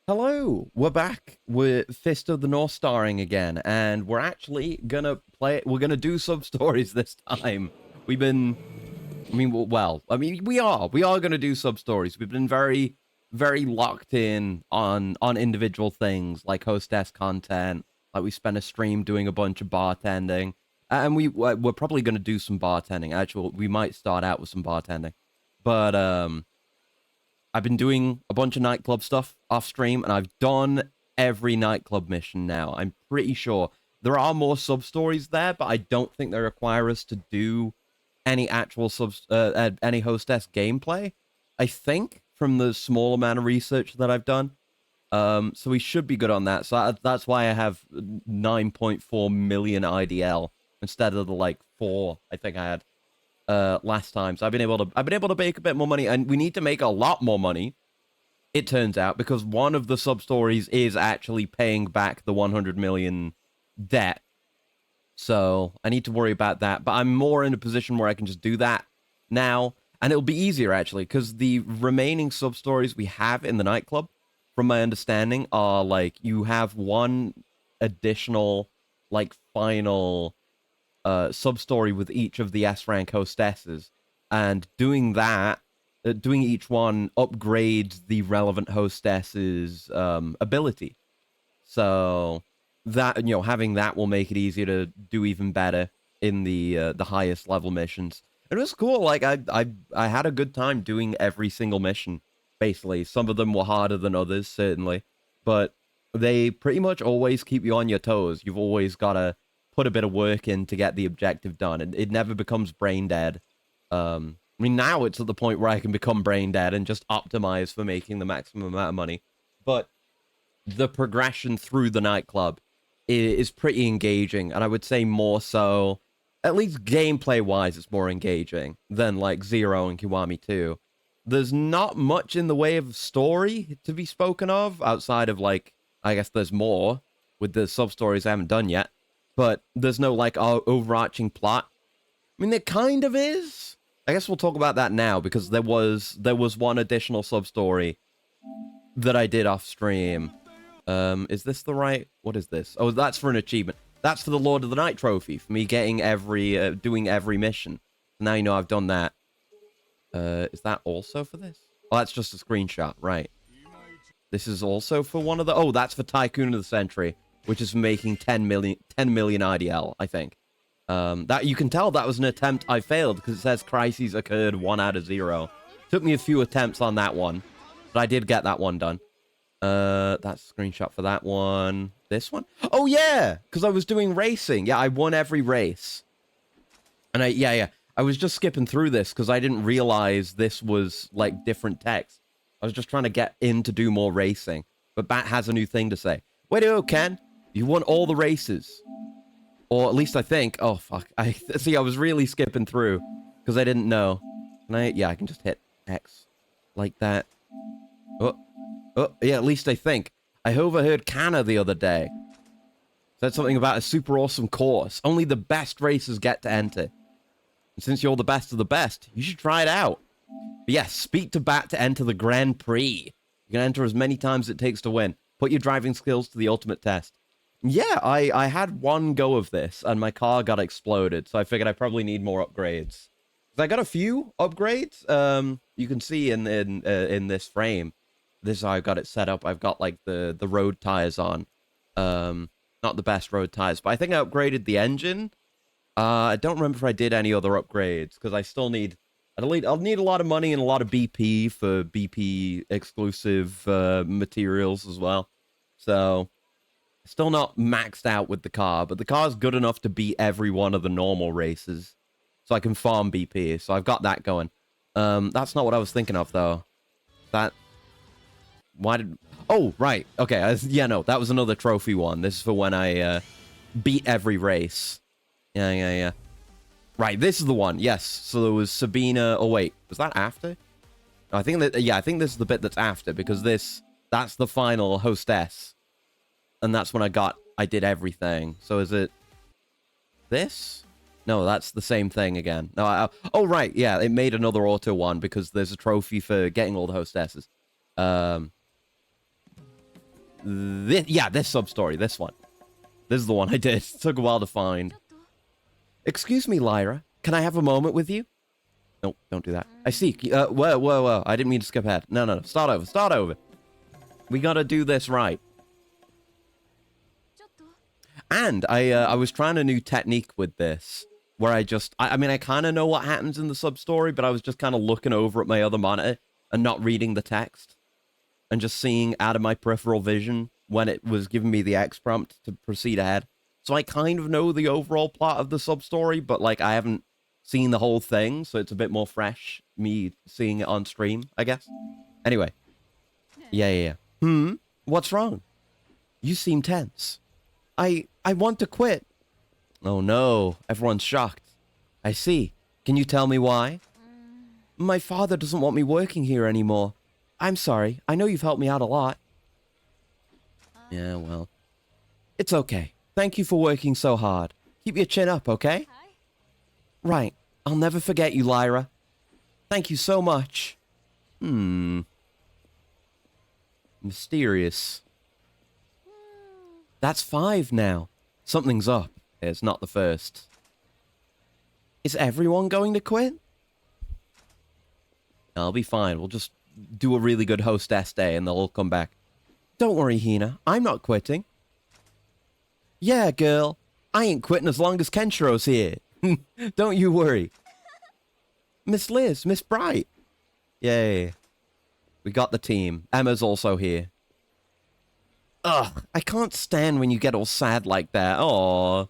Hello, we're back with Fist of the North starring again, and we're actually gonna we're gonna do sub stories this time. We've been, we are gonna do sub stories. We've been very locked in on individual things like hostess content. Like we spent a stream doing a bunch of bartending, and we're probably gonna do some bartending. Actually, we might start out with some bartending, but I've been doing a bunch of nightclub stuff off stream, and I've done every nightclub mission now. I'm pretty sure there are more sub stories there, but I don't think they require us to do any actual any hostess gameplay. I think from the small amount of research that I've done. So we should be good on that. So that's why I have 9.4 million IDL instead of the like 4 I think I had last time. So I've been able to make a bit more money, and we need to make a lot more money, it turns out, because one of the sub stories is actually paying back the 100 million debt. So I need to worry about that, but I'm more in a position where I can just do that now, and it'll be easier actually, because the remaining sub stories we have in the nightclub, from my understanding, are like you have one additional like final sub-story with each of the S-rank hostesses, and doing that, doing each one upgrades the relevant hostess's ability. So that, having that will make it easier to do even better in the highest level missions. It was cool. Like I had a good time doing every single mission. Basically, some of them were harder than others, certainly, but they pretty much always keep you on your toes. You've always got to put a bit of work in to get the objective done. It never becomes brain dead. I mean, now it's at the point where I can become brain dead and just optimize for making the maximum amount of money. But the progression through the nightclub is pretty engaging, and I would say more so, at least gameplay-wise, it's more engaging than, like, Zero and Kiwami 2. There's not much in the way of story to be spoken of, outside of, like, I guess there's more with the sub-stories I haven't done yet. But there's no, like, overarching plot. I mean, there kind of is. I guess we'll talk about that now, because there was one additional sub-story that I did off stream. Is this the right... What is this? Oh, that's for an achievement. That's for the Lord of the Night trophy, for me getting doing every mission. Now you know I've done that. Is that also for this? Oh, that's just a screenshot, right. This is also for one of the... Oh, that's for Tycoon of the Century, which is making 10 million IDL, I think. That you can tell that was an attempt I failed, because it says crises occurred 1 out of 0. Took me a few attempts on that one, but I did get that one done. That's a screenshot for that one. This one? Oh, yeah! Because I was doing racing. Yeah, I won every race. And I was just skipping through this, because I didn't realize this was, like, different text. I was just trying to get in to do more racing. But Bat has a new thing to say. Way to go, Ken! You won all the races. Or at least I think. Oh, fuck. I was really skipping through, because I didn't know. Yeah, I can just hit X. Like that. Oh, yeah, at least I think. I overheard Canna the other day. Said something about a super awesome course. Only the best racers get to enter. And since you're the best of the best, you should try it out. But yes, speak to Bat to enter the Grand Prix. You can enter as many times as it takes to win. Put your driving skills to the ultimate test. Yeah, I had one go of this, and my car got exploded, so I figured I probably need more upgrades. I got a few upgrades. You can see in this frame. This is how I've got it set up. I've got, like, the road tires on. Not the best road tires, but I think I upgraded the engine. I don't remember if I did any other upgrades, because I still need... I'll need a lot of money and a lot of BP for BP exclusive materials as well. So, still not maxed out with the car, but the car's good enough to beat every one of the normal races. So I can farm BP, so I've got that going. That's not what I was thinking of, though. Why did... Oh, right. Okay, yeah, no, that was another trophy one. This is for when I beat every race. Yeah. Right, this is the one. Yes. So there was Sabina. Oh wait, was that after? I think that I think this is the bit that's after, because that's the final hostess, and that's when I did everything. So is it this? No, that's the same thing again. No, oh right, yeah, it made another auto one because there's a trophy for getting all the hostesses. this sub-story, this one. This is the one I did. It took a while to find. Excuse me, Lyra. Can I have a moment with you? No, don't do that. I see. Whoa. I didn't mean to skip ahead. No. Start over. We gotta do this right. And I was trying a new technique with this, where I mean, I kind of know what happens in the sub-story, but I was just kind of looking over at my other monitor and not reading the text, and just seeing out of my peripheral vision when it was giving me the X prompt to proceed ahead. So I kind of know the overall plot of the sub-story, but, like, I haven't seen the whole thing, so it's a bit more fresh, me seeing it on stream, I guess. Anyway. Yeah. What's wrong? You seem tense. I want to quit. Oh no, everyone's shocked. I see. Can you tell me why? My father doesn't want me working here anymore. I'm sorry. I know you've helped me out a lot. Yeah, well. It's okay. Thank you for working so hard. Keep your chin up, okay? Right. I'll never forget you, Lyra. Thank you so much. Mysterious. That's 5 now. Something's up. It's not the first. Is everyone going to quit? I'll be fine. We'll just do a really good hostess day and they'll all come back. Don't worry, Hina. I'm not quitting. Yeah, girl. I ain't quitting as long as Kenshiro's here. Don't you worry. Miss Liz, Miss Bright. Yay. We got the team. Emma's also here. Ugh, I can't stand when you get all sad like that. Aww.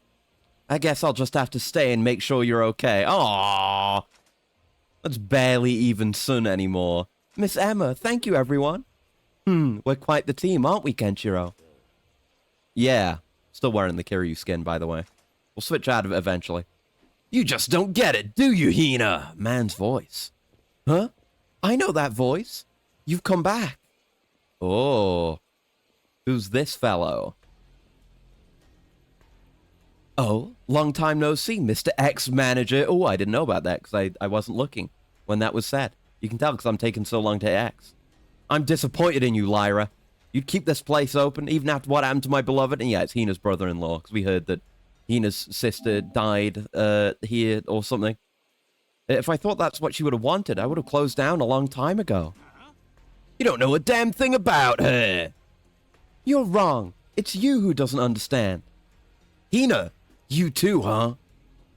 I guess I'll just have to stay and make sure you're okay. Aww. That's barely even Sun anymore. Miss Emma, thank you, everyone. We're quite the team, aren't we, Kenshiro? Yeah. Still wearing the Kiryu skin, by the way. We'll switch out of it eventually. You just don't get it, do you, Hina? Man's voice. Huh? I know that voice. You've come back. Oh. Who's this fellow? Oh, long time no see, Mr. X-Manager. Oh, I didn't know about that because I wasn't looking when that was said. You can tell because I'm taking so long to X. I'm disappointed in you, Lyra. You'd keep this place open even after what happened to my beloved. And yeah, it's Hina's brother-in-law because we heard that Hina's sister died here or something. If I thought that's what she would have wanted, I would have closed down a long time ago. You don't know a damn thing about her. You're wrong. It's you who doesn't understand. Hina, you too, huh?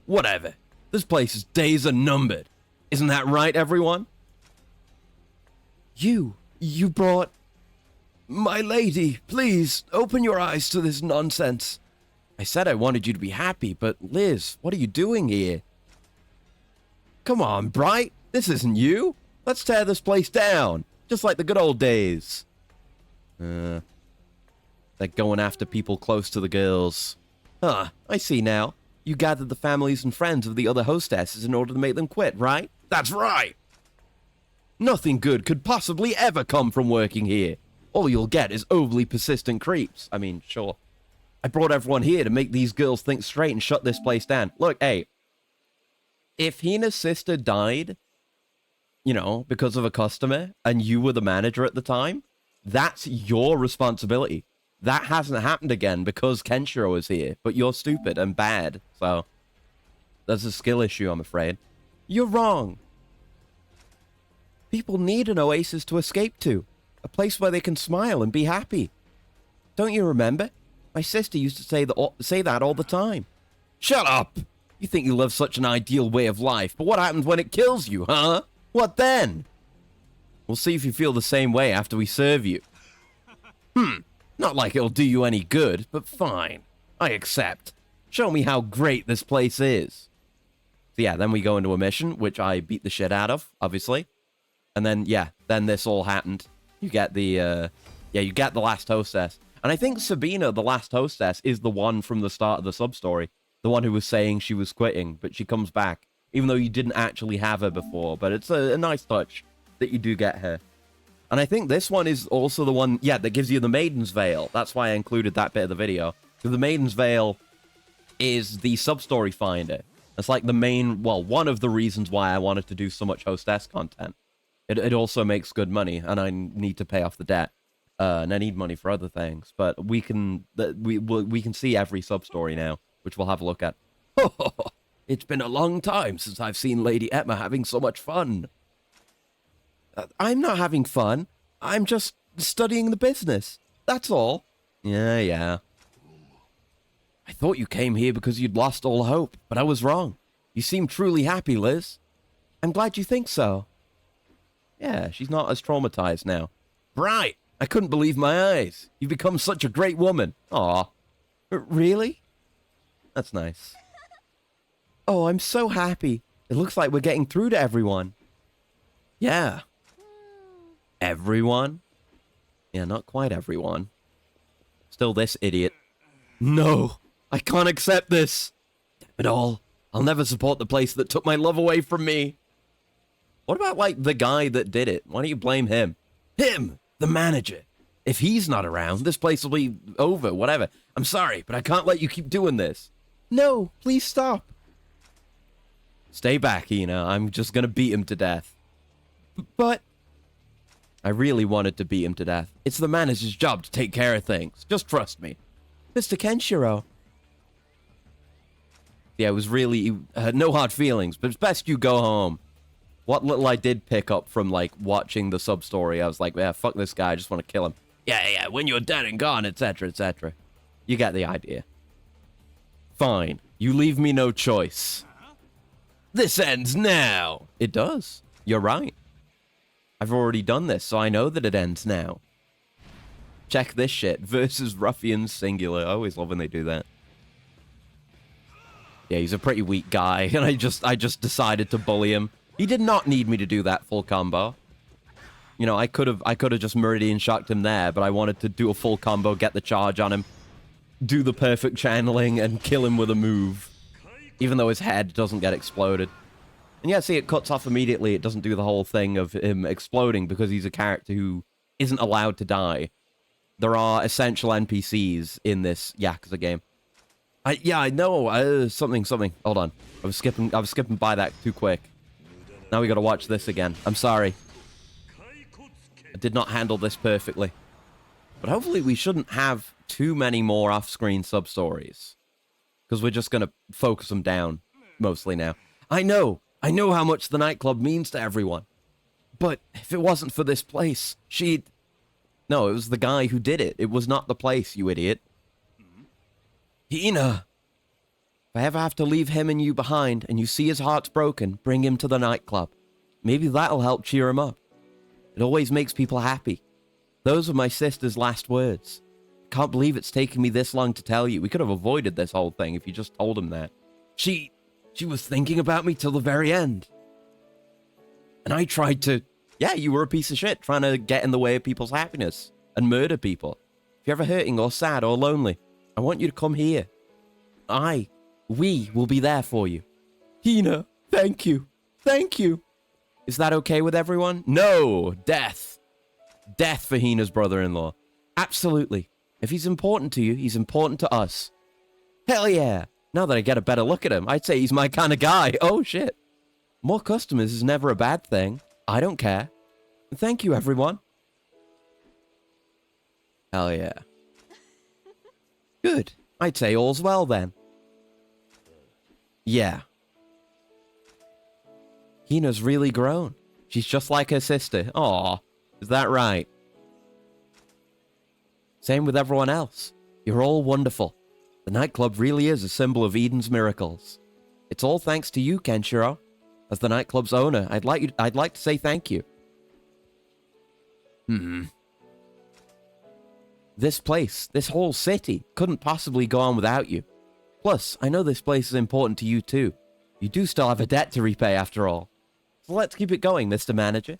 Whatever. This place's days are numbered. Isn't that right, everyone? You brought... My lady, please, open your eyes to this nonsense. I said I wanted you to be happy, but Liz, what are you doing here? Come on, Bright. This isn't you. Let's tear this place down, just like the good old days. They're going after people close to the girls. Huh, I see now. You gathered the families and friends of the other hostesses in order to make them quit, right? That's right! Nothing good could possibly ever come from working here. All you'll get is overly persistent creeps. I mean, sure. I brought everyone here to make these girls think straight and shut this place down. Look, hey. If Hina's sister died, you know, because of a customer, and you were the manager at the time, that's your responsibility. That hasn't happened again because Kenshiro is here, but you're stupid and bad, so that's a skill issue, I'm afraid. You're wrong. People need an oasis to escape to, a place where they can smile and be happy. Don't you remember? My sister used to say that all the time. Shut up! You think you live such an ideal way of life, but what happens when it kills you, huh? What then? We'll see if you feel the same way after we serve you. Not like it'll do you any good, but fine. I accept. Show me how great this place is. So yeah, then we go into a mission, which I beat the shit out of, obviously. And then, yeah, then this all happened. You get the, you get the last hostess. And I think Sabina, the last hostess, is the one from the start of the sub-story. The one who was saying she was quitting, but she comes back. Even though you didn't actually have her before. But it's a nice touch that you do get her. And I think this one is also the one, yeah, that gives you the Maiden's Veil. That's why I included that bit of the video. So the Maiden's Veil is the sub-story finder. It's like the main, well, one of the reasons why I wanted to do so much hostess content. It also makes good money, and I need to pay off the debt. And I need money for other things, but we can we can see every sub-story now, which we'll have a look at. It's been a long time since I've seen Lady Etma having so much fun. I'm not having fun. I'm just studying the business. That's all. Yeah. I thought you came here because you'd lost all hope, but I was wrong. You seem truly happy, Liz. I'm glad you think so. Yeah, she's not as traumatized now. Right. I couldn't believe my eyes. You've become such a great woman. Aw. Really? That's nice. Oh, I'm so happy. It looks like we're getting through to everyone. Yeah. Everyone? Yeah, not quite everyone. Still this idiot. No, I can't accept this. Damn it all. I'll never support the place that took my love away from me. What about, like, the guy that did it? Why don't you blame him? Him! The manager. If he's not around, this place will be over, whatever. I'm sorry, but I can't let you keep doing this. No, please stop. Stay back, Ina. I'm just gonna beat him to death. But... I really wanted to beat him to death. It's the manager's job to take care of things. Just trust me. Mr. Kenshiro. Yeah, it was really... no hard feelings, but it's best you go home. What little I did pick up from, like, watching the sub-story, I was like, yeah, fuck this guy, I just want to kill him. Yeah, when you're dead and gone, etc., etc. You get the idea. Fine. You leave me no choice. This ends now. It does. You're right. I've already done this, so I know that it ends now. Check this shit. Versus ruffians singular. I always love when they do that. Yeah, he's a pretty weak guy, and I just decided to bully him. He did not need me to do that full combo. You know, I could have just Meridian shocked him there, but I wanted to do a full combo, get the charge on him, do the perfect channeling, and kill him with a move. Even though his head doesn't get exploded. And yeah, see, it cuts off immediately. It doesn't do the whole thing of him exploding because he's a character who isn't allowed to die. There are essential NPCs in this Yakuza game. I know. Something. Hold on. I was skipping by that too quick. Now we gotta watch this again. I'm sorry. I did not handle this perfectly. But hopefully we shouldn't have too many more off-screen sub-stories. Because we're just gonna focus them down, mostly now. I know how much the nightclub means to everyone. But if it wasn't for this place, she'd... No, it was the guy who did it. It was not the place, you idiot. Hina! If I ever have to leave him and you behind, and you see his heart's broken, bring him to the nightclub. Maybe that'll help cheer him up. It always makes people happy. Those were my sister's last words. Can't believe it's taken me this long to tell you. We could have avoided this whole thing if you just told him that. She was thinking about me till the very end. And I tried to... Yeah, you were a piece of shit, trying to get in the way of people's happiness and murder people. If you're ever hurting or sad or lonely, I want you to come here. We will be there for you. Hina, thank you. Thank you. Is that okay with everyone? No, death. Death for Hina's brother-in-law. Absolutely. If he's important to you, he's important to us. Hell yeah. Now that I get a better look at him, I'd say he's my kind of guy. Oh, shit. More customers is never a bad thing. I don't care. Thank you, everyone. Hell yeah. Good. I'd say all's well, then. Yeah. Hina's really grown. She's just like her sister. Aw, is that right? Same with everyone else. You're all wonderful. The nightclub really is a symbol of Eden's miracles. It's all thanks to you, Kenshiro. As the nightclub's owner, I'd like to say thank you. This place, this whole city, couldn't possibly go on without you. Plus, I know this place is important to you too. You do still have a debt to repay after all. So let's keep it going, Mr. Manager.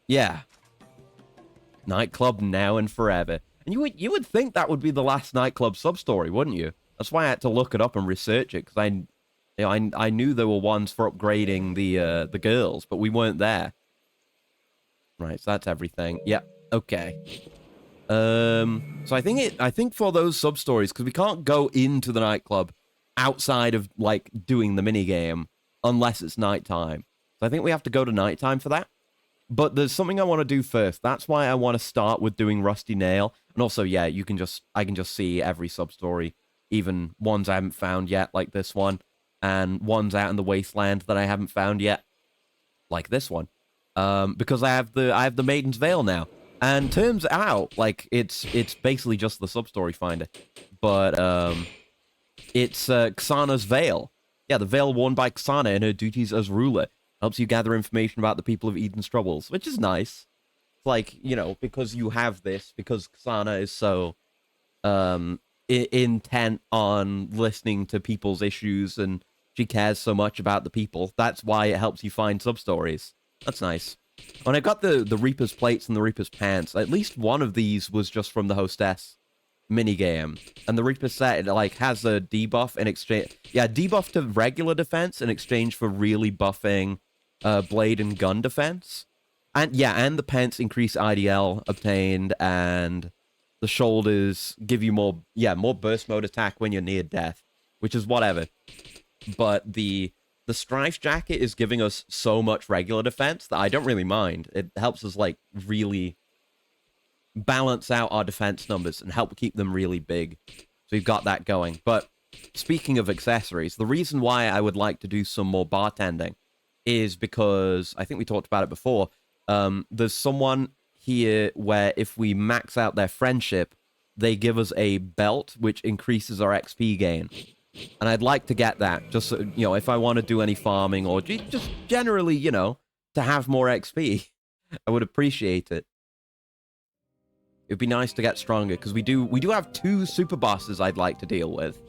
Yeah. Nightclub now and forever. And you would think that would be the last nightclub sub-story, wouldn't you? That's why I had to look it up and research it, because I knew there were ones for upgrading the girls, but we weren't there. Right, so that's everything. Yeah, okay. So I think for those sub-stories, because we can't go into the nightclub outside of, like, doing the minigame unless it's nighttime. So I think we have to go to nighttime for that. But there's something I want to do first. That's why I want to start with doing Rusty Nail. And also, yeah, I can just see every sub-story, even ones I haven't found yet, like this one, and ones out in the Wasteland that I haven't found yet, like this one. Because I have the Maiden's Veil now. And turns out, like, it's basically just the sub-story finder. But, it's Xana's Veil. Yeah, the veil worn by Xana in her duties as ruler. Helps you gather information about the people of Eden's troubles, which is nice. It's like, you know, because you have this, because Xana is so intent on listening to people's issues and she cares so much about the people, that's why it helps you find sub-stories. That's nice. When I got the Reaper's plates and the Reaper's pants, at least one of these was just from the hostess minigame. And the Reaper set, it like has a debuff in exchange. Yeah, debuff to regular defense in exchange for really buffing blade and gun defense. And yeah, and the pants increase IDL obtained, and the shoulders give you more burst mode attack when you're near death, which is whatever. But the Strife jacket is giving us so much regular defense that I don't really mind. It helps us like really balance out our defense numbers and help keep them really big. So we've got that going. But speaking of accessories, the reason why I would like to do some more bartending is because, I think we talked about it before, there's someone here where if we max out their friendship, they give us a belt which increases our XP gain. And I'd like to get that, just so, you know, if I want to do any farming or just generally, you know, to have more XP. I would appreciate it. It'd be nice to get stronger, because we do have 2 super bosses I'd like to deal with.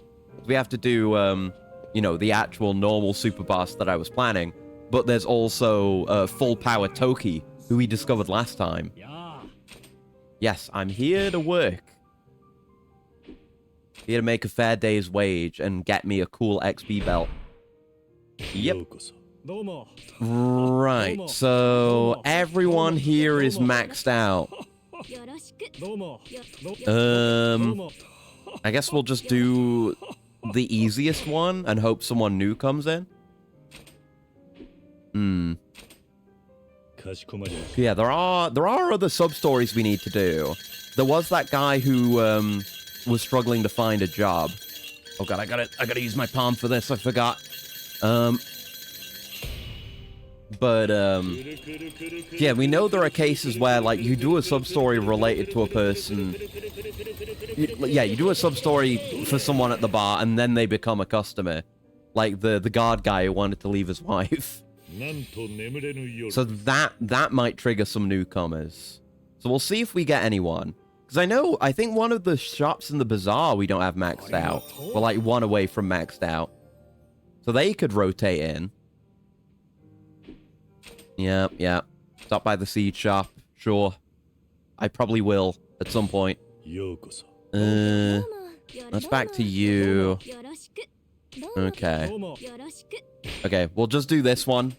We have to do, you know, the actual normal super boss that I was planning, but there's also full power Toki, who we discovered last time. Yes, I'm here to work. Here to make a fair day's wage and get me a cool XP belt. Yep. Right, so everyone here is maxed out. I guess we'll just do the easiest one and hope someone new comes in. Yeah, there are other sub-stories we need to do. There was that guy who was struggling to find a job. Oh god, I gotta use my palm for this, I forgot. Yeah, we know there are cases where, like, you do a sub-story related to a person. You do a sub-story for someone at the bar, and then they become a customer. Like the guard guy who wanted to leave his wife. So that might trigger some newcomers. So we'll see if we get anyone. Because I think one of the shops in the bazaar we don't have maxed out. We're like one away from maxed out. So they could rotate in. Yeah. Stop by the seed shop. Sure. I probably will at some point. Let's back to you. Okay, we'll just do this one.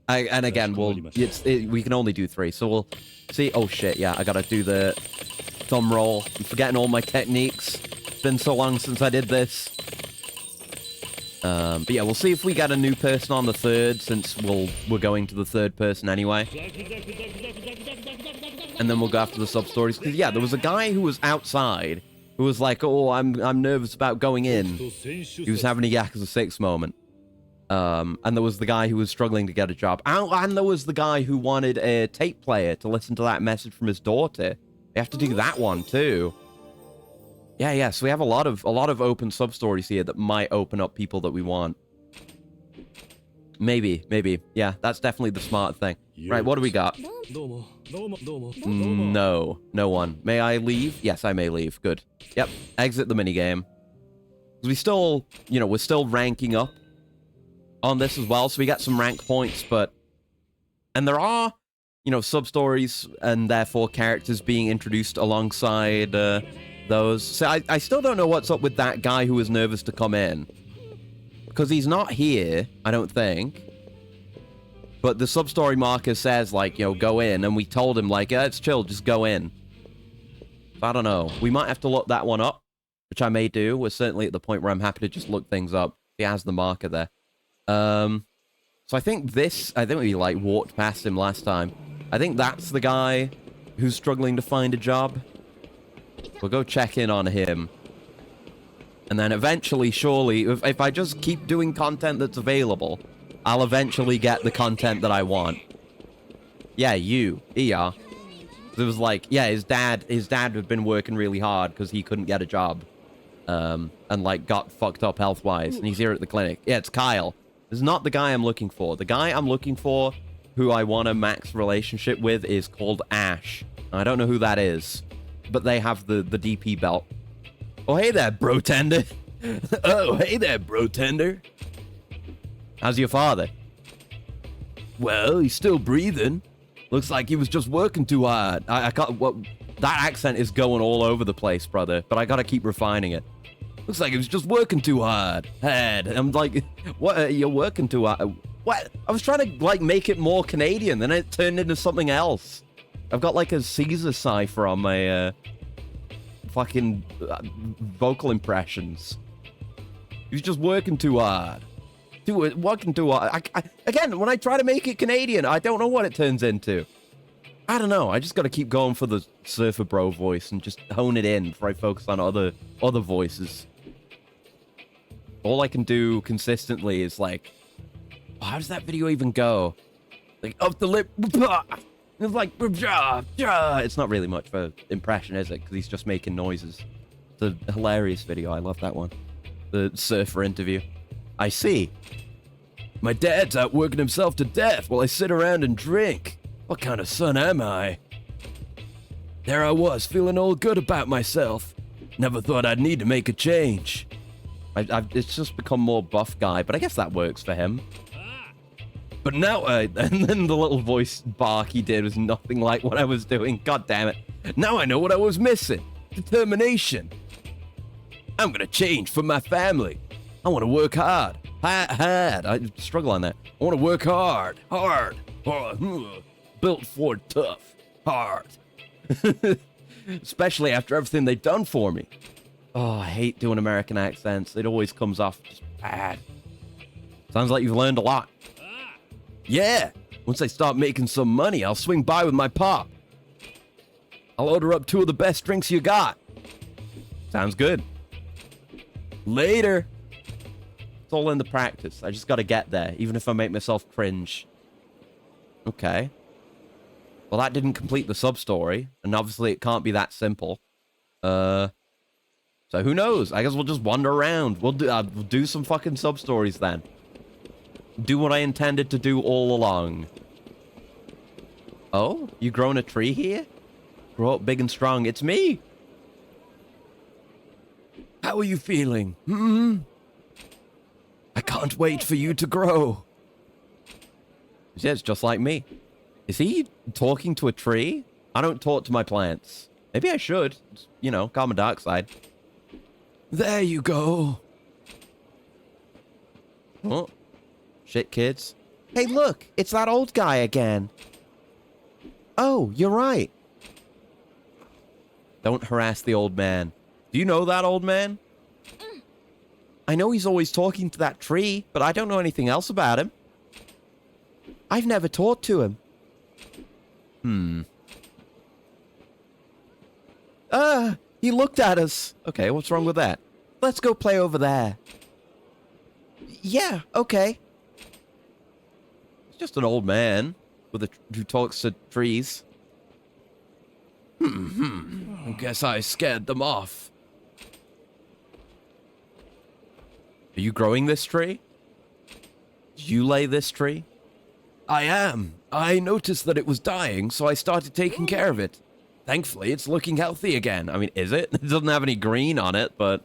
And again, we can only do 3, so we'll see. Oh shit, yeah, I gotta do the thumb roll. I'm forgetting all my techniques. It's been so long since I did this. But yeah, we'll see if we get a new person on the 3rd, since we're going to the 3rd person anyway. And then we'll go after the sub-stories. Because yeah, there was a guy who was outside, who was like, oh, I'm nervous about going in. He was having a Yakuza 6 moment. And there was the guy who was struggling to get a job. And there was the guy who wanted a tape player to listen to that message from his daughter. We have to do that one too. Yeah, so we have a lot of open sub-stories here that might open up people that we want. Maybe. Yeah, that's definitely the smart thing. Right, what do we got? No one. May I leave? Yes, I may leave. Good. Yep, exit the minigame. We still, you know, we're still ranking up on this as well, so we get some rank points, but... And there are, you know, sub-stories and therefore characters being introduced alongside those. So I still don't know what's up with that guy who was nervous to come in. Because he's not here, I don't think. But the sub-story marker says, like, you know, go in, and we told him, like, yeah, it's chill, just go in. So I don't know. We might have to look that one up, which I may do. We're certainly at the point where I'm happy to just look things up. He has the marker there. So I think we, like, walked past him last time. I think that's the guy who's struggling to find a job. We'll go check in on him. And then eventually, surely, if I just keep doing content that's available, I'll eventually get the content that I want. Yeah, you. Yeah. It was like, yeah, his dad had been working really hard because he couldn't get a job. And, like, got fucked up health-wise. And he's here at the clinic. Yeah, it's Kyle. This is not the guy I'm looking for. The guy I'm looking for, who I want a max relationship with, is called Ash. I don't know who that is. But they have the DP belt. Oh, hey there, bro tender. Oh, hey there, bro tender. How's your father? Well, he's still breathing. Looks like he was just working too hard. I can't... What, that accent is going all over the place, brother. But I gotta keep refining it. Looks like he was just working too hard. I'm like, what? You're working too hard? What? I was trying to, like, make it more Canadian. Then it turned into something else. I've got, like, a Caesar cipher on my, fucking vocal impressions. He was just working too hard. Working too hard. Again, when I try to make it Canadian, I don't know what it turns into. I don't know. I just got to keep going for the surfer bro voice and just hone it in before I focus on other voices. All I can do consistently is like, oh, how does that video even go? Like up the lip. It's like, it's not really much of an impression, is it? Because he's just making noises. It's a hilarious video. I love that one. The surfer interview. I see. My dad's out working himself to death while I sit around and drink. What kind of son am I? There I was, feeling all good about myself. Never thought I'd need to make a change. It's just become more buff guy, but I guess that works for him. But now, and then the little voice bark he did was nothing like what I was doing. God damn it. Now I know what I was missing. Determination. I'm gonna change for my family. I want to work hard. Hard. I struggle on that. I want to work hard. Hard. Built for tough. Hard. Especially after everything they've done for me. Oh, I hate doing American accents. It always comes off just bad. Sounds like you've learned a lot. Yeah. Once I start making some money, I'll swing by with my pop. I'll order up 2 of the best drinks you got. Sounds good. Later. It's all in the practice. I just gotta get there, even if I make myself cringe. Okay. Well, that didn't complete the sub-story, and obviously it can't be that simple. So who knows? I guess we'll just wander around. We'll do some fucking sub-stories then. Do what I intended to do all along. Oh? You grown a tree here? Grow up big and strong. It's me! How are you feeling? I can't wait for you to grow. Yeah, it's just like me. Is he talking to a tree? I don't talk to my plants. Maybe I should. You know, carbon dioxide. There you go. Oh. Shit, kids. Hey, look. It's that old guy again. Oh, you're right. Don't harass the old man. Do you know that old man? I know he's always talking to that tree, but I don't know anything else about him. I've never talked to him. He looked at us. Okay, what's wrong with that? Let's go play over there. Yeah, okay. It's just an old man who talks to trees. I guess I scared them off. Are you growing this tree? Did you lay this tree? I am. I noticed that it was dying, so I started taking care of it. Thankfully, it's looking healthy again. I mean, is it? It doesn't have any green on it, but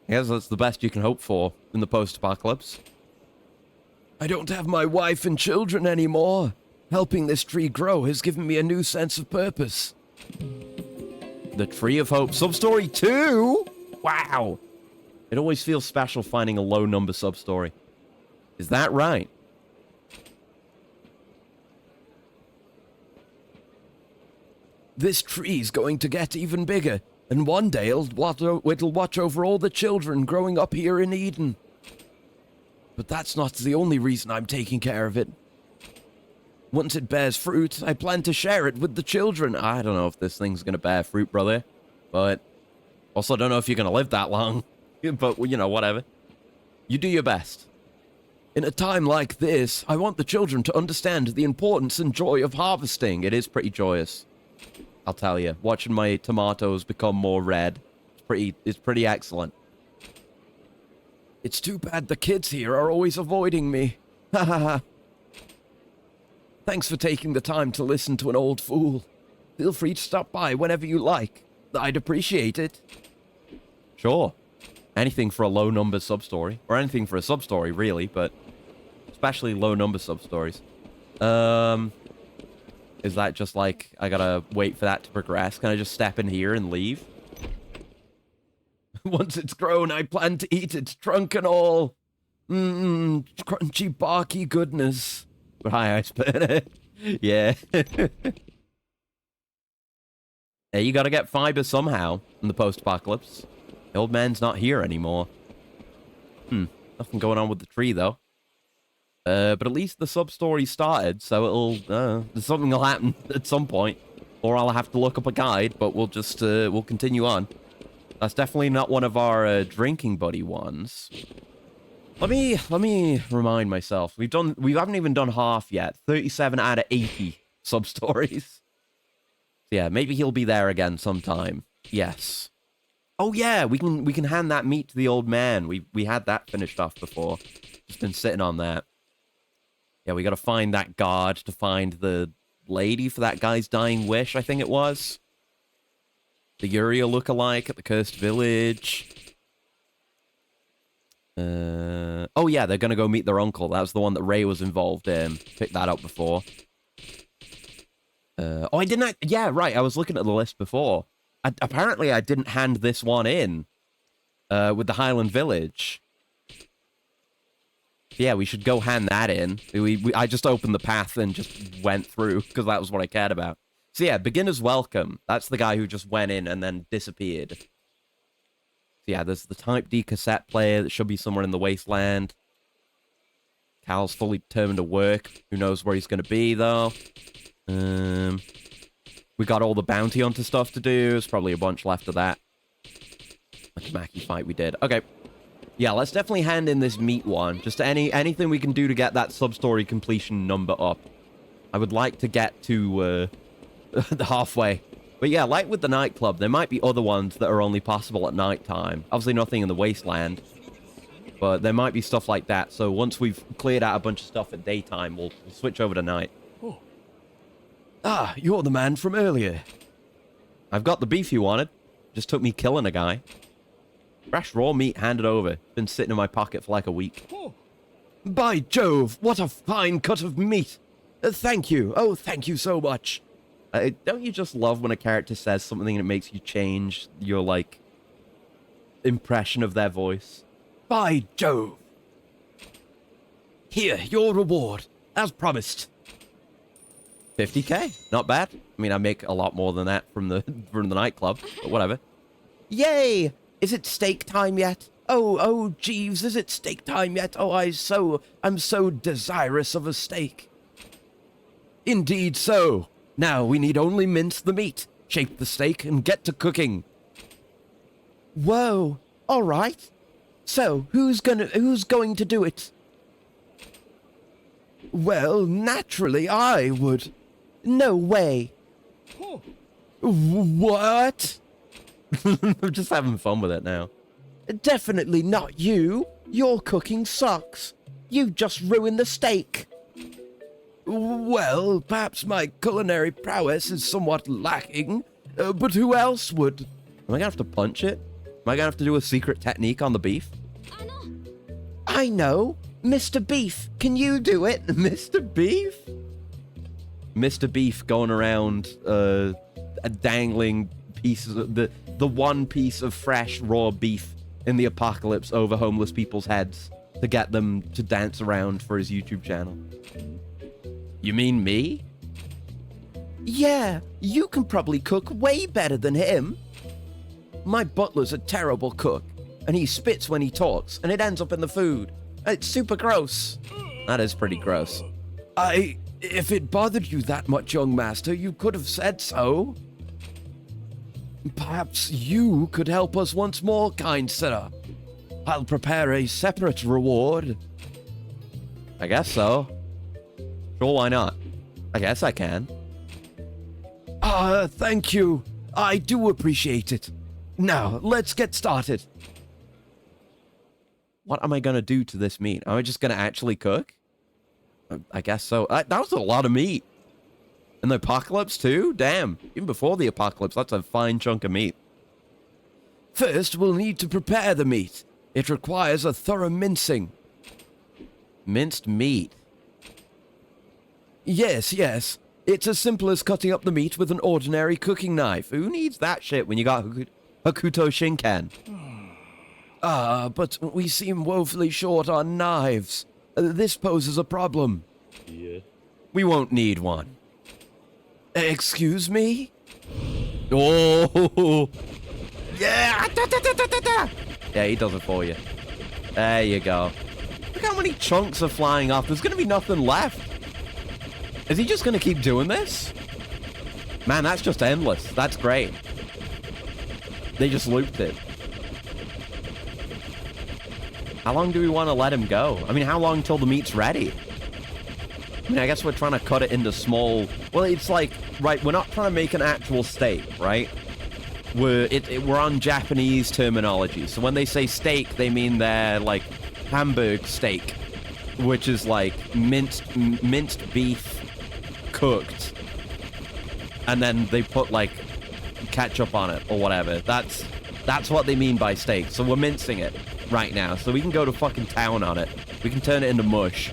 I guess that's the best you can hope for in the post-apocalypse. I don't have my wife and children anymore. Helping this tree grow has given me a new sense of purpose. The Tree of Hope. Substory 2? Wow. It always feels special finding a low-number substory. Is that right? This tree's going to get even bigger, and one day it'll watch over all the children growing up here in Eden. But that's not the only reason I'm taking care of it. Once it bears fruit, I plan to share it with the children. I don't know if this thing's gonna bear fruit, brother. But also don't know if you're gonna live that long. But, you know, whatever. You do your best. In a time like this, I want the children to understand the importance and joy of harvesting. It is pretty joyous. I'll tell you. Watching my tomatoes become more red. It's pretty excellent. It's too bad the kids here are always avoiding me. Ha ha ha. Thanks for taking the time to listen to an old fool. Feel free to stop by whenever you like. I'd appreciate it. Sure. Anything for a low number sub-story. Or anything for a sub-story, really, but especially low number sub-stories. Is that just like, I gotta wait for that to progress? Can I just step in here and leave? Once it's grown, I plan to eat it, trunk and all. Crunchy, barky goodness. But hi, Iceburner. Yeah. Hey, you gotta get fiber somehow in the post-apocalypse. The old man's not here anymore. Nothing going on with the tree, though. But at least the sub-story started, so it'll, something will happen at some point. Or I'll have to look up a guide, but we'll just, we'll continue on. That's definitely not one of our, drinking buddy ones. Let me remind myself. We haven't even done half yet. 37 out of 80 sub-stories. So yeah, maybe he'll be there again sometime. Yes. Oh yeah, we can hand that meat to the old man. We had that finished off before. Just been sitting on that. Yeah, we gotta find that guard to find the lady for that guy's dying wish, I think it was. The Uriel lookalike at the Cursed Village. Oh yeah, they're gonna go meet their uncle. That was the one that Ray was involved in. Picked that up before. Oh, I didn't... Yeah, right, I was looking at the list before. Apparently, I didn't hand this one in. With the Highland Village. Yeah, we should go hand that in. I just opened the path and just went through, because that was what I cared about. So yeah, beginner's welcome. That's the guy who just went in and then disappeared. So yeah, there's the Type D cassette player that should be somewhere in the Wasteland. Cal's fully determined to work. Who knows where he's going to be, though. We got all the bounty hunter stuff to do. There's probably a bunch left of that. Like a Mackie fight we did. Okay. Yeah, let's definitely hand in this meat one. Just anything we can do to get that sub-story completion number up. I would like to get to the halfway. But yeah, like with the nightclub, there might be other ones that are only possible at nighttime. Obviously nothing in the Wasteland. But there might be stuff like that. So once we've cleared out a bunch of stuff at daytime, we'll switch over to night. Oh. Ah, you're the man from earlier. I've got the beef you wanted. Just took me killing a guy. Fresh raw meat handed over. Been sitting in my pocket for like a week. Oh. By Jove, what a fine cut of meat. Thank you. Oh, thank you so much. Don't you just love when a character says something and it makes you change your, like, impression of their voice? By Jove. Here, your reward, as promised. 50k? Not bad. I mean, I make a lot more than that from the nightclub, but whatever. Yay! Is it steak time yet? Oh, Jeeves, is it steak time yet? Oh, I'm so desirous of a steak. Indeed so. Now we need only mince the meat, shape the steak, and get to cooking. Whoa. All right. So, who's going to do it? Well, naturally, I would. No way. What? I'm just having fun with it now. Definitely not you. Your cooking sucks. You just ruined the steak. Well, perhaps my culinary prowess is somewhat lacking, but who else would? Am I gonna have to punch it? Am I gonna have to do a secret technique on the beef? I know. Mr. Beef, can you do it? Mr. Beef? Mr. Beef going around, dangling pieces of the one piece of fresh, raw beef in the apocalypse over homeless people's heads to get them to dance around for his YouTube channel. You mean me? Yeah, you can probably cook way better than him. My butler's a terrible cook, and he spits when he talks, and it ends up in the food. It's super gross. That is pretty gross. If it bothered you that much, young master, you could have said so. Perhaps you could help us once more, kind sir. I'll prepare a separate reward. I guess so. Sure, why not? I guess I can. Thank you. I do appreciate it. Now, let's get started. What am I going to do to this meat? Am I just going to actually cook? I guess so. That was a lot of meat. And the apocalypse, too? Damn. Even before the apocalypse, that's a fine chunk of meat. First, we'll need to prepare the meat. It requires a thorough mincing. Minced meat? Yes, yes. It's as simple as cutting up the meat with an ordinary cooking knife. Who needs that shit when you got Hokuto Shinken? But we seem woefully short on knives. This poses a problem. Yeah. We won't need one. Excuse me? Oh! Yeah! Yeah, he does it for you. There you go. Look how many chunks are flying off. There's gonna be nothing left. Is he just gonna keep doing this? Man, that's just endless. That's great. They just looped it. How long do we want to let him go? I mean, how long till the meat's ready? I mean, I guess we're trying to cut it into small... Well, it's like, right, we're not trying to make an actual steak, right? We're on Japanese terminology. So when they say steak, they mean they're like Hamburg steak, which is like minced beef cooked. And then they put like ketchup on it or whatever. That's what they mean by steak. So we're mincing it right now. So we can go to fucking town on it. We can turn it into mush.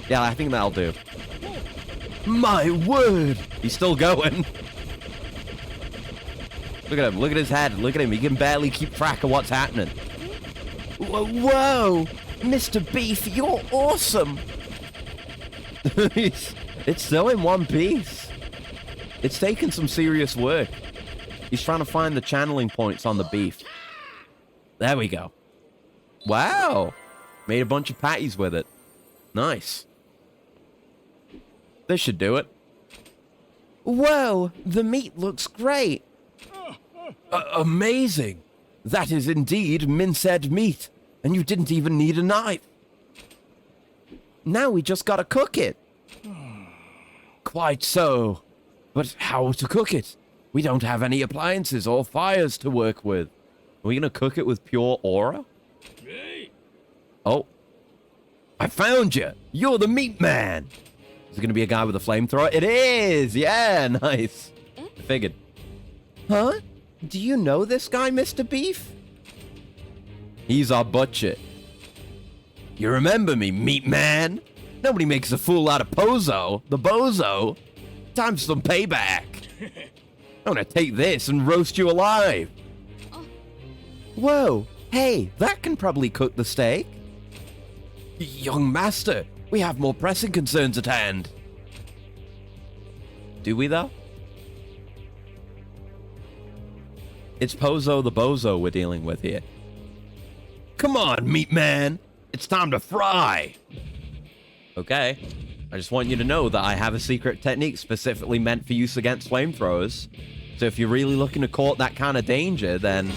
Yeah, I think that'll do. My word! He's still going. Look at him. Look at his head. Look at him. He can barely keep track of what's happening. Whoa! Mr. Beef, you're awesome! It's still in one piece. It's taken some serious work. He's trying to find the channeling points on the beef. There we go. Wow! Made a bunch of patties with it. Nice. This should do it. Whoa! The meat looks great! Amazing! That is indeed minced meat, and you didn't even need a knife. Now we just gotta cook it. Quite so. But how to cook it? We don't have any appliances or fires to work with. Are we gonna cook it with pure aura? Oh. I found you! You're the meat man! Is it gonna be a guy with a flamethrower? It is! Yeah, nice. I figured. Huh? Do you know this guy, Mr. Beef? He's our butcher. You remember me, meat man? Nobody makes a fool out of Pozo, the bozo. Time for some payback. I'm gonna take this and roast you alive. Whoa, hey, that can probably cook the steak. Young master, we have more pressing concerns at hand. Do we, though? It's Pozo the bozo we're dealing with here. Come on, meat man. It's time to fry. Okay. I just want you to know that I have a secret technique specifically meant for use against flamethrowers. So if you're really looking to court that kind of danger, then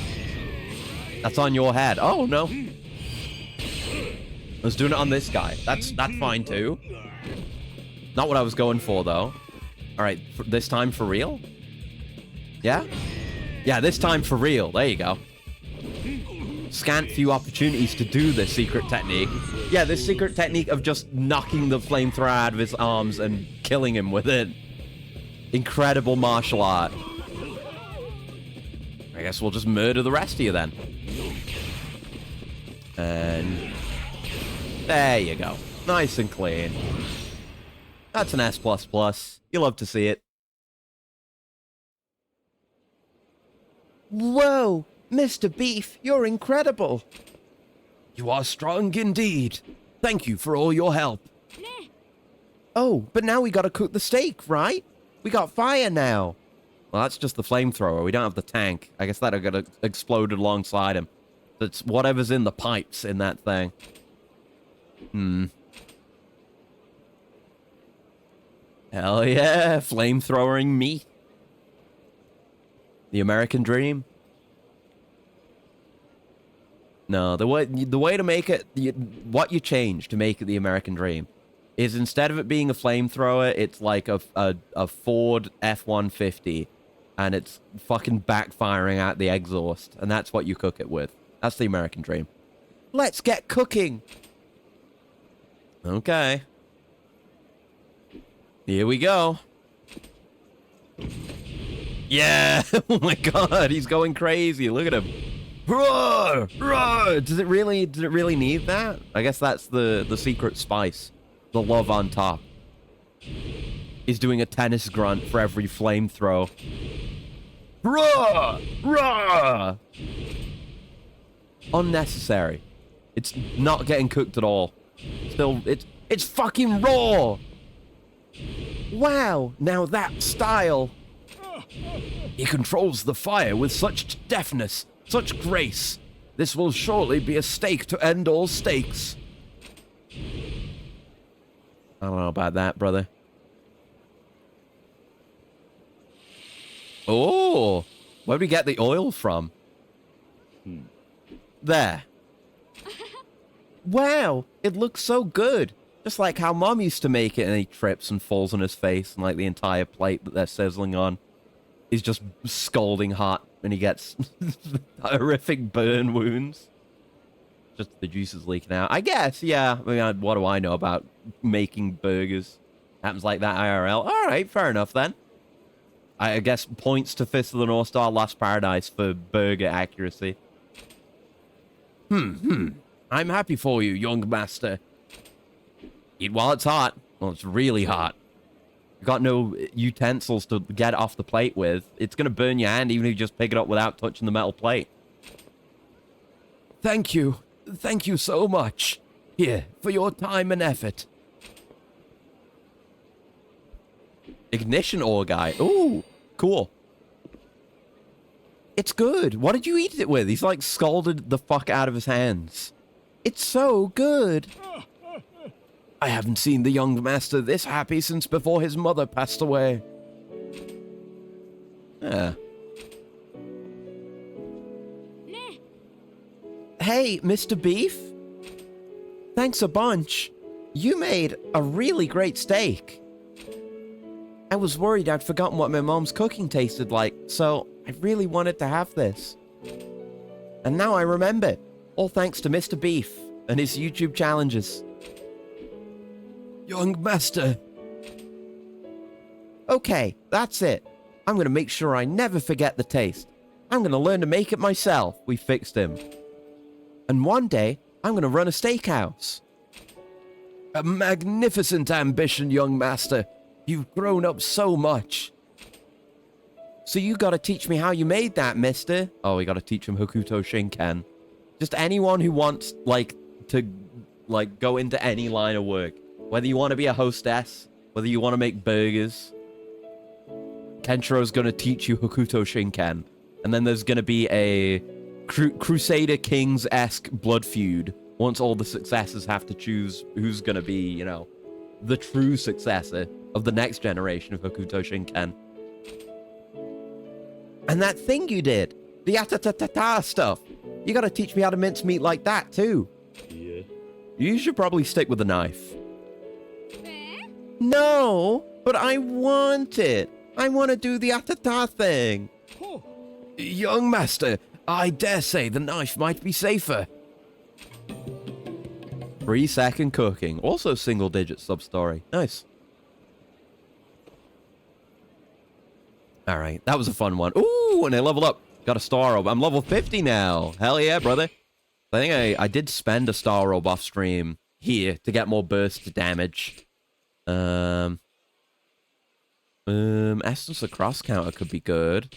that's on your head. Oh, no. I was doing it on this guy. That's fine, too. Not what I was going for, though. All right, this time for real? Yeah? Yeah, this time for real. There you go. Scant few opportunities to do this secret technique. Yeah, this secret technique of just knocking the flamethrower out of his arms and killing him with it. Incredible martial art. I guess we'll just murder the rest of you then. And there you go. Nice and clean. That's an S++. You love to see it. Whoa! Mr. Beef, you're incredible. You are strong indeed. Thank you for all your help. Oh, but now we gotta cook the steak, right? We got fire now. Well, that's just the flamethrower. We don't have the tank. I guess that'll get exploded alongside him. That's whatever's in the pipes. in that thing. Hell yeah, flamethrowering me. The American dream. No, the way to make it, what you change to make it the American dream is instead of it being a flamethrower, it's like a Ford F-150, and it's fucking backfiring out the exhaust, and that's what you cook it with. That's the American dream. Let's get cooking. Okay. Here we go. Yeah! Oh my god, he's going crazy. Look at him. Roar! Roar! Does it really need that? I guess that's the secret spice. The love on top. He's doing a tennis grunt for every flamethrow. Roar! Roar! Unnecessary. It's not getting cooked at all. Still, it's fucking raw! Wow, now that style. He controls the fire with such deftness, such grace. This will surely be a steak to end all steaks. I don't know about that, brother. Oh, where'd we get the oil from? There. Wow, it looks so good. Just like how Mom used to make it, and he trips and falls on his face, and like the entire plate that they're sizzling on is just scalding hot, and he gets horrific burn wounds. Just the juices leaking out. I guess, yeah. I mean, what do I know about making burgers? Happens like that IRL. All right, fair enough then. I guess points to Fist of the North Star Lost Paradise for burger accuracy. I'm happy for you, young master. Eat while it's hot. Well, it's really hot. You got no utensils to get it off the plate with. It's going to burn your hand even if you just pick it up without touching the metal plate. Thank you. Thank you so much. Here, for your time and effort. Ignition ore guy. Ooh, cool. It's good. What did you eat it with? He's like scalded the fuck out of his hands. It's so good. I haven't seen the young master this happy since before his mother passed away. Yeah. Hey, Mr. Beef. Thanks a bunch. You made a really great steak. I was worried I'd forgotten what my mom's cooking tasted like, so I really wanted to have this. And now I remember. All thanks to Mr. Beef and his YouTube challenges. Young master. Okay, that's it. I'm gonna make sure I never forget the taste. I'm gonna learn to make it myself. We fixed him. And one day, I'm gonna run a steakhouse. A magnificent ambition, young master. You've grown up so much. So you gotta teach me how you made that, mister. Oh, we gotta teach him Hokuto Shinken. Just anyone who wants, to go into any line of work. Whether you want to be a hostess, whether you want to make burgers, Kenshiro's going to teach you Hokuto Shinken. And then there's going to be a Crusader Kings-esque blood feud once all the successors have to choose who's going to be, you know, the true successor of the next generation of Hokuto Shinken. And that thing you did, the ta stuff, you got to teach me how to mince meat like that, too. Yeah. You should probably stick with the knife. No, but I want it. I want to do the atata thing. Oh. Young master, I dare say the knife might be safer. 3-second cooking. Also single-digit sub-story. Nice. All right, that was a fun one. Ooh, and I leveled up. Got a star robe. I'm level 50 now. Hell yeah, brother. I think I did spend a star robe off stream here to get more burst damage. Essence of cross counter could be good.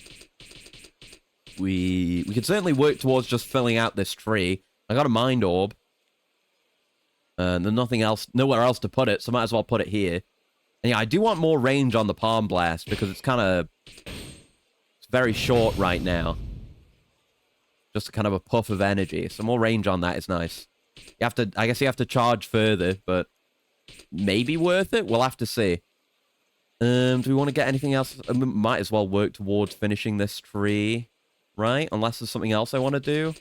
We could certainly work towards just filling out this tree. I got a mind orb. There's nothing else, nowhere else to put it, so might as well put it here. And yeah, I do want more range on the palm blast because it's very short right now. Just kind of a puff of energy. So more range on that is nice. I guess you have to charge further, but maybe worth it? We'll have to see. Do we want to get anything else? Might as well work towards finishing this tree, right? Unless there's something else I want to do.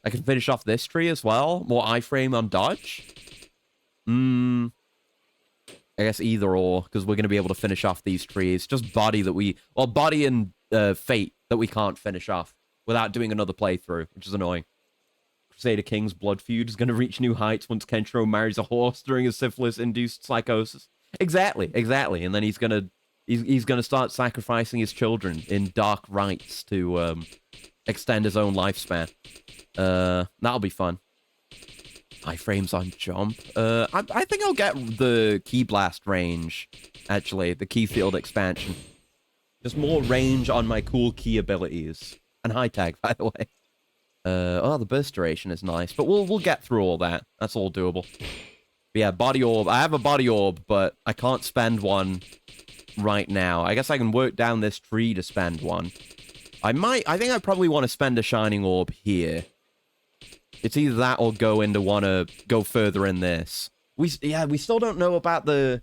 I can finish off this tree as well. More iframe on dodge. I guess either or, because we're going to be able to finish off these trees. Just body that we... Well, body and fate that we can't finish off without doing another playthrough, which is annoying. Crusader King's blood feud is going to reach new heights once Kenshiro marries a horse during his syphilis-induced psychosis. Exactly. And then he's gonna start sacrificing his children in dark rites to extend his own lifespan. That'll be fun. Iframes on jump. I think I'll get the Key Blast range, actually. The Key Field expansion. Just more range on my cool key abilities. And high tag, by the way. Oh, the burst duration is nice. But we'll get through all that. That's all doable. But yeah, body orb. I have a body orb, but I can't spend one right now. I guess I can work down this tree to spend one. I think I probably want to spend a shining orb here. It's either that or go further in this. We still don't know about the...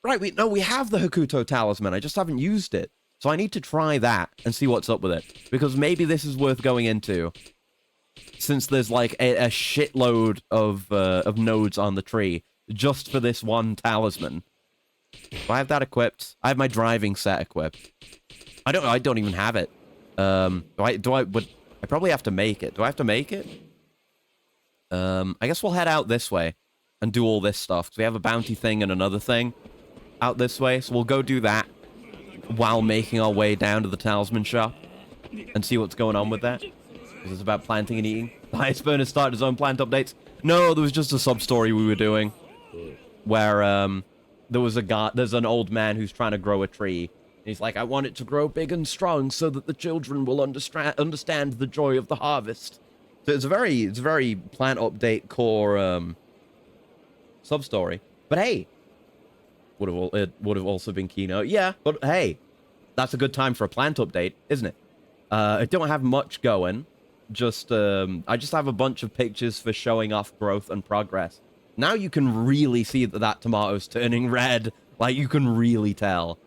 Right, we have the Hakuto Talisman. I just haven't used it. So I need to try that and see what's up with it. Because maybe this is worth going into. Since there's like a shitload of nodes on the tree. Just for this one talisman. Do I have that equipped? I have my driving set equipped. I don't even have it. I probably have to make it. Do I have to make it? I guess we'll head out this way and do all this stuff. Because we have a bounty thing and another thing out this way. So we'll go do that while making our way down to the talisman shop and see what's going on with that. Because it's about planting and eating. The highest burner started his own plant updates. No, there was just a sub-story we were doing. Where, there's an old man who's trying to grow a tree. He's like, I want it to grow big and strong so that the children will understand the joy of the harvest. So it's a very plant update core sub-story. But hey, it would have also been keynote. Yeah, but hey, that's a good time for a plant update, isn't it? I don't have much going. I just have a bunch of pictures for showing off growth and progress. Now you can really see that tomato's turning red. Like, you can really tell.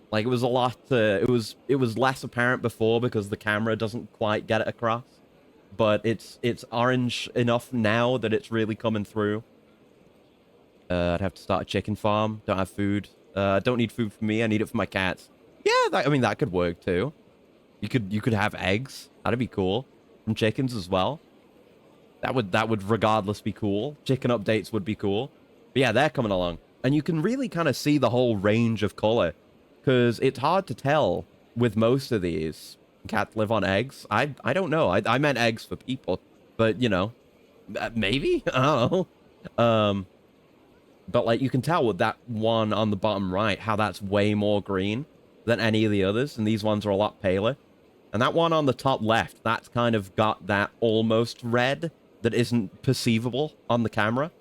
Like, it was a lot... it was less apparent before because the camera doesn't quite get it across. But it's orange enough now that it's really coming through. I'd have to start a chicken farm. Don't have food. Don't need food for me. I need it for my cats. Yeah, that could work too. You could have eggs. That'd be cool. From chickens as well. That would regardless be cool. Chicken updates would be cool. But yeah, they're coming along. And you can really kind of see the whole range of color. Because it's hard to tell with most of these. Cats live on eggs? I don't know. I meant eggs for people. But, you know, maybe? I don't know. But, like, you can tell with that one on the bottom right how that's way more green than any of the others. And these ones are a lot paler. And that one on the top left, that's kind of got that almost red that isn't perceivable on the camera.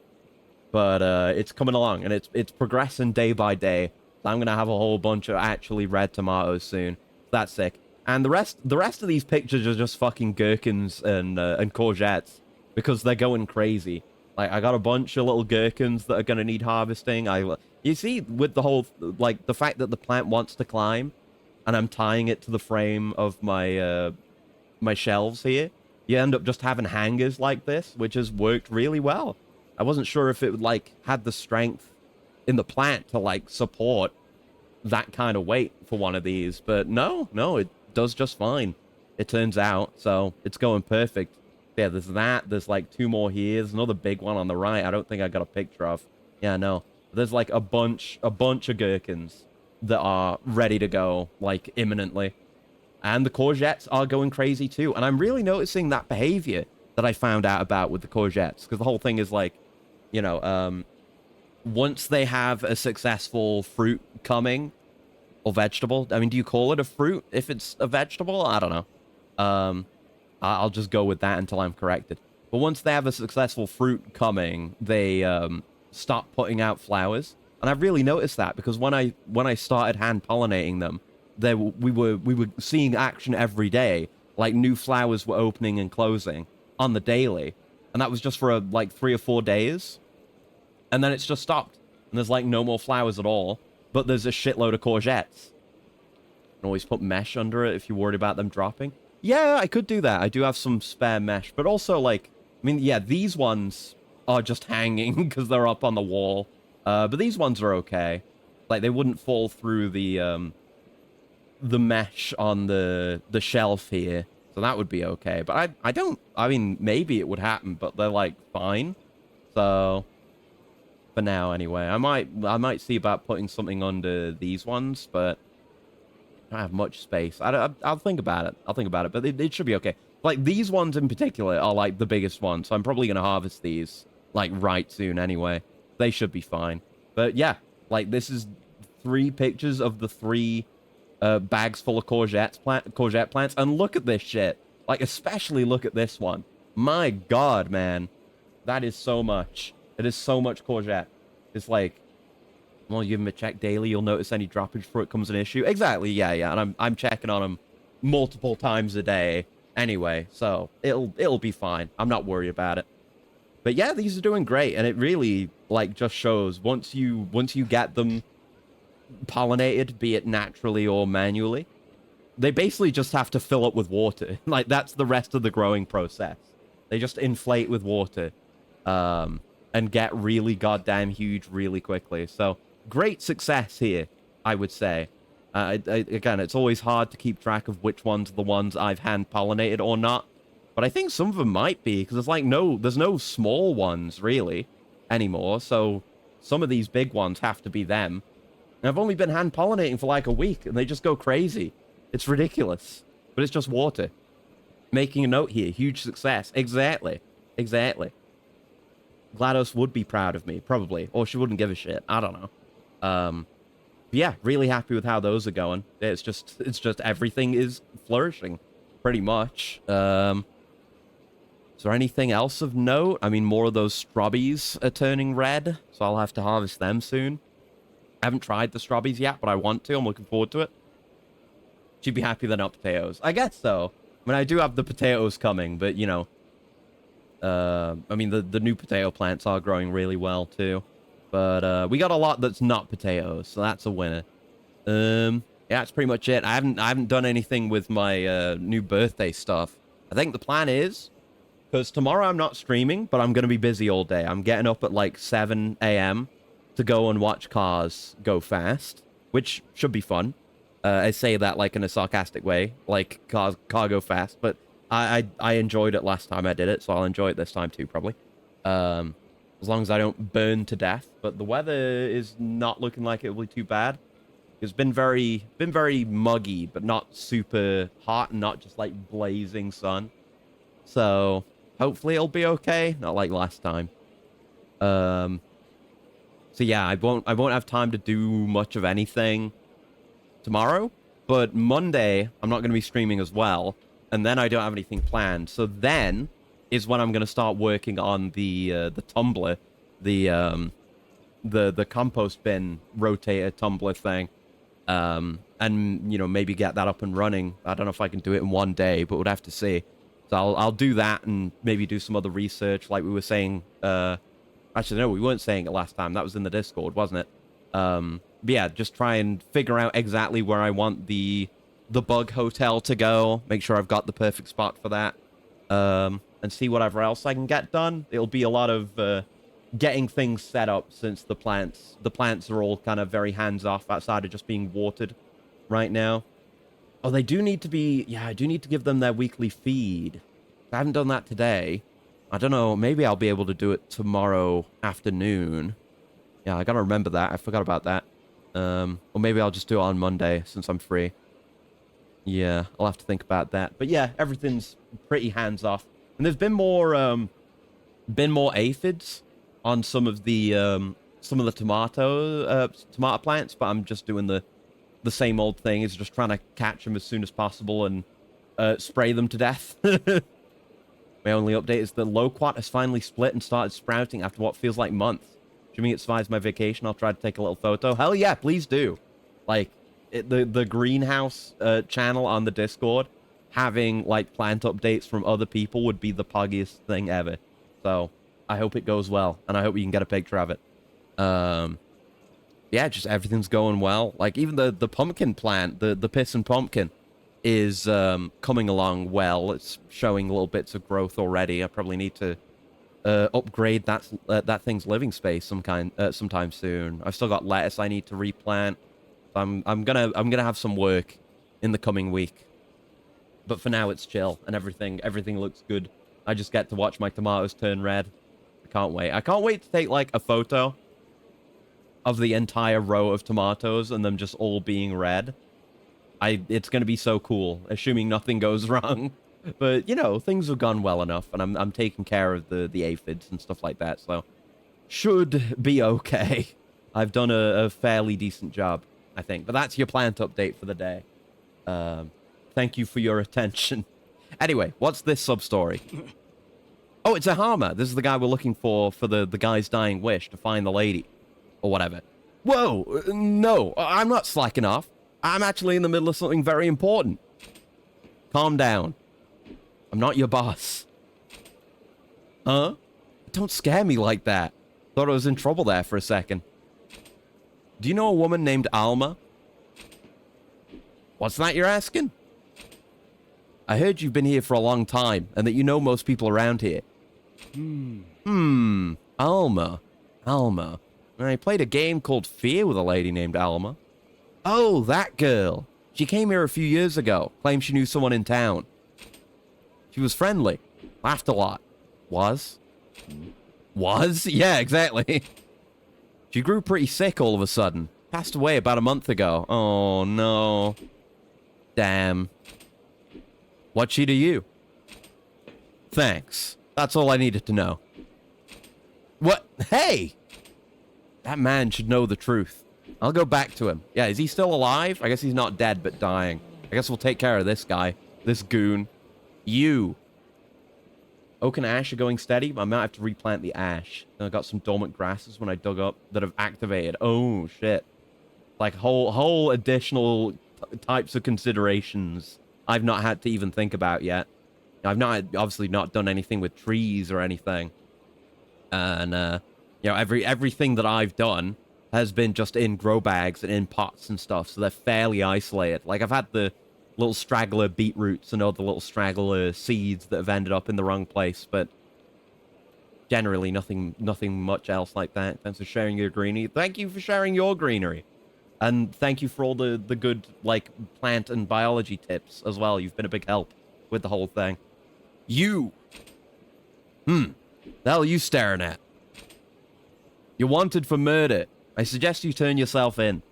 But it's coming along, and it's progressing day by day. So I'm going to have a whole bunch of actually red tomatoes soon. That's sick. And the rest of these pictures are just fucking gherkins and courgettes. Because they're going crazy. Like, I got a bunch of little gherkins that are going to need harvesting. You see, with the whole, like, the fact that the plant wants to climb, and I'm tying it to the frame of my my shelves here, you end up just having hangers like this, which has worked really well. I wasn't sure if it would, like, had the strength in the plant to, like, support that kind of weight for one of these, but no, it does just fine, it turns out, so it's going perfect. Yeah, there's like 2 more here. There's another big one on the right. I don't think I got a picture of. Yeah, no. There's like a bunch of gherkins that are ready to go, like, imminently. And the courgettes are going crazy too. And I'm really noticing that behavior that I found out about with the courgettes. Because the whole thing is like, you know, once they have a successful fruit coming, or vegetable. I mean, do you call it a fruit if it's a vegetable? I don't know. I'll just go with that until I'm corrected. But once they have a successful fruit coming, they stop putting out flowers. And I've really noticed that because when I started hand pollinating them, we were seeing action every day. Like, new flowers were opening and closing on the daily, and that was just for like 3 or 4 days, and then it's just stopped. And there's like no more flowers at all. but there's a shitload of courgettes. You can always put mesh under it if you're worried about them dropping. Yeah, I could do that. I do have some spare mesh, but also, like, I mean, yeah, these ones are just hanging because they're up on the wall. But these ones are okay. Like, they wouldn't fall through the mesh on the shelf here. So that would be okay. But I mean, maybe it would happen, but they're, like, fine. So, for now, anyway. I might see about putting something under these ones, but I don't have much space. I'll think about it. I'll think about it, but it should be okay. Like, these ones in particular are, like, the biggest ones, so I'm probably going to harvest these, like, right soon anyway. They should be fine. But, yeah, like, this is 3 pictures of the 3 bags full of courgette plants, and look at this shit. Like, especially look at this one. My god, man. That is so much. It is so much courgette. It's like, well, you give them a check daily, you'll notice any droppage before it becomes an issue. Exactly, yeah, and I'm checking on them multiple times a day anyway, so it'll be fine. I'm not worried about it. But yeah, these are doing great, and it really, like, just shows once you get them pollinated, be it naturally or manually, they basically just have to fill up with water. Like, that's the rest of the growing process. They just inflate with water, and get really goddamn huge really quickly. So, great success here, I would say. Again, it's always hard to keep track of which ones are the ones I've hand-pollinated or not. But I think some of them might be, because there's no small ones, really, anymore. So, some of these big ones have to be them. And I've only been hand-pollinating for like a week, and they just go crazy. It's ridiculous. But it's just water. Making a note here. Huge success. Exactly. Exactly. GLaDOS would be proud of me, probably. Or she wouldn't give a shit. I don't know. Yeah, really happy with how those are going. It's just everything is flourishing, pretty much. Is there anything else of note? I mean, more of those strawberries are turning red, so I'll have to harvest them soon. I haven't tried the strawberries yet, but I want to. I'm looking forward to it. She'd be happy they're not potatoes. I guess so. I mean, I do have the potatoes coming, but, you know. I mean, the new potato plants are growing really well, too. But, we got a lot that's not potatoes, so that's a winner. Yeah, that's pretty much it. I haven't done anything with my, new birthday stuff. I think the plan is, because tomorrow I'm not streaming, but I'm going to be busy all day. I'm getting up at, like, 7 a.m. to go and watch cars go fast, which should be fun. I say that, like, in a sarcastic way, like, car go fast, but I enjoyed it last time I did it, so I'll enjoy it this time too, probably. As long as I don't burn to death. But the weather is not looking like it will be too bad. It's been very muggy, but not super hot and not just like blazing sun. So hopefully it'll be okay. Not like last time. So yeah, I won't have time to do much of anything tomorrow. But Monday, I'm not going to be streaming as well. And then I don't have anything planned. So then is when I'm going to start working on the tumbler, the compost bin rotator tumbler thing. And, you know, maybe get that up and running. I don't know if I can do it in one day, but we'll have to see. So I'll do that and maybe do some other research like we were saying. Actually, no, we weren't saying it last time. That was in the Discord, wasn't it? But yeah, just try and figure out exactly where I want the bug hotel to go. Make sure I've got the perfect spot for that. And see whatever else I can get done. It'll be a lot of getting things set up since the plants are all kind of very hands-off outside of just being watered right now. Oh, they do need to be... Yeah, I do need to give them their weekly feed. I haven't done that today. I don't know. Maybe I'll be able to do it tomorrow afternoon. Yeah, I gotta remember that. I forgot about that. Or maybe I'll just do it on Monday since I'm free. Yeah, I'll have to think about that. But yeah, everything's pretty hands-off. And there's been more aphids on some of the tomato plants, but I'm just doing the same old thing. Is just trying to catch them as soon as possible and spray them to death. My only update is the loquat has finally split and started sprouting after what feels like months. Assuming it survives my vacation, I'll try to take a little photo. Hell yeah, please do. Like, the greenhouse channel on the Discord, having, like, plant updates from other people would be the puggiest thing ever. So, I hope it goes well, and I hope you can get a picture of it. Yeah, yeah, just everything's going well. Like, even the pumpkin plant, the piss and pumpkin, is coming along well. It's showing little bits of growth already. I probably need to upgrade that thing's living space sometime soon. I've still got lettuce I need to replant. I'm gonna have some work in the coming week. But for now, it's chill, and everything looks good. I just get to watch my tomatoes turn red. I can't wait. I can't wait to take, like, a photo of the entire row of tomatoes and them just all being red. It's gonna be so cool, assuming nothing goes wrong. But, you know, things have gone well enough, and I'm taking care of the aphids and stuff like that, so should be okay. I've done a fairly decent job, I think. But that's your plant update for the day. Thank you for your attention. Anyway, what's this sub-story? Oh, it's a Harmer. This is the guy we're looking for the guy's dying wish to find the lady. Or whatever. Whoa, no, I'm not slacking off. I'm actually in the middle of something very important. Calm down. I'm not your boss. Huh? Don't scare me like that. Thought I was in trouble there for a second. Do you know a woman named Alma? What's that you're asking? I heard you've been here for a long time, and that you know most people around here. Alma. I played a game called Fear with a lady named Alma. Oh, that girl. She came here a few years ago, claimed she knew someone in town. She was friendly, laughed a lot. Was? Yeah, exactly. She grew pretty sick all of a sudden. Passed away about a month ago. Oh, no. Damn. What'd she to you? Thanks. That's all I needed to know. What? Hey! That man should know the truth. I'll go back to him. Yeah, is he still alive? I guess he's not dead, but dying. I guess we'll take care of this guy. This goon. You. Oak and ash are going steady. I might have to replant the ash. I got some dormant grasses when I dug up that have activated. Oh, shit. Like, whole additional types of considerations I've not had to even think about yet. I've obviously not done anything with trees or anything. And, you know, everything that I've done has been just in grow bags and in pots and stuff, so they're fairly isolated. Like, I've had the little straggler beetroots and all the little straggler seeds that have ended up in the wrong place, but generally nothing much else like that. Thanks for sharing your greenery. Thank you for sharing your greenery. And thank you for all the good, like, plant and biology tips as well. You've been a big help with the whole thing. You! The hell are you staring at? You're wanted for murder. I suggest you turn yourself in.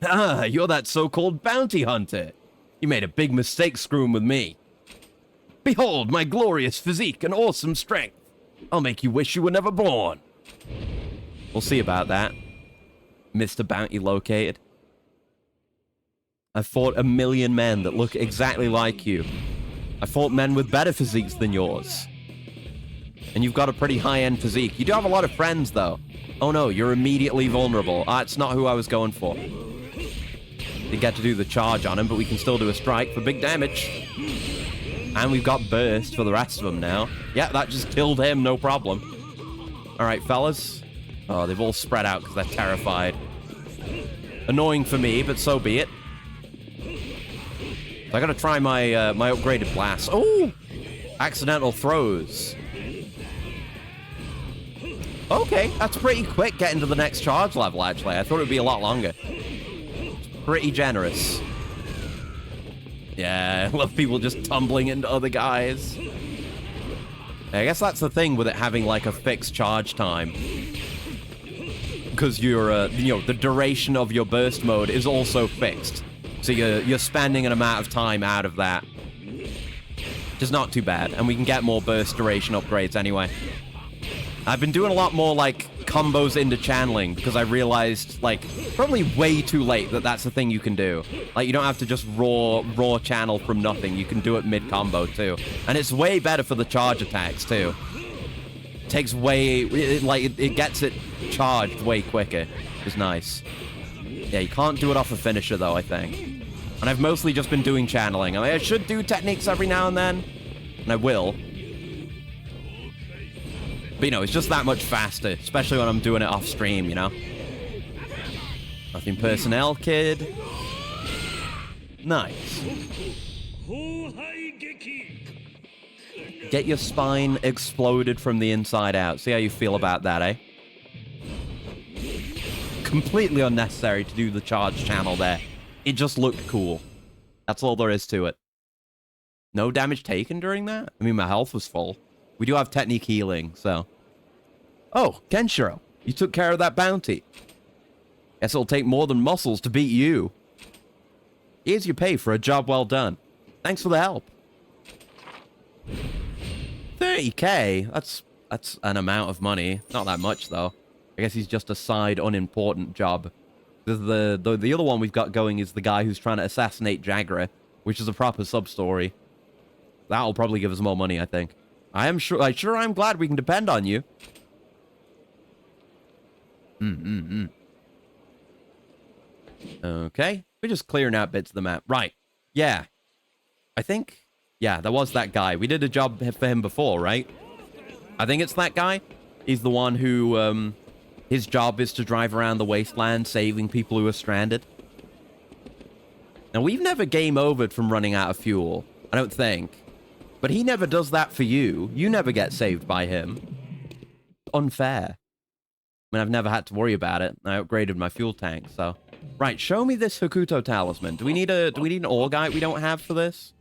Ah, you're that so-called bounty hunter. You made a big mistake screwing with me. Behold my glorious physique and awesome strength. I'll make you wish you were never born. We'll see about that. Mr. Bounty located. I fought 1 million men that look exactly like you. I fought men with better physiques than yours. And you've got a pretty high-end physique. You do have a lot of friends, though. Oh no, you're immediately vulnerable. That's not who I was going for. Didn't get to do the charge on him, but we can still do a strike for big damage. And we've got burst for the rest of them now. Yeah, that just killed him, no problem. Alright, fellas. Oh, they've all spread out because they're terrified. Annoying for me, but so be it. So I gotta try my my upgraded blast. Oh! Accidental throws. Okay, that's pretty quick getting to the next charge level, actually. I thought it would be a lot longer. It's pretty generous. Yeah, I love people just tumbling into other guys. I guess that's the thing with it having, like, a fixed charge time. Because you're, you know, the duration of your burst mode is also fixed. So you're spending an amount of time out of that. Which is not too bad. And we can get more burst duration upgrades anyway. I've been doing a lot more, like, combos into channeling, because I realized, like, probably way too late that that's the thing you can do. Like, you don't have to just raw channel from nothing. You can do it mid-combo, too. And it's way better for the charge attacks, too. It takes way... it gets it charged way quicker. It's nice. Yeah, you can't do it off a finisher, though, I think. And I've mostly just been doing channeling. I mean, I should do techniques every now and then. And I will. But, you know, it's just that much faster, especially when I'm doing it off stream, you know? Nothing personnel, kid. Nice. Get your spine exploded from the inside out. See how you feel about that, eh? Completely unnecessary to do the charge channel there. It just looked cool. That's all there is to it. No damage taken during that? I mean, my health was full. We do have technique healing, so... Oh, Kenshiro, you took care of that bounty. Guess it'll take more than muscles to beat you. Here's your pay for a job well done. Thanks for the help. 30k? That's an amount of money. Not that much, though. I guess he's just a side, unimportant job. The other one we've got going is the guy who's trying to assassinate Jagra, which is a proper sub-story. That'll probably give us more money, I think. I'm glad we can depend on you. Okay. We're just clearing out bits of the map. Right. Yeah. I think... Yeah, there was that guy. We did a job for him before, right? I think it's that guy. He's the one who, his job is to drive around the Wasteland, saving people who are stranded. Now, we've never game overed from running out of fuel. I don't think. But he never does that for you. You never get saved by him. Unfair. I mean, I've never had to worry about it. I upgraded my fuel tank, so... Right, show me this Hokuto talisman. Do we need an Orgite we don't have for this?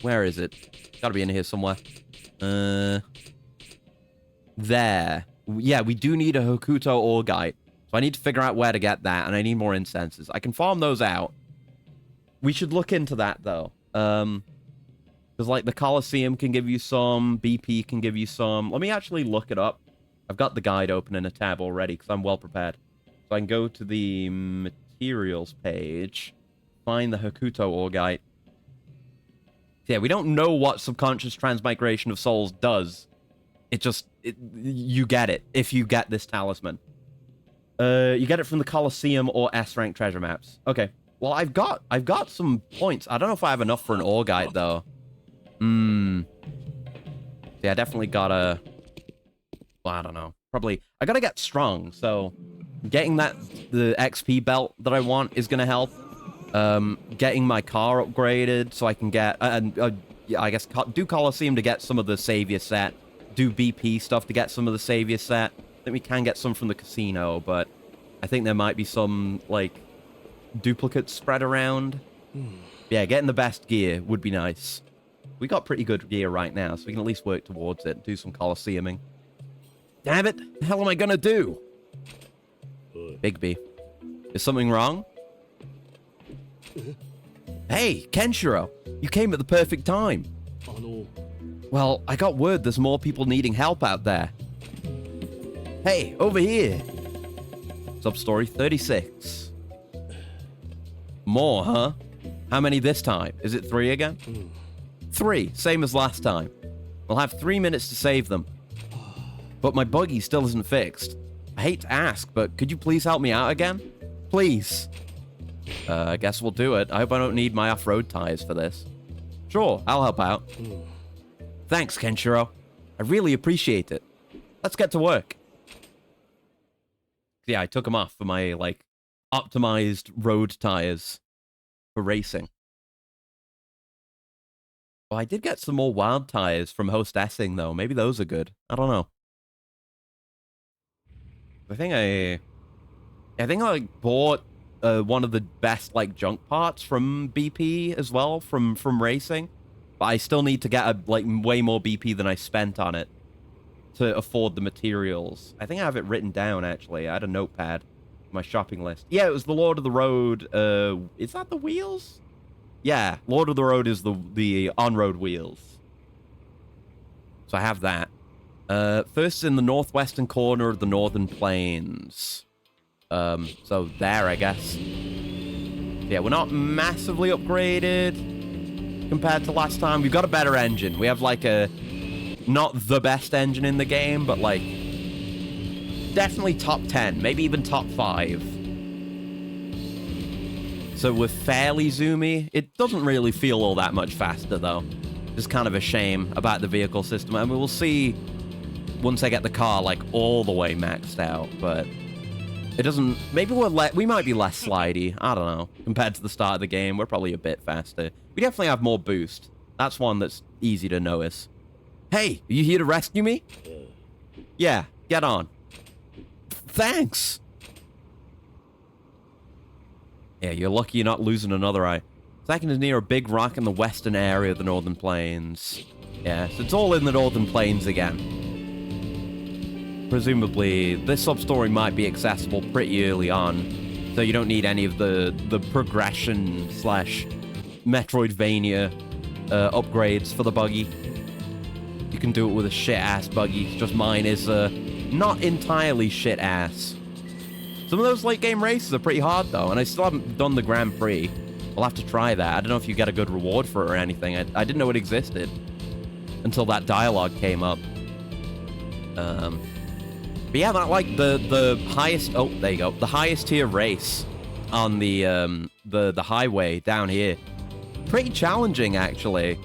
Where is it? Gotta be in here somewhere. There. Yeah, we do need a Hokuto Orgite. So I need to figure out where to get that, and I need more incenses. I can farm those out. We should look into that, though. Because, like, the Colosseum can give you some, BP can give you some. Let me actually look it up. I've got the guide open in a tab already, because I'm well prepared. So I can go to the materials page, find the Hokuto Orgite. Yeah, we don't know what subconscious transmigration of souls does. You get it if you get this talisman. You get it from the Colosseum or S-rank treasure maps. Okay. Well, I've got some points. I don't know if I have enough for an Orgite though. Yeah, I definitely gotta... Well, I don't know. Probably... I gotta get strong, so... Getting the XP belt that I want is gonna help. Getting my car upgraded so I can get... yeah, I guess do Colosseum to get some of the Savior set. Do BP stuff to get some of the Savior set. I think we can get some from the casino, but... I think there might be some, like... duplicates spread around. Yeah, getting the best gear would be nice. We got pretty good gear right now, so we can at least work towards it. Do some Colosseuming. Damn it! What the hell am I gonna do? Bigby. Is something wrong? Hey, Kenshiro! You came at the perfect time. Well, I got word there's more people needing help out there. Hey, over here! Substory 36. More, huh? How many this time? Is it 3 again? 3, same as last time. We'll have 3 minutes to save them. But my buggy still isn't fixed. I hate to ask, but could you please help me out again? Please. I guess we'll do it. I hope I don't need my off-road tires for this. Sure, I'll help out. Thanks, Kenshiro. I really appreciate it. Let's get to work. Yeah, I took them off for my, like, optimized road tires for racing. Oh, I did get some more wild tires from Hostessing, though. Maybe those are good. I don't know. I think I bought one of the best, like, junk parts from BP as well, from racing. But I still need to get, like, way more BP than I spent on it to afford the materials. I think I have it written down, actually. I had a notepad. My shopping list. Yeah, it was the Lord of the Road. Is that the wheels? Yeah, Lord of the Road is the on-road wheels. So I have that. First in the northwestern corner of the Northern Plains. So there, I guess. Yeah, we're not massively upgraded compared to last time. We've got a better engine. We have, like, not the best engine in the game, but, like, definitely top 10, maybe even top 5. So we're fairly zoomy. It doesn't really feel all that much faster, though. It's kind of a shame about the vehicle system. I mean, we'll see once I get the car, like, all the way maxed out, but It doesn't... Maybe we might be less slidey. I don't know. Compared to the start of the game, we're probably a bit faster. We definitely have more boost. That's one that's easy to notice. Hey, are you here to rescue me? Yeah, get on. Thanks! Yeah, you're lucky you're not losing another eye. Second is near a big rock in the western area of the Northern Plains. Yeah, so it's all in the Northern Plains again. Presumably, this sub-story might be accessible pretty early on, so you don't need any of the progression / Metroidvania upgrades for the buggy. You can do it with a shit-ass buggy, just mine is not entirely shit-ass. Some of those late-game races are pretty hard, though, and I still haven't done the Grand Prix. I'll have to try that. I don't know if you get a good reward for it or anything. I didn't know it existed until that dialogue came up. But yeah, that like the highest. Oh, there you go. The highest tier race on the highway down here. Pretty challenging, actually.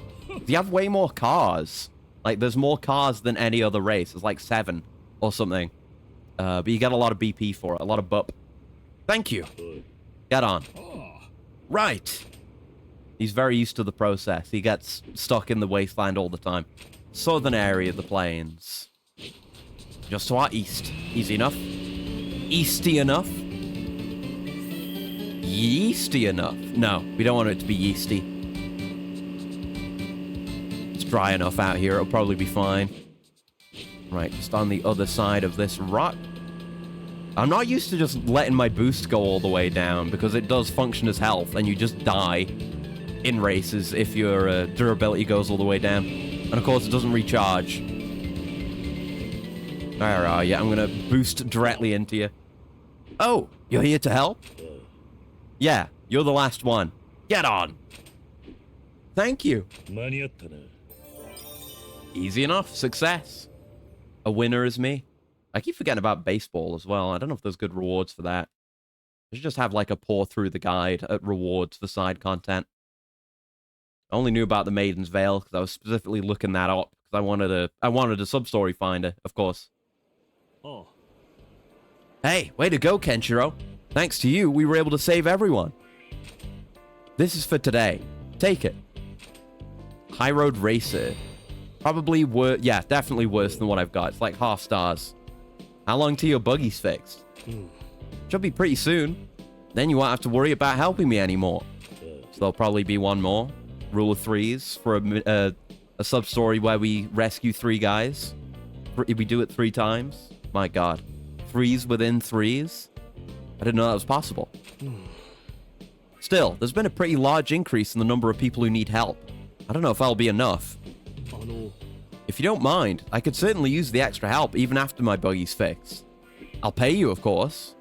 You have way more cars. Like, there's more cars than any other race. It's like 7 or something. But you get a lot of BP for it, a lot of bup. Thank you. Get on. Right. He's very used to the process. He gets stuck in the wasteland all the time. Southern area of the plains. Just to our east. Easy enough. Easty enough. Yeasty enough. No, we don't want it to be yeasty. It's dry enough out here. It'll probably be fine. Right, just on the other side of this rock. I'm not used to just letting my boost go all the way down because it does function as health and you just die in races if your durability goes all the way down. And of course, it doesn't recharge. Where are you? I'm gonna boost directly into you. Oh, you're here to help? Yeah, you're the last one. Get on. Thank you. Easy enough. Success. A winner is me. I keep forgetting about baseball as well. I don't know if there's good rewards for that. I should just have like a pour through the guide at rewards for side content. I only knew about the Maiden's Veil because I was specifically looking that up because I wanted a sub-story finder, of course. Oh. Hey, way to go, Kenshiro. Thanks to you, we were able to save everyone. This is for today. Take it. High Road Racer. Probably worse. Yeah, definitely worse than what I've got. It's like half stars. How long till your buggy's fixed? Should be pretty soon. Then you won't have to worry about helping me anymore. So there'll probably be one more. Rule of threes for a sub-story where we rescue 3 guys. We do it 3 times. My god. 3s within 3s? I didn't know that was possible. Still, there's been a pretty large increase in the number of people who need help. I don't know if that'll be enough. If you don't mind, I could certainly use the extra help even after my buggy's fixed. I'll pay you, of course.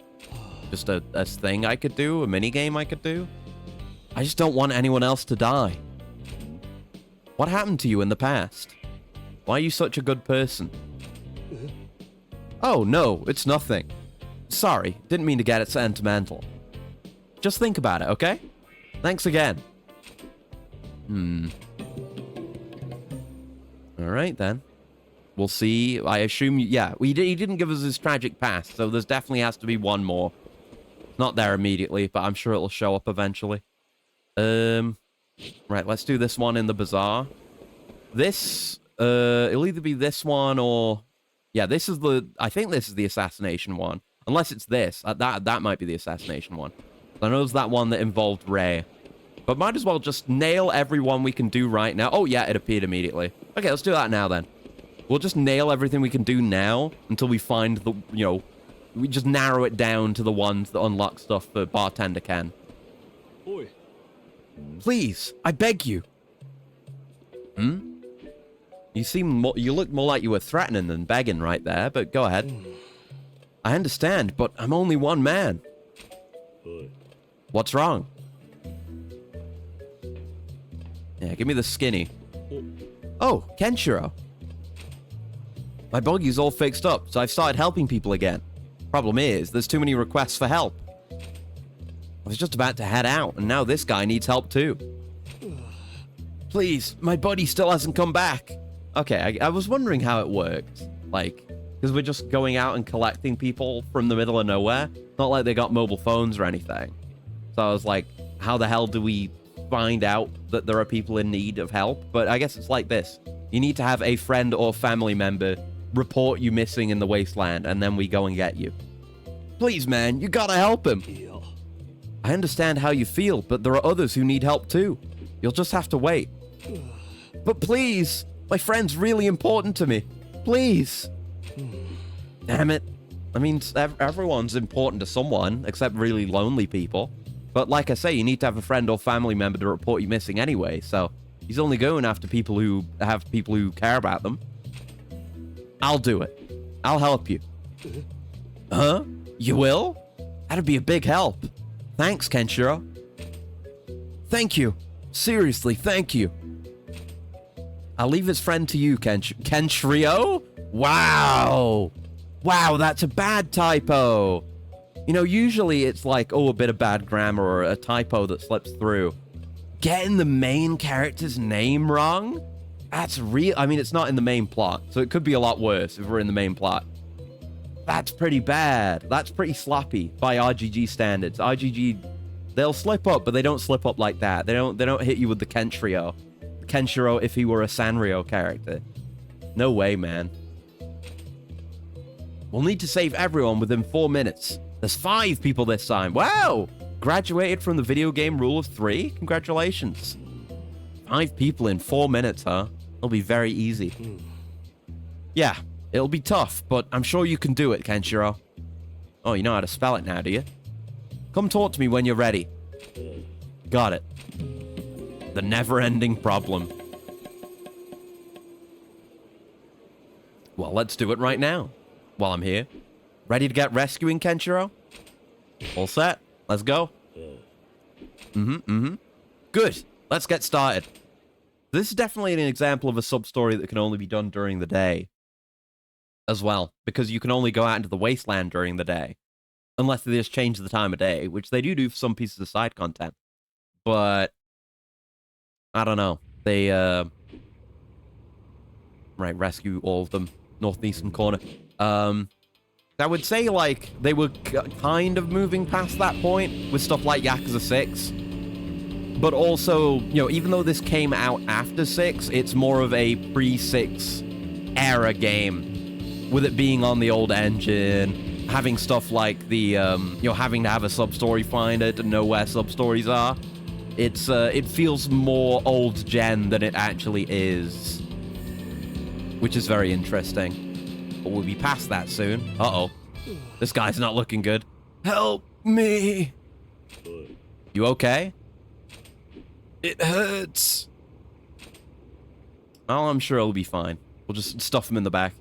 Just a thing I could do, a minigame I could do. I just don't want anyone else to die. What happened to you in the past? Why are you such a good person? Oh, no, it's nothing. Sorry, didn't mean to get it sentimental. Just think about it, okay? Thanks again. Alright, then. We'll see. I assume... Yeah, he didn't give us his tragic past, so there's definitely has to be one more. Not there immediately, but I'm sure it'll show up eventually. Right, let's do this one in the bazaar. This... it'll either be this one or... Yeah, this is the... I think this is the assassination one. Unless it's this. That might be the assassination one. I know there's that one that involved Ray. But might as well just nail everyone we can do right now. Oh, yeah, it appeared immediately. Okay, let's do that now, then. We'll just nail everything we can do now until we find the, you know... We just narrow it down to the ones that unlock stuff for Bartender Ken. Oi. Please, I beg you. You look more like you were threatening than begging right there, but go ahead. I understand, but I'm only one man. What's wrong? Yeah, give me the skinny. Oh, Kenshiro. My buggy's all fixed up, so I've started helping people again. Problem is, there's too many requests for help. I was just about to head out, and now this guy needs help too. Please, my buddy still hasn't come back. Okay, I was wondering how it worked. Like, because we're just going out and collecting people from the middle of nowhere. It's not like they got mobile phones or anything. So I was like, how the hell do we find out that there are people in need of help? But I guess it's like this. You need to have a friend or family member report you missing in the wasteland, and then we go and get you. Please, man, you gotta help him. I understand how you feel, but there are others who need help too. You'll just have to wait. But please, my friend's really important to me. Please. Damn it. I mean, everyone's important to someone, except really lonely people. But like I say, you need to have a friend or family member to report you missing anyway, so he's only going after people who have people who care about them. I'll do it. I'll help you. Huh? You will? That'd be a big help. Thanks, Kenshiro. Thank you. Seriously, thank you. I'll leave his friend to you, Kenshiro? Wow. Wow, that's a bad typo. You know, usually it's like, oh, a bit of bad grammar or a typo that slips through. Getting the main character's name wrong? That's real. I mean, it's not in the main plot, so it could be a lot worse if we're in the main plot. That's pretty bad. That's pretty sloppy by RGG standards. RGG, they'll slip up, but they don't slip up like that. They don't hit you with the Kenshiro. Kenshiro if he were a Sanrio character. No way, man. We'll need to save everyone within 4 minutes. There's 5 people this time. Wow! Graduated from the video game rule of 3? Congratulations. 5 people in 4 minutes, huh? It'll be very easy. Yeah, it'll be tough, but I'm sure you can do it, Kenshiro. Oh, you know how to spell it now, do you? Come talk to me when you're ready. Got it. The never-ending problem. Well, let's do it right now. While I'm here. Ready to get rescuing, Kenshiro? All set. Let's go. Good. Let's get started. This is definitely an example of a sub-story that can only be done during the day. As well. Because you can only go out into the wasteland during the day. Unless they just change the time of day. Which they do for some pieces of side content. But I don't know. They, right, rescue all of them. Northeastern corner. I would say, like, they were kind of moving past that point with stuff like Yakuza 6. But also, you know, even though this came out after 6, it's more of a pre-6 era game. With it being on the old engine, having stuff like the, you know, having to have a sub-story finder to know where sub-stories are. It feels more old gen than it actually is. Which is very interesting. But we'll be past that soon. Uh-oh. This guy's not looking good. Help me. You okay? It hurts. Well, I'm sure it'll be fine. We'll just stuff him in the back.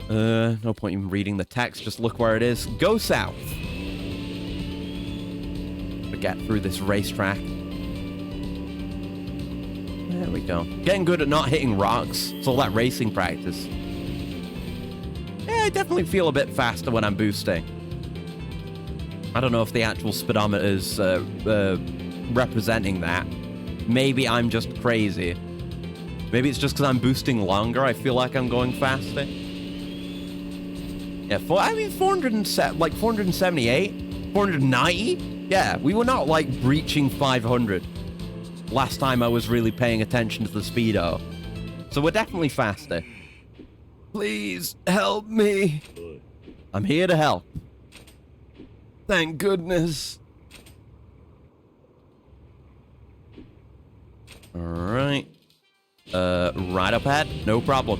No point in reading the text. Just look where it is. Go south. Get through this racetrack. There we go. Getting good at not hitting rocks. It's all that racing practice. Yeah, I definitely feel a bit faster when I'm boosting. I don't know if the actual speedometer's representing that. Maybe I'm just crazy. Maybe it's just because I'm boosting longer, I feel like I'm going faster. Yeah, 478? 490? Yeah, we were not, like, breaching 500 last time I was really paying attention to the speedo. So we're definitely faster. Please, help me. I'm here to help. Thank goodness. Alright. Right up ahead? No problem.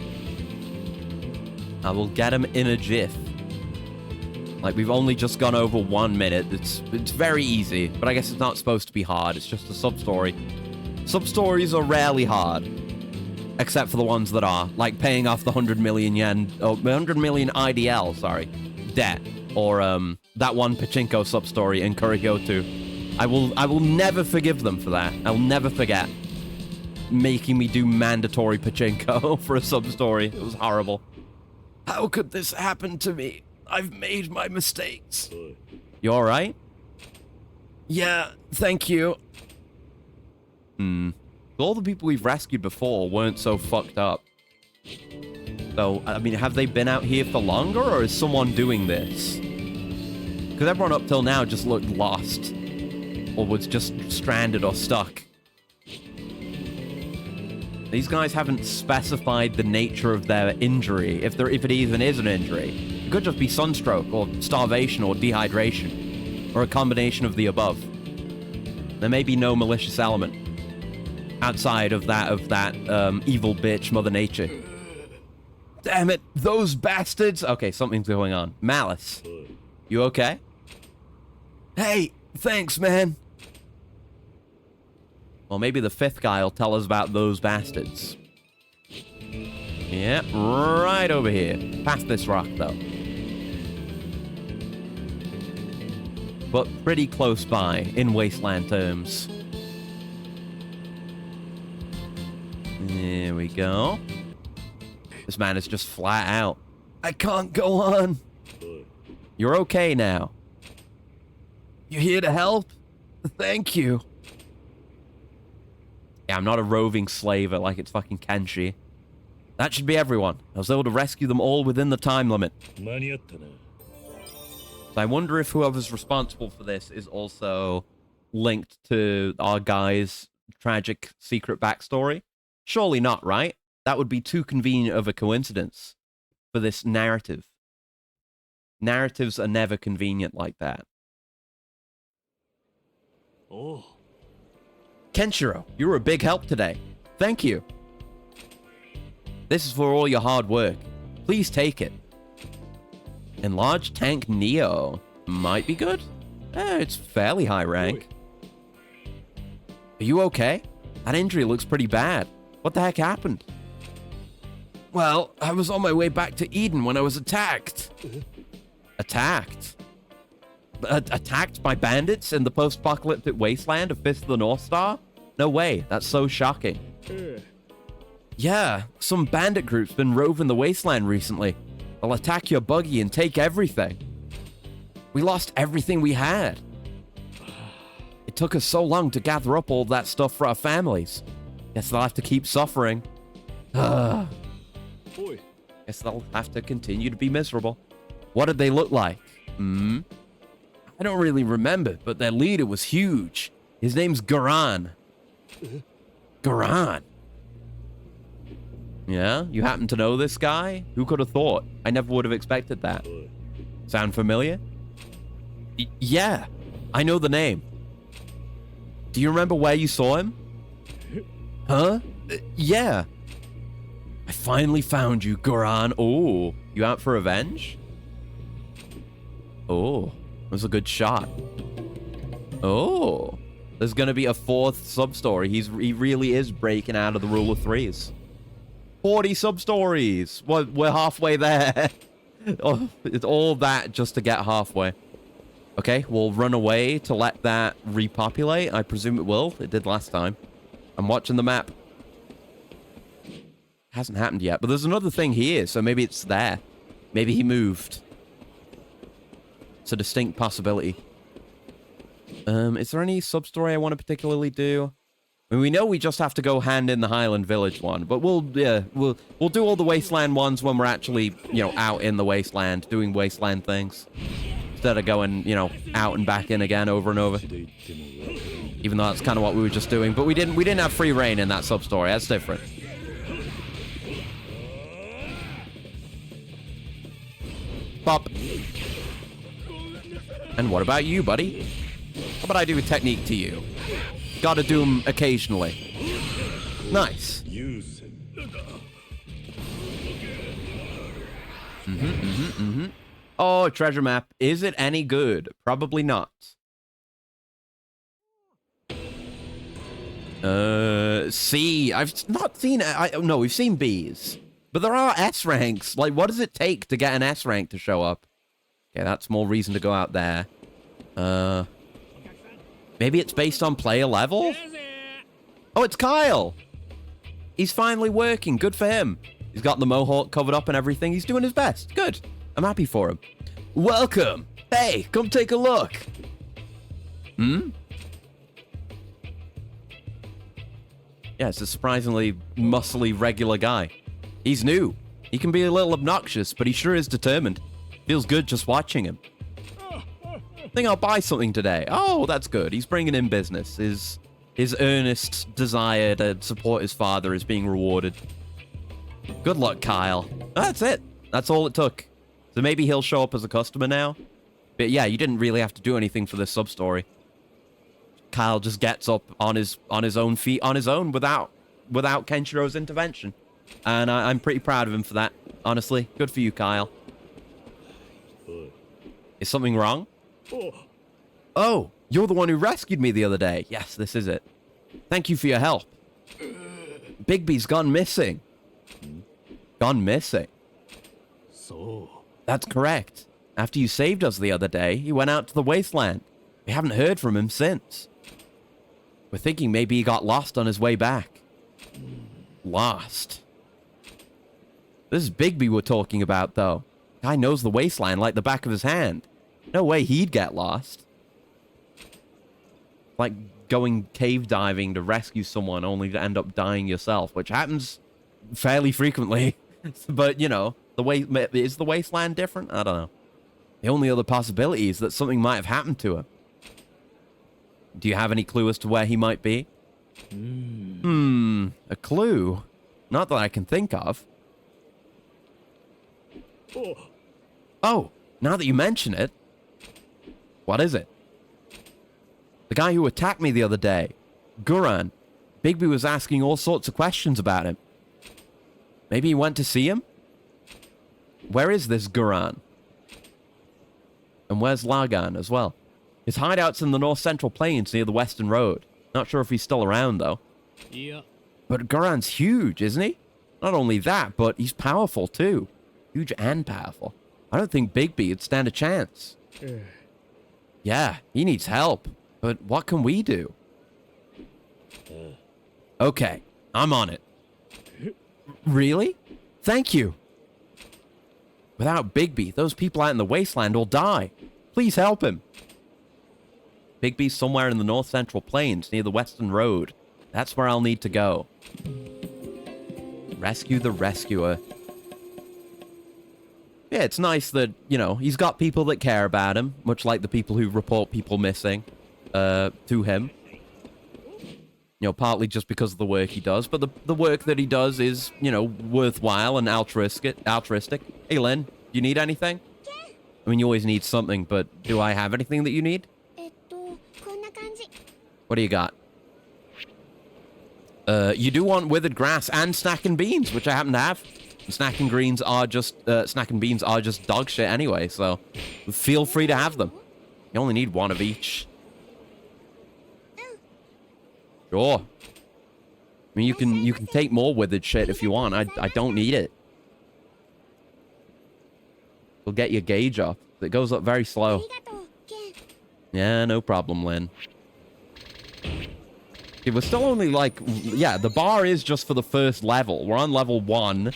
I will get him in a jiff. Like, we've only just gone over 1 minute. It's very easy, but I guess it's not supposed to be hard. It's just a sub-story. Sub-stories are rarely hard. Except for the ones that are. Like paying off the 100 million yen... Oh, 100 million IDL, sorry. Debt. Or, that one pachinko sub-story in Kurihyoto. I will never forgive them for that. I'll never forget. Making me do mandatory pachinko for a sub-story. It was horrible. How could this happen to me? I've made my mistakes. You alright? Yeah, thank you. All the people we've rescued before weren't so fucked up. So, I mean, have they been out here for longer, or is someone doing this? Because everyone up till now just looked lost. Or was just stranded or stuck. These guys haven't specified the nature of their injury, if it even is an injury. It could just be sunstroke, or starvation, or dehydration, or a combination of the above. There may be no malicious element outside of that evil bitch, Mother Nature. Damn it, those bastards! Okay, something's going on. Malice, you okay? Hey, thanks, man. Well, maybe the fifth guy will tell us about those bastards. Yeah, right over here. Past this rock, though. But pretty close by, in Wasteland terms. There we go. This man is just flat out. I can't go on. You're okay now. You here to help? Thank you. Yeah, I'm not a roving slaver like it's fucking Kenshi. That should be everyone. I was able to rescue them all within the time limit. So I wonder if whoever's responsible for this is also linked to our guy's tragic secret backstory. Surely not, right? That would be too convenient of a coincidence for this narrative. Narratives are never convenient like that. Oh. Kenshiro, you were a big help today. Thank you. This is for all your hard work. Please take it. Enlarged Tank Neo. Might be good. It's fairly high rank. Are you okay? That injury looks pretty bad. What the heck happened? Well, I was on my way back to Eden when I was attacked. Attacked? Attacked by bandits in the post-apocalyptic wasteland of Fist of the North Star? No way, that's so shocking. Yeah, some bandit group's been roving the wasteland recently. They'll attack your buggy and take everything. We lost everything we had. It took us so long to gather up all that stuff for our families. Guess they'll have to keep suffering. Guess they'll have to continue to be miserable. What did they look like? I don't really remember, but their leader was huge. His name's Garan. Garan? Yeah? You happen to know this guy? Who could have thought? I never would have expected that. Sound familiar? Yeah, I know the name. Do you remember where you saw him? Huh? Yeah. I finally found you, Garan. Oh, you out for revenge? Oh, that was a good shot. Oh, there's going to be a fourth sub-story. He really is breaking out of the rule of threes. 40 sub-stories. We're halfway there. Oh, it's all that just to get halfway. Okay, we'll run away to let that repopulate. I presume it will. It did last time. I'm watching the map. Hasn't happened yet, but there's another thing here, so maybe it's there. Maybe he moved. It's a distinct possibility. Is there any sub-story I want to particularly do? I mean, we know we just have to go hand in the Highland Village one, but we'll do all the Wasteland ones when we're actually, out in the Wasteland, doing Wasteland things. Instead of going, out and back in again over and over. Even though that's kind of what we were just doing, but we didn't have free reign in that sub-story. That's different. Pop. And what about you, buddy? How about I do a technique to you? Gotta do them occasionally. Nice. Oh, treasure map. Is it any good? Probably not. C. I've not seen... No, we've seen Bs. But there are S ranks. Like, what does it take to get an S rank to show up? Okay, that's more reason to go out there. Maybe it's based on player level? Oh, it's Kyle! He's finally working. Good for him. He's got the mohawk covered up and everything. He's doing his best. Good. I'm happy for him. Welcome! Hey, come take a look! Yeah, it's a surprisingly muscly, regular guy. He's new. He can be a little obnoxious, but he sure is determined. Feels good just watching him. Think I'll buy something today. Oh, that's good. He's bringing in business. His earnest desire to support his father is being rewarded. Good luck, Kyle. That's it. That's all it took. So maybe he'll show up as a customer now. But yeah, you didn't really have to do anything for this sub-story. Kyle just gets up on his own feet on his own without Kenshiro's intervention. And I'm pretty proud of him for that, honestly. Good for you, Kyle. Is something wrong? Oh, you're the one who rescued me the other day. Yes, this is it. Thank you for your help. Bigby's gone missing. Gone missing? That's correct. After you saved us the other day, he went out to the Wasteland. We haven't heard from him since. We're thinking maybe he got lost on his way back. Lost? This is Bigby we're talking about, though. Guy knows the Wasteland like the back of his hand. No way he'd get lost. Like going cave diving to rescue someone only to end up dying yourself, which happens fairly frequently. But, you know, is the Wasteland different? I don't know. The only other possibility is that something might have happened to him. Do you have any clue as to where he might be? A clue? Not that I can think of. Oh, now that you mention it. What is it? The guy who attacked me the other day. Guran. Bigby was asking all sorts of questions about him. Maybe he went to see him? Where is this Guran? And where's Lagan as well? His hideout's in the North Central Plains near the Western Road. Not sure if he's still around, though. Yeah. But Guran's huge, isn't he? Not only that, but he's powerful, too. Huge and powerful. I don't think Bigby would stand a chance. Yeah, he needs help. But what can we do? Okay, I'm on it. Really? Thank you. Without Bigby, those people out in the Wasteland will die. Please help him. Bigby's somewhere in the North Central Plains near the Western Road. That's where I'll need to go. Rescue the rescuer. Yeah, it's nice that, you know, he's got people that care about him, much like the people who report people missing to him. You know, partly just because of the work he does, but the work that he does is, you know, worthwhile and altruistic. Hey, Lynn, do you need anything? I mean, you always need something, but do I have anything that you need? What do you got? You do want withered grass and snacking beans, which I happen to have. Snacking beans are just dog shit anyway, so feel free to have them. You only need one of each. Sure. I mean, you can take more withered shit if you want. I don't need it. We'll get your gauge up. It goes up very slow. Yeah, no problem, Lynn. Okay, we're still only like... Yeah, the bar is just for the first level. We're on level 1.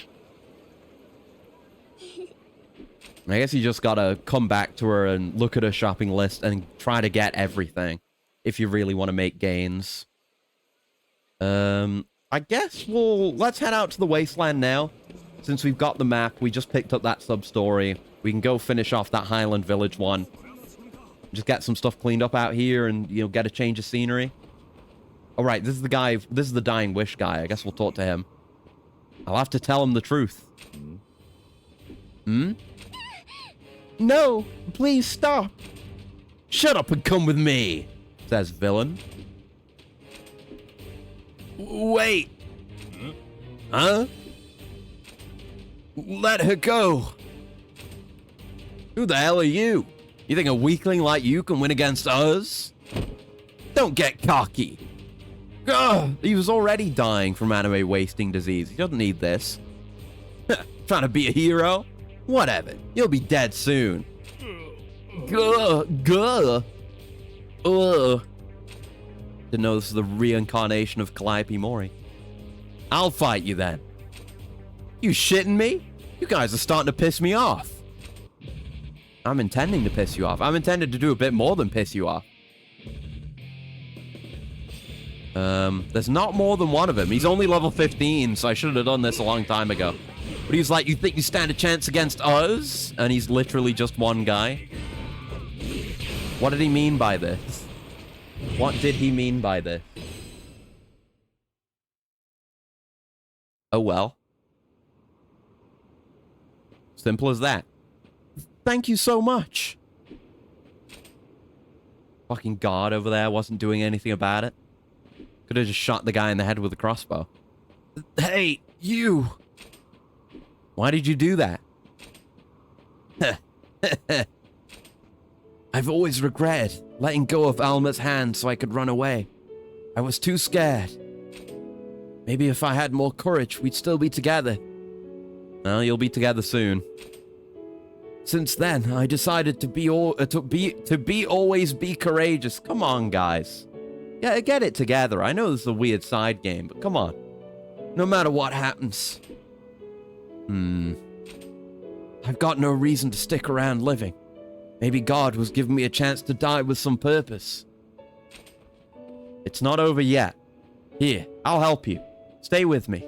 I guess you just gotta come back to her and look at her shopping list and try to get everything. If you really want to make gains. I guess let's head out to the Wasteland now. Since we've got the map, we just picked up that sub-story. We can go finish off that Highland Village one. Just get some stuff cleaned up out here and, you know, get a change of scenery. Alright, this is the guy, this is the Dying Wish guy. I guess we'll talk to him. I'll have to tell him the truth. No, please stop. Shut up and come with me, says villain. Wait. Huh? Let her go. Who the hell are you? You think a weakling like you can win against us? Don't get cocky. Ugh, he was already dying from anime wasting disease. He doesn't need this. Trying to be a hero? Whatever. You'll be dead soon. Didn't know this is the reincarnation of Calliope Mori. I'll fight you then. You shitting me? You guys are starting to piss me off. I'm intending to piss you off. I'm intended to do a bit more than piss you off. There's not more than one of him. He's only level 15, so I should have done this a long time ago. But he's like, you think you stand a chance against us? And he's literally just one guy. What did he mean by this? What did he mean by this? Oh well. Simple as that. Thank you so much. Fucking guard over there wasn't doing anything about it. Could have just shot the guy in the head with a crossbow. Hey, you! Why did you do that? I've always regretted letting go of Alma's hand so I could run away. I was too scared. Maybe if I had more courage, we'd still be together. Well, you'll be together soon. Since then, I decided to always be courageous. Come on, guys. Yeah, get it together. I know this is a weird side game, but come on. No matter what happens. I've got no reason to stick around living. Maybe God was giving me a chance to die with some purpose. It's not over yet. Here, I'll help you. Stay with me.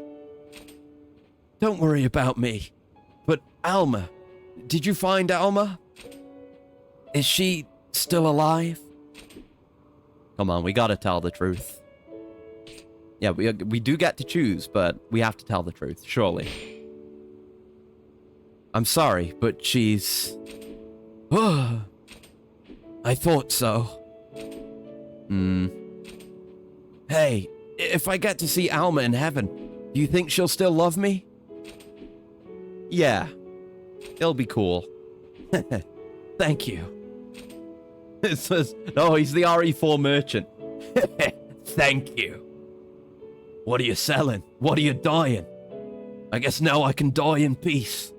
Don't worry about me. But Alma, did you find Alma? Is she still alive? Come on, we gotta tell the truth. Yeah, we do get to choose, but we have to tell the truth, surely. I'm sorry, but she's... I thought so. Hey, if I get to see Alma in heaven, do you think she'll still love me? Yeah. It'll be cool. Thank you. It says, oh, he's the RE4 merchant. Thank you. What are you selling? What are you dying? I guess now I can die in peace.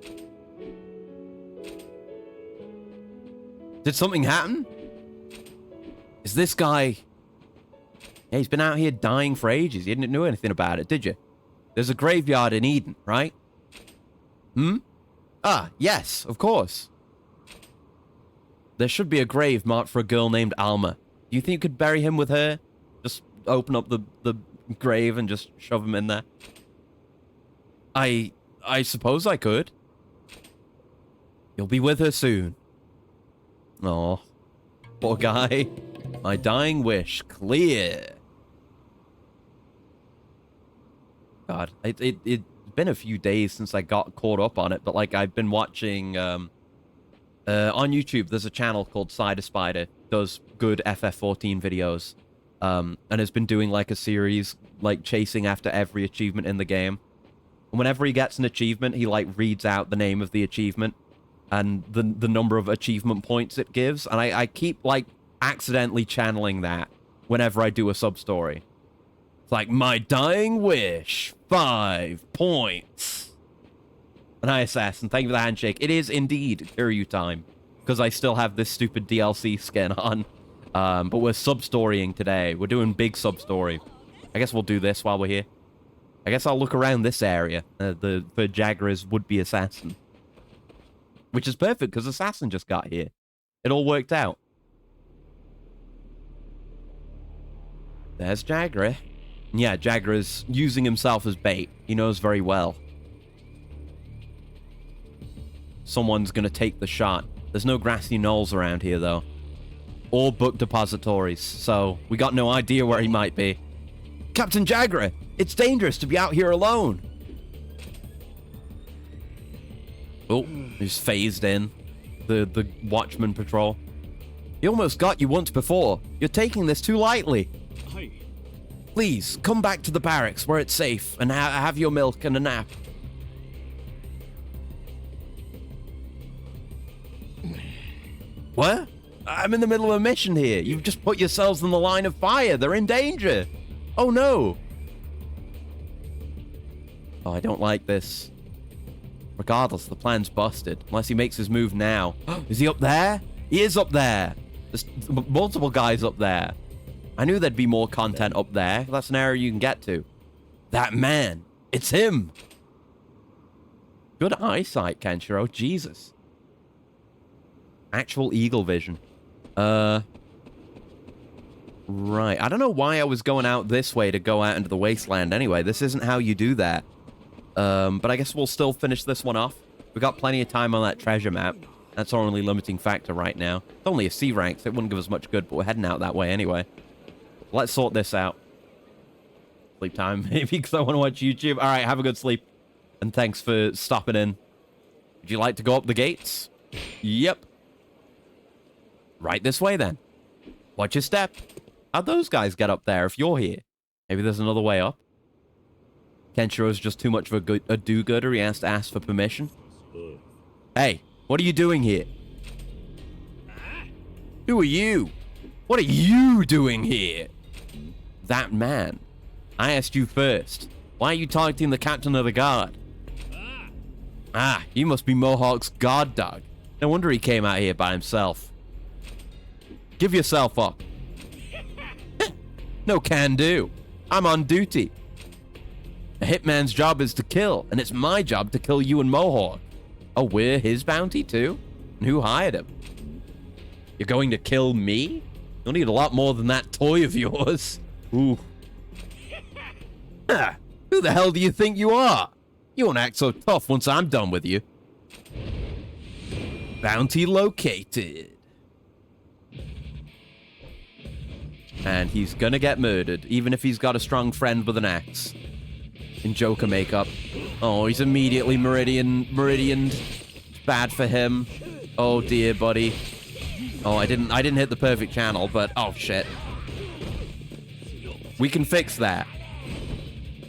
Did something happen? Is this guy... Yeah, he's been out here dying for ages. You didn't know anything about it, did you? There's a graveyard in Eden, right? Ah, yes, of course. There should be a grave marked for a girl named Alma. Do you think you could bury him with her? Just open up the grave and just shove him in there? I suppose I could. You'll be with her soon. Aw, poor guy. My dying wish clear. God, it's been a few days since I got caught up on it, but like I've been watching on YouTube. There's a channel called Cider Spider, does good FF14 videos, and has been doing like a series like chasing after every achievement in the game. And whenever he gets an achievement, he like reads out the name of the achievement and the number of achievement points it gives, and I keep like accidentally channeling that whenever I do a sub-story. It's like, my dying wish, 5 points. An ISS, and thank you for the handshake. It is indeed Kiryu time, because I still have this stupid DLC skin on. But we're sub-storying today. We're doing big sub-story. I guess we'll do this while we're here. I guess I'll look around this area, for Jagra's would-be assassin. Which is perfect, because Assassin just got here. It all worked out. There's Jagra. Yeah, Jagra's using himself as bait. He knows very well. Someone's gonna take the shot. There's no grassy knolls around here, though. Or book depositories, so we got no idea where he might be. Captain Jagra! It's dangerous to be out here alone! Oh, he's phased in. The Watchman Patrol. He almost got you once before. You're taking this too lightly. Please, come back to the barracks where it's safe and have your milk and a nap. What? I'm in the middle of a mission here. You've just put yourselves in the line of fire. They're in danger. Oh, no. Oh, I don't like this. Regardless, the plan's busted. Unless he makes his move now. Is he up there? He is up there. There's multiple guys up there. I knew there'd be more content up there. That's an area you can get to. That man. It's him. Good eyesight, Kenshiro. Jesus. Actual eagle vision. Right. I don't know why I was going out this way to go out into the wasteland anyway. This isn't how you do that. But I guess we'll still finish this one off. We've got plenty of time on that treasure map. That's our only limiting factor right now. It's only a C rank, so it wouldn't give us much good, but we're heading out that way anyway. Let's sort this out. Sleep time, maybe, because I want to watch YouTube. All right, have a good sleep. And thanks for stopping in. Would you like to go up the gates? Yep. Right this way, then. Watch your step. How'd those guys get up there if you're here? Maybe there's another way up. Kenshiro's just too much of a do-gooder. He has to ask for permission. Hey, what are you doing here? Who are you? What are you doing here? That man. I asked you first. Why are you targeting the captain of the guard? Ah, you must be Mohawk's guard dog. No wonder he came out here by himself. Give yourself up. No can do. I'm on duty. A hitman's job is to kill, and it's my job to kill you and Mohawk. Oh, we're his bounty too? And who hired him? You're going to kill me? You'll need a lot more than that toy of yours. Ooh. Ah, who the hell do you think you are? You won't act so tough once I'm done with you. Bounty located. And he's gonna get murdered, even if he's got a strong friend with an axe. In Joker makeup. Oh, he's immediately meridianed. It's bad for him. Oh dear, buddy. Oh, I didn't hit the perfect channel, but oh shit. We can fix that.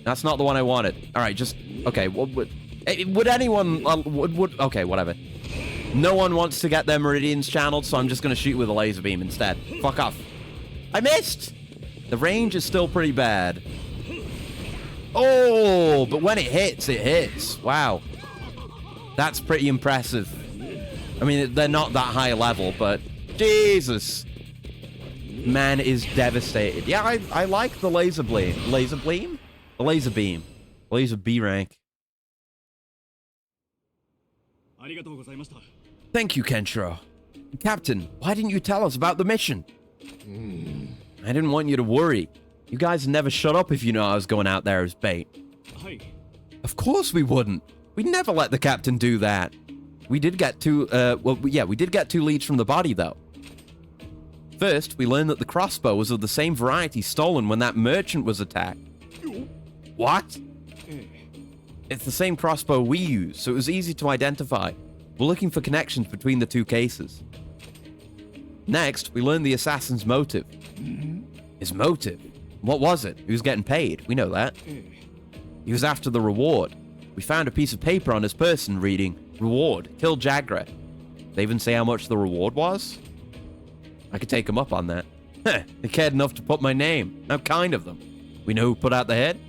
That's not the one I wanted. All right, just okay. Would anyone okay, whatever. No one wants to get their meridians channeled, so I'm just gonna shoot with a laser beam instead. Fuck off. I missed. The range is still pretty bad. Oh, but when it hits, it hits. Wow. That's pretty impressive. I mean, they're not that high level, but Jesus. Man is devastated. Yeah, I like the laser beam. Laser beam? The laser beam. Laser B rank. Thank you, Kenshiro. Captain, why didn't you tell us about the mission? I didn't want you to worry. You guys never shut up if you know I was going out there as bait. Of course we wouldn't. We'd never let the captain do that. We did get two, we did get 2 leads from the body, though. First, we learned that the crossbow was of the same variety stolen when that merchant was attacked. What? It's the same crossbow we used, so it was easy to identify. We're looking for connections between the 2 cases. Next, we learned the assassin's motive. His motive? What was it? He was getting paid. We know that. He was after the reward. We found a piece of paper on his person reading, "Reward, kill Jagra." They even say how much the reward was? I could take him up on that. Heh, they cared enough to put my name. How kind of them. We know who put out the head?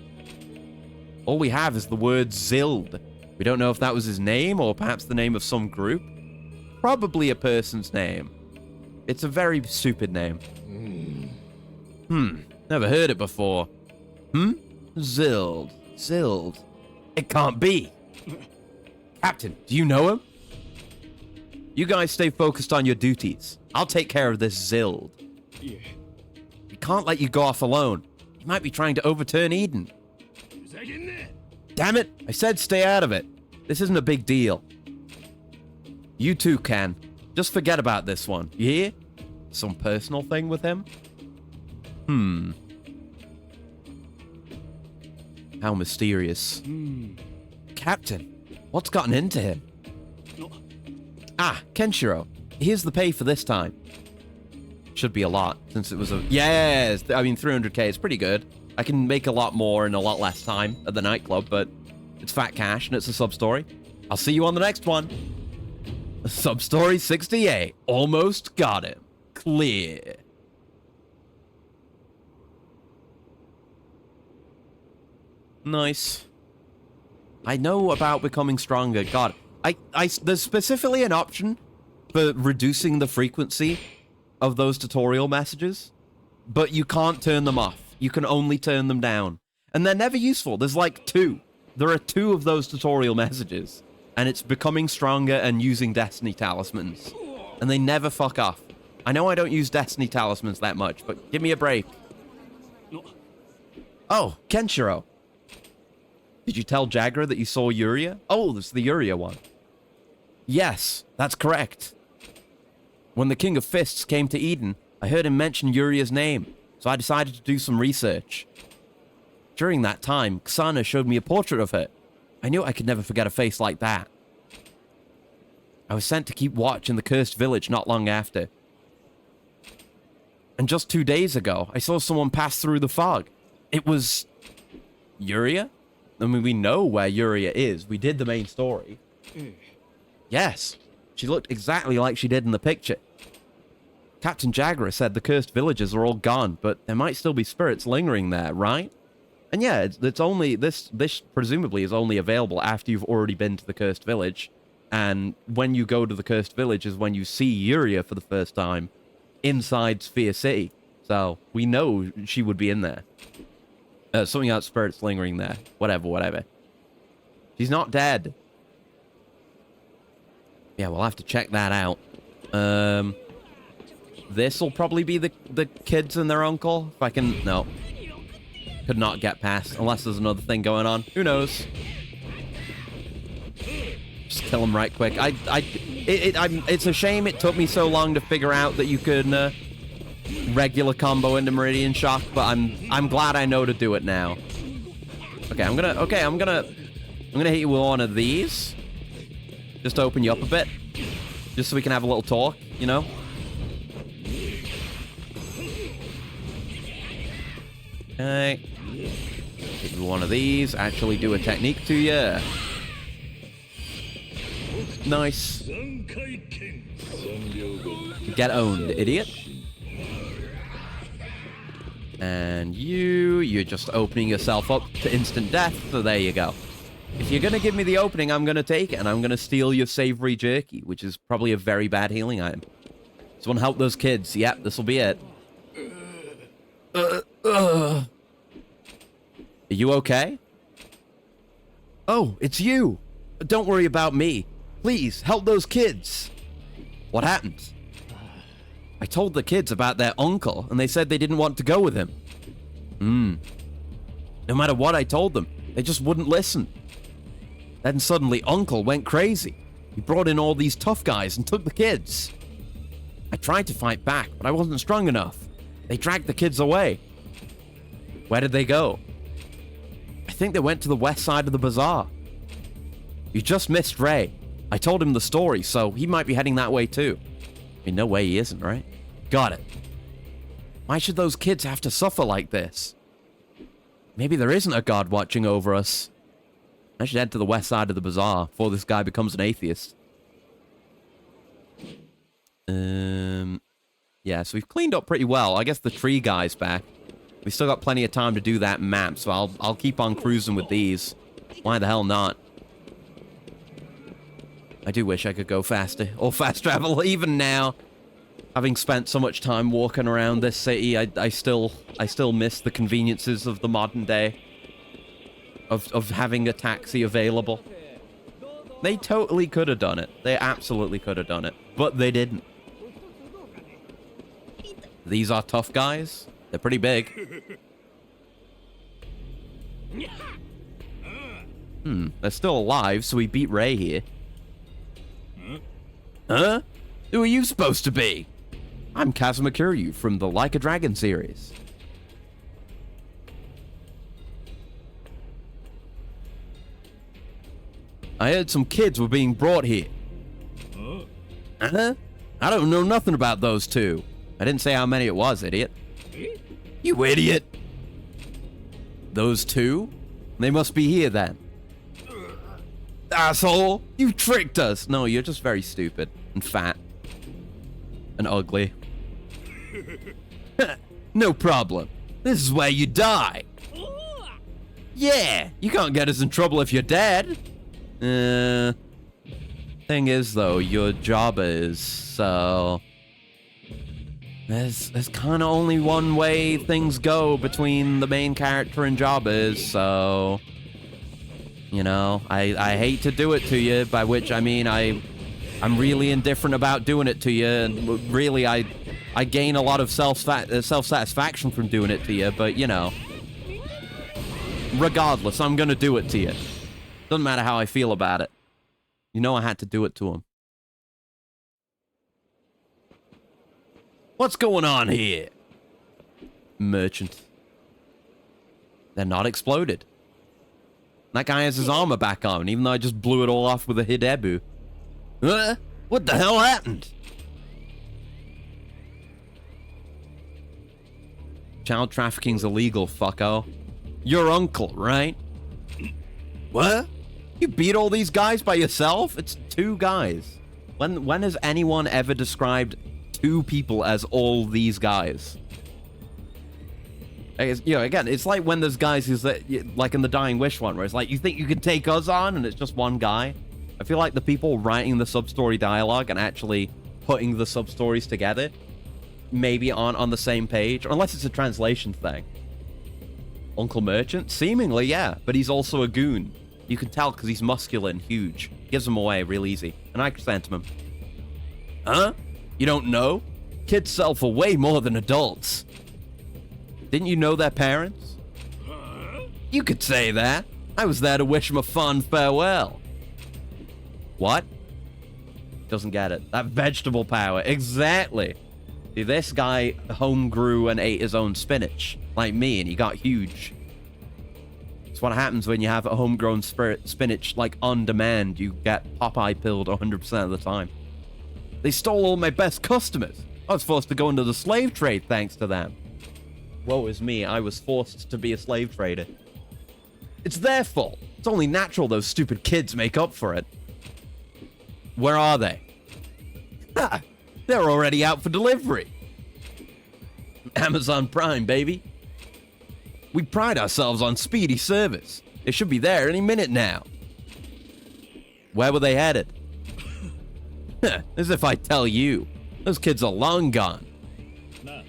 All we have is the word Zild. We don't know if that was his name or perhaps the name of some group. Probably a person's name. It's a very stupid name. Never heard it before. Zild. Zild. It can't be. Captain, do you know him? You guys stay focused on your duties. I'll take care of this Zild. We can't let you go off alone. You might be trying to overturn Eden. Damn it! I said stay out of it. This isn't a big deal. You too can. Just forget about this one. You hear? Some personal thing with him? How mysterious. Captain, what's gotten into him? Ah, Kenshiro. Here's the pay for this time. Should be a lot, since it was a... Yes! I mean, 300k is pretty good. I can make a lot more in a lot less time at the nightclub, but it's fat cash and it's a sub-story. I'll see you on the next one. Substory 68. Almost got him. Clear. Nice. I know about becoming stronger. God, there's specifically an option for reducing the frequency of those tutorial messages, but you can't turn them off. You can only turn them down. And they're never useful. There's like 2. There are 2 of those tutorial messages. And it's becoming stronger and using Destiny talismans. And they never fuck off. I know I don't use Destiny talismans that much, but give me a break. Oh, Kenshiro. Did you tell Jagger that you saw Yuria? Oh, this is the Yuria one. Yes, that's correct. When the King of Fists came to Eden, I heard him mention Yuria's name, so I decided to do some research. During that time, Xana showed me a portrait of her. I knew I could never forget a face like that. I was sent to keep watch in the cursed village not long after. And just 2 days ago, I saw someone pass through the fog. It was... Yuria? I mean, we know where Yuria is. We did the main story. Yes, she looked exactly like she did in the picture. Captain Jagger said the cursed villages are all gone, but there might still be spirits lingering there, right? And yeah, it's only... This presumably is only available after you've already been to the cursed village. And when you go to the cursed village is when you see Yuria for the first time inside Sphere City. So we know she would be in there. Something about spirits lingering there. Whatever. She's not dead. Yeah, we'll have to check that out. This will probably be the kids and their uncle. If I can... No. Could not get past, unless there's another thing going on. Who knows? Just kill him right quick. It's a shame it took me so long to figure out that you could regular combo into Meridian Shock, but I'm glad I know to do it now. Okay, I'm gonna hit you with one of these. Just to open you up a bit. Just so we can have a little talk, you know? Okay. Hit you with one of these. Actually do a technique to you. Nice. Get owned, idiot. And you're just opening yourself up to instant death, so there you go. If you're gonna give me the opening, I'm gonna take it, and I'm gonna steal your savory jerky, which is probably a very bad healing item. Someone help those kids. Yep, this'll be it. Are you okay? Oh, it's you. Don't worry about me. Please, help those kids. What happened? I told the kids about their uncle, and they said they didn't want to go with him. No matter what I told them, they just wouldn't listen. Then suddenly Uncle went crazy. He brought in all these tough guys and took the kids. I tried to fight back, but I wasn't strong enough. They dragged the kids away. Where did they go? I think they went to the west side of the bazaar. You just missed Ray. I told him the story, so he might be heading that way too. I mean, no way he isn't, right? Got it. Why should those kids have to suffer like this? Maybe there isn't a god watching over us. I should head to the west side of the bazaar before this guy becomes an atheist. Yeah, so we've cleaned up pretty well. I guess the tree guy's back. We've still got plenty of time to do that map, so I'll keep on cruising with these. Why the hell not? I do wish I could go faster, or fast travel. Even now, having spent so much time walking around this city, I still miss the conveniences of the modern day. Of having a taxi available. They totally could have done it. They absolutely could have done it. But they didn't. These are tough guys. They're pretty big. They're still alive, so we beat Ray here. Huh? Who are you supposed to be? I'm Kazuma Kiryu from the Like a Dragon series. I heard some kids were being brought here. Huh? I don't know nothing about those two. I didn't say how many it was, idiot. You idiot! Those two? They must be here then. Asshole! You tricked us! No, you're just very stupid. And fat. And ugly. No problem. This is where you die. Yeah! You can't get us in trouble if you're dead. Thing is, though, your job is, so... There's kind of only one way things go between the main character and Jobbers, so... You know, I hate to do it to you, by which I mean I'm really indifferent about doing it to you, and really I gain a lot of self-satisfaction from doing it to you, but you know. Regardless, I'm gonna do it to you. Doesn't matter how I feel about it. You know I had to do it to him. What's going on here? Merchant. They're not exploded. That guy has his armor back on, even though I just blew it all off with a Hidebu. What the hell happened? Child trafficking's illegal, fucko. Your uncle, right? What? You beat all these guys by yourself? It's 2 guys. When has anyone ever described 2 people as all these guys? I guess, you know, again, it's like when there's guys who's like in the Dying Wish one, where it's like, you think you can take us on, and it's just one guy. I feel like the people writing the sub-story dialogue and actually putting the sub-stories together maybe aren't on the same page, unless it's a translation thing. Uncle Merchant? Seemingly, yeah, but he's also a goon. You can tell because he's muscular and huge. Gives him away real easy. And I sent him. Huh? You don't know? Kids sell for way more than adults. Didn't you know their parents? You could say that. I was there to wish him a fond farewell. What? Doesn't get it. That vegetable power. Exactly. See, this guy home grew and ate his own spinach. Like me, and he got huge. It's what happens when you have a homegrown spinach, like, on demand. You get Popeye pilled 100% of the time. They stole all my best customers. I was forced to go into the slave trade thanks to them. Woe is me, I was forced to be a slave trader. It's their fault. It's only natural those stupid kids make up for it. Where are they? Ha! They're already out for delivery. Amazon Prime, baby. We pride ourselves on speedy service. They should be there any minute now. Where were they headed? As if I tell you. Those kids are long gone. No.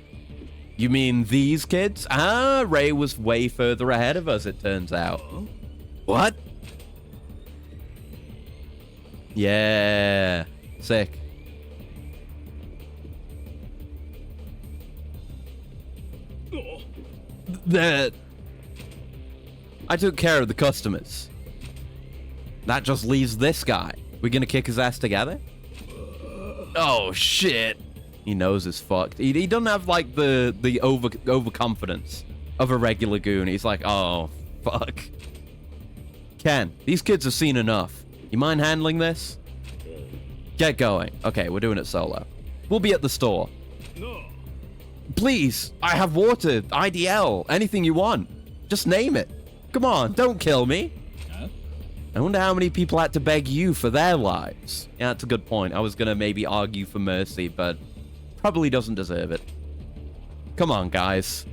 You mean these kids? Ah, Ray was way further ahead of us, it turns out. What? Yeah. Sick. I took care of the customers. That just leaves this guy. We're gonna kick his ass together? Oh, shit. He knows it's fucked. He doesn't have, like, the overconfidence of a regular goon. He's like, oh, fuck. Ken, these kids have seen enough. You mind handling this? Get going. Okay, we're doing it solo. We'll be at the store. No. Please, I have water, IDL, anything you want. Just name it. Come on, don't kill me. Huh? I wonder how many people had to beg you for their lives. Yeah, that's a good point. I was gonna maybe argue for mercy, but probably doesn't deserve it. Come on, guys.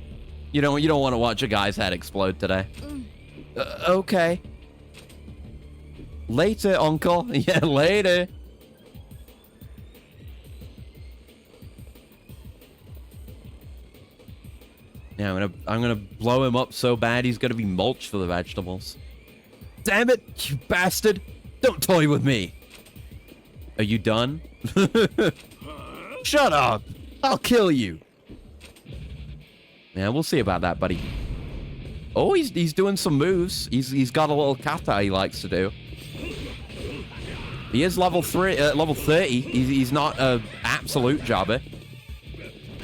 You don't want to watch a guy's head explode today. Okay. Later, uncle. Yeah, later. Yeah, I'm gonna blow him up so bad he's gonna be mulch for the vegetables. Damn it, you bastard! Don't toy with me. Are you done? Shut up! I'll kill you. Yeah, we'll see about that, buddy. Oh, he's doing some moves. He's got a little kata he likes to do. He is level 30. He's not an absolute jobber.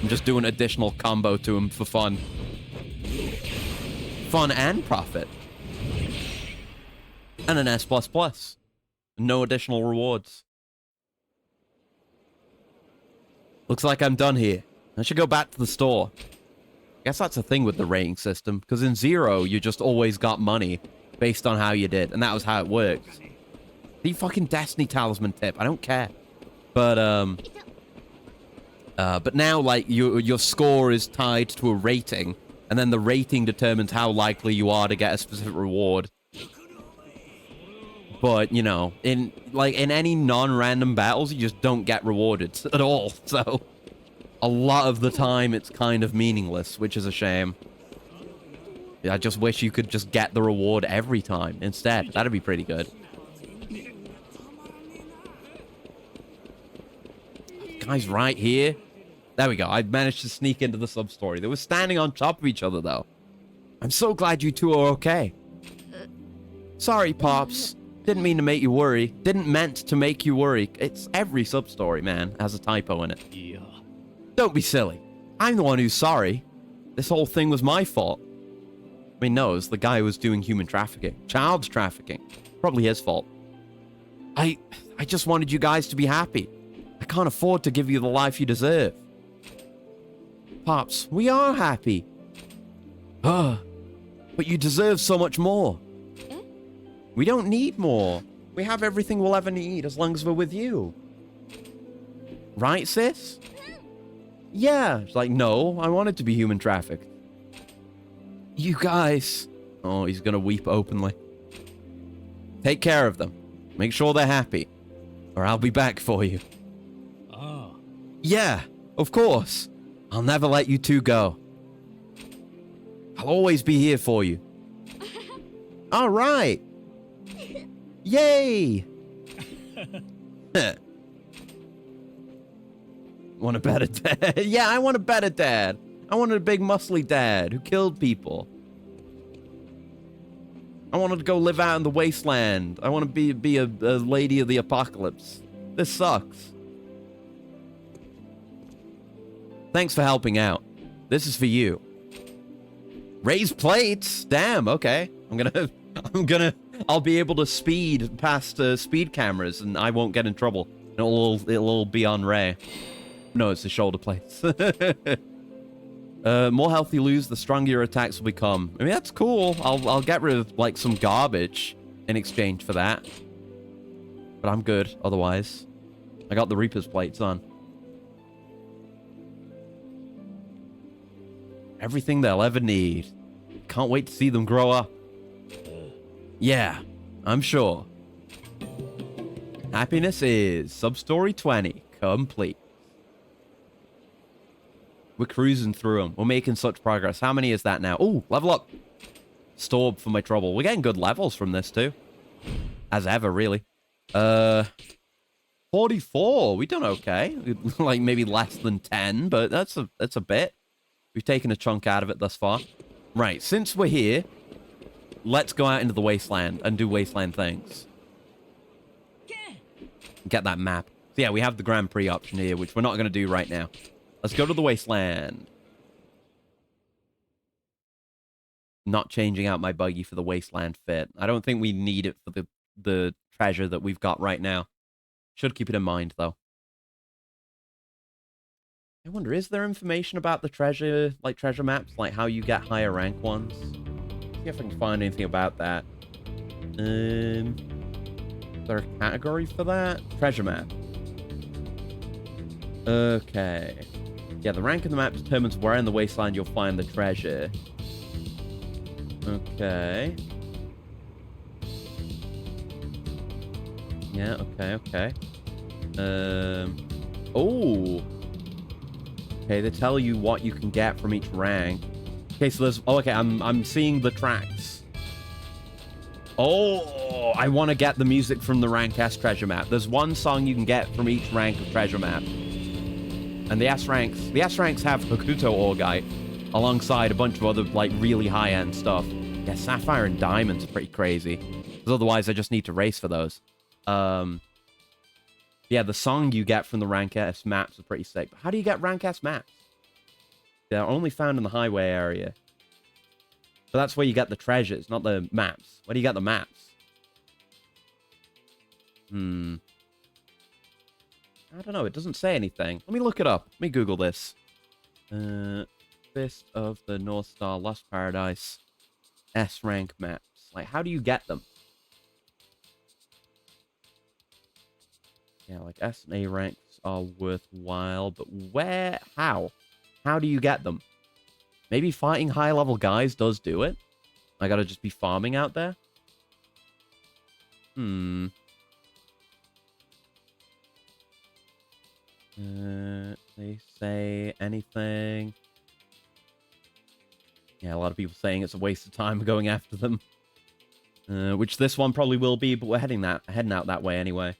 I'm just doing additional combo to him for fun. Fun and profit. And an S++. No additional rewards. Looks like I'm done here. I should go back to the store. Guess that's the thing with the rating system, because in Zero, you just always got money based on how you did, and that was how it worked. The fucking Destiny Talisman tip, I don't care. But now, like, your score is tied to a rating, and then the rating determines how likely you are to get a specific reward. But, you know, in any non-random battles, you just don't get rewarded at all, so a lot of the time it's kind of meaningless, which is a shame. I just wish you could just get the reward every time instead. That'd be pretty good. Guy's right here. There we go. I managed to sneak into the sub-story. They were standing on top of each other, though. I'm so glad you two are okay. Sorry, Pops. Didn't mean to make you worry. Didn't meant to make you worry. It's every sub-story, man, has a typo in it. Yeah. Don't be silly. I'm the one who's sorry. This whole thing was my fault. I mean, no, it was the guy who was doing human trafficking. Child trafficking. Probably his fault. I just wanted you guys to be happy. I can't afford to give you the life you deserve. Pops, we are happy. But you deserve so much more. We don't need more. We have everything we'll ever need as long as we're with you. Right, sis? Yeah. She's like, no, I wanted to be human trafficked. You guys. Oh, he's gonna weep openly. Take care of them. Make sure they're happy. Or I'll be back for you. Oh. Yeah, of course. I'll never let you two go. I'll always be here for you. All right. Yay! Want a better dad? Yeah, I want a better dad. I wanted a big muscly dad who killed people. I wanted to go live out in the wasteland. I want to be a lady of the apocalypse. This sucks. Thanks for helping out. This is for you. Raise plates? Damn, okay. I'll be able to speed past speed cameras and I won't get in trouble. It'll all be on Ray. No, it's the shoulder plates. More health you lose, the stronger your attacks will become. I mean, that's cool. I'll get rid of, like, some garbage in exchange for that. But I'm good, otherwise. I got the Reaper's plates on. Everything they'll ever need. Can't wait to see them grow up. Yeah, I'm sure. Happiness is Substory 20 complete. We're cruising through them. We're making such progress. How many is that now? Ooh, level up. Storb for my trouble. We're getting good levels from this too. As ever, really. 44. We've done okay. Like maybe less than 10, but that's a bit. We've taken a chunk out of it thus far. Right, since we're here, let's go out into the wasteland and do wasteland things. Get that map. So yeah, we have the Grand Prix option here, which we're not going to do right now. Let's go to the wasteland. Not changing out my buggy for the wasteland fit. I don't think we need it for the treasure that we've got right now. Should keep it in mind, though. I wonder, is there information about the treasure, like treasure maps? Like how you get higher rank ones? See if I can find anything about that. Is there a category for that? Treasure map. Okay. Yeah, the rank in the map determines where in the wasteland you'll find the treasure. Okay. Yeah, okay. Oh. Okay, they tell you what you can get from each rank. Okay, so there's... Oh, okay, I'm seeing the tracks. Oh, I want to get the music from the rank S treasure map. There's one song you can get from each rank of treasure map. And the S ranks have Hokuto Orgite alongside a bunch of other, like, really high-end stuff. Yeah, Sapphire and Diamonds are pretty crazy. Because otherwise I just need to race for those. Yeah, the song you get from the rank S maps are pretty sick. But how do you get rank S maps? They're only found in the highway area. But that's where you get the treasures, not the maps. Where do you get the maps? I don't know. It doesn't say anything. Let me look it up. Let me Google this. Fist of the North Star, Lost Paradise, S rank maps. Like, how do you get them? Yeah, like S and A ranks are worthwhile, but where? How? How do you get them? Maybe fighting high-level guys does do it? I gotta just be farming out there? They say anything? Yeah, a lot of people saying it's a waste of time going after them. Which this one probably will be, but we're heading out that way anyway.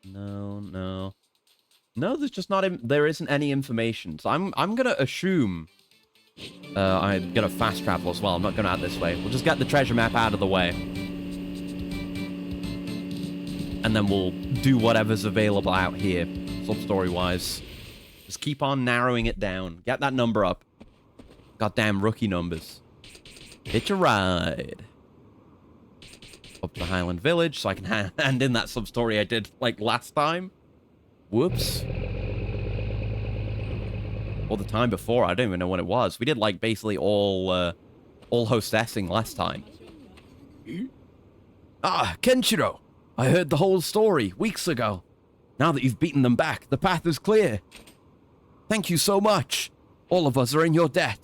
No. No, there's just not. There isn't any information. So I'm gonna assume. I'm gonna fast travel as well. I'm not going out this way. We'll just get the treasure map out of the way, and then we'll do whatever's available out here, sub-story wise. Just keep on narrowing it down. Get that number up. Goddamn rookie numbers. Hitch a ride. Up to the Highland Village so I can hand in that sub-story I did, like, last time. Whoops. Or the time before, I don't even know when it was. We did, like, basically all hostessing last time. Ah, Kenshiro! I heard the whole story weeks ago. Now that you've beaten them back, the path is clear. Thank you so much. All of us are in your debt.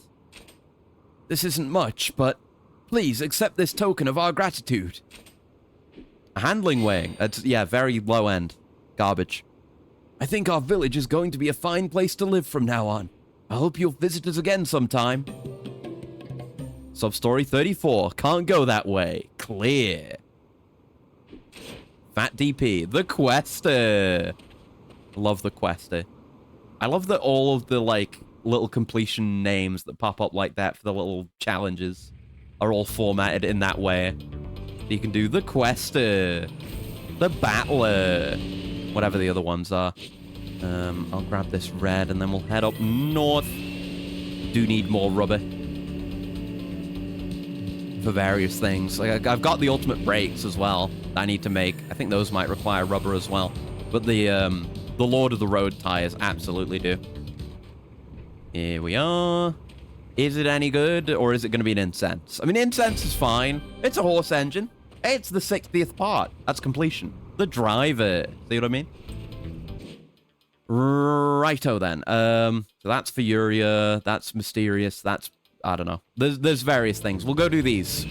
This isn't much, but please accept this token of our gratitude. A handling weighing. That's, yeah, very low end. Garbage. I think our village is going to be a fine place to live from now on. I hope you'll visit us again sometime. Substory 34. Can't go that way. Clear. Fat DP. The Quester. Love the Quester. I love that all of the, like, little completion names that pop up like that for the little challenges are all formatted in that way. You can do the Quester. The Battler. Whatever the other ones are. I'll grab this red and then we'll head up north. Do need more rubber for various things. Like, I've got the ultimate brakes as well that I need to make. I think those might require rubber as well. But the Lord of the Road tires absolutely do. Here we are. Is it any good or is it going to be an incense? I mean, incense is fine. It's a horse engine. It's the 60th part. That's completion. The driver. See what I mean? Righto then. So that's for Furia. That's mysterious. That's, I don't know. There's various things. We'll go do these.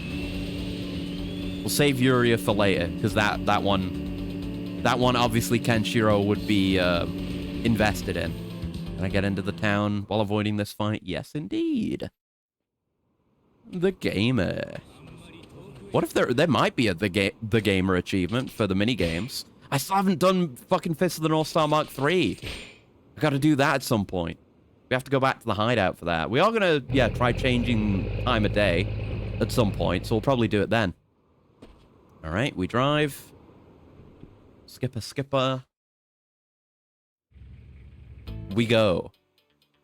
We'll save Furia for later because that one obviously Kenshiro would be invested in. Can I get into the town while avoiding this fight? Yes, indeed. The Gamer. What if there might be the Gamer achievement for the mini games? I still haven't done fucking Fist of the North Star Mark 3. I gotta do that at some point. We have to go back to the hideout for that. We are gonna, yeah, try changing time of day at some point, so we'll probably do it then. Alright, we drive. Skipper. We go.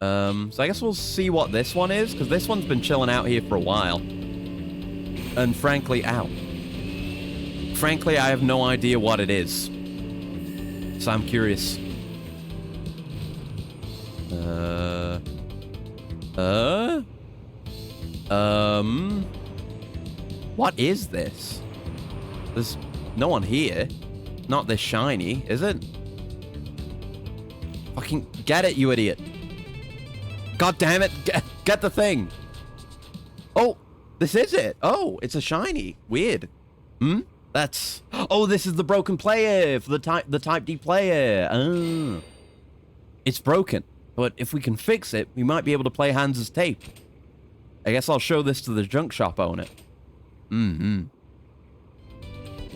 So I guess we'll see what this one is, because this one's been chilling out here for a while. And frankly, I have no idea what it is. So I'm curious. What is this? There's no one here. Not this shiny, is it? Fucking get it, you idiot. God damn it. Get the thing. Oh, this is it. Oh, it's a shiny. Weird. That's... Oh, this is the broken player for the Type D player. Oh. It's broken. But if we can fix it, we might be able to play Hans's tape. I guess I'll show this to the junk shop owner.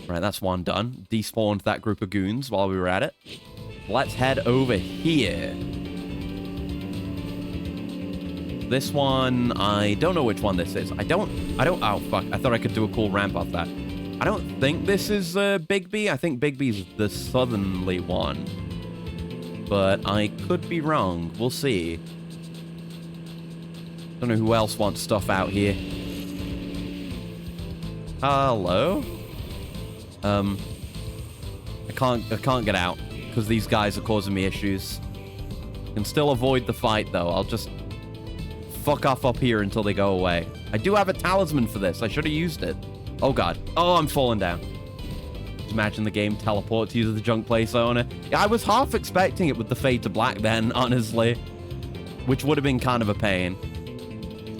Right, that's one done. Despawned that group of goons while we were at it. Let's head over here. This one, I don't know which one this is. I don't, oh fuck, I thought I could do a cool ramp off that. I don't think this is Bigby. I think Bigby's the southernly one. But I could be wrong. We'll see. Don't know who else wants stuff out here. Hello? I can't get out because these guys are causing me issues. Can still avoid the fight though. I'll just fuck off up here until they go away. I do have a talisman for this. I should have used it. Oh god. Oh, I'm falling down. Just imagine the game teleports you to the junk place owner. Yeah, I was half expecting it with the fade to black then, honestly. Which would have been kind of a pain.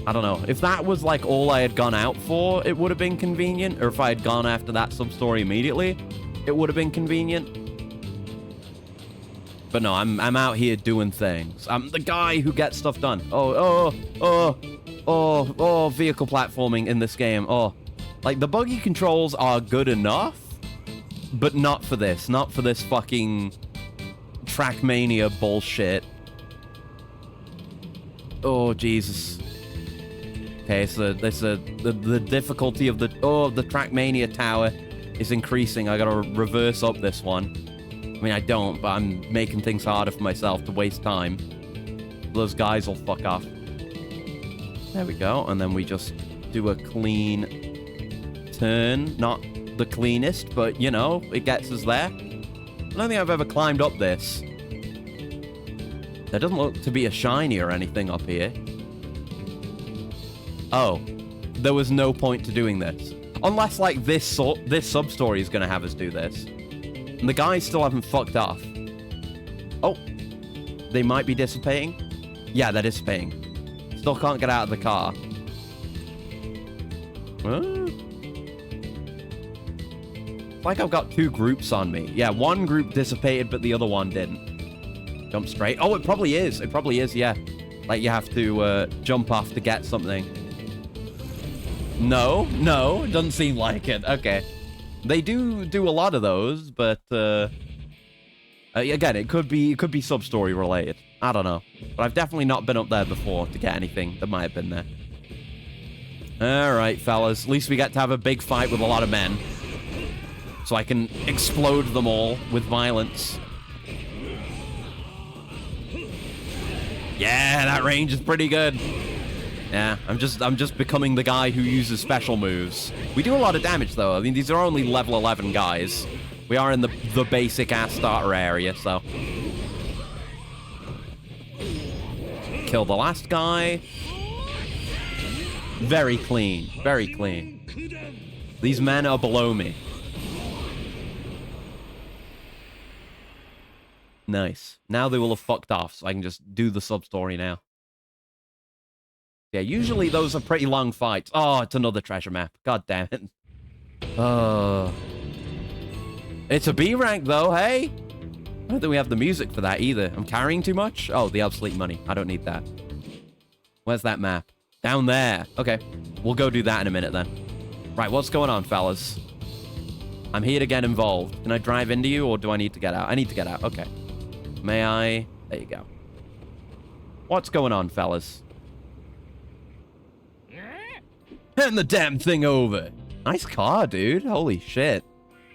I don't know. If that was like all I had gone out for, it would have been convenient. Or if I had gone after that sub-story immediately, it would have been convenient. But no, I'm out here doing things. I'm the guy who gets stuff done. Oh, vehicle platforming in this game. Oh, like the buggy controls are good enough, but not for this. Not for this fucking Trackmania bullshit. Oh, Jesus. Okay, so the difficulty of the Trackmania tower is increasing. I gotta reverse up this one. I mean, I don't, but I'm making things harder for myself to waste time. Those guys will fuck off. There we go, and then we just do a clean turn. Not the cleanest, but, you know, it gets us there. I don't think I've ever climbed up this. There doesn't look to be a shiny or anything up here. Oh, there was no point to doing this. Unless, like, this sub-story is going to have us do this. And the guys still haven't fucked off. Oh, they might be dissipating. Yeah, they're dissipating. Still can't get out of the car. It's like I've got two groups on me. Yeah, one group dissipated, but the other one didn't. Jump straight. Oh, it probably is. It probably is, yeah. Like, you have to jump off to get something. No, it doesn't seem like it. Okay. They do a lot of those, but again, it could be sub-story related. I don't know. But I've definitely not been up there before to get anything that might have been there. Alright, fellas. At least we get to have a big fight with a lot of men. So I can explode them all with violence. Yeah, that range is pretty good. Yeah, I'm just becoming the guy who uses special moves. We do a lot of damage, though. I mean, these are only level 11 guys. We are in the basic-ass starter area, so... Kill the last guy. Very clean. Very clean. These men are below me. Nice. Now they will have fucked off, so I can just do the sub-story now. Yeah, usually those are pretty long fights. Oh, it's another treasure map. God damn it. It's a B rank, though, hey? I don't think we have the music for that, either. I'm carrying too much? Oh, the obsolete money. I don't need that. Where's that map? Down there. Okay. We'll go do that in a minute, then. Right, what's going on, fellas? I'm here to get involved. Can I drive into you, or do I need to get out? I need to get out. Okay. May I? There you go. What's going on, fellas? Hand the damn thing over. Nice car, dude. Holy shit.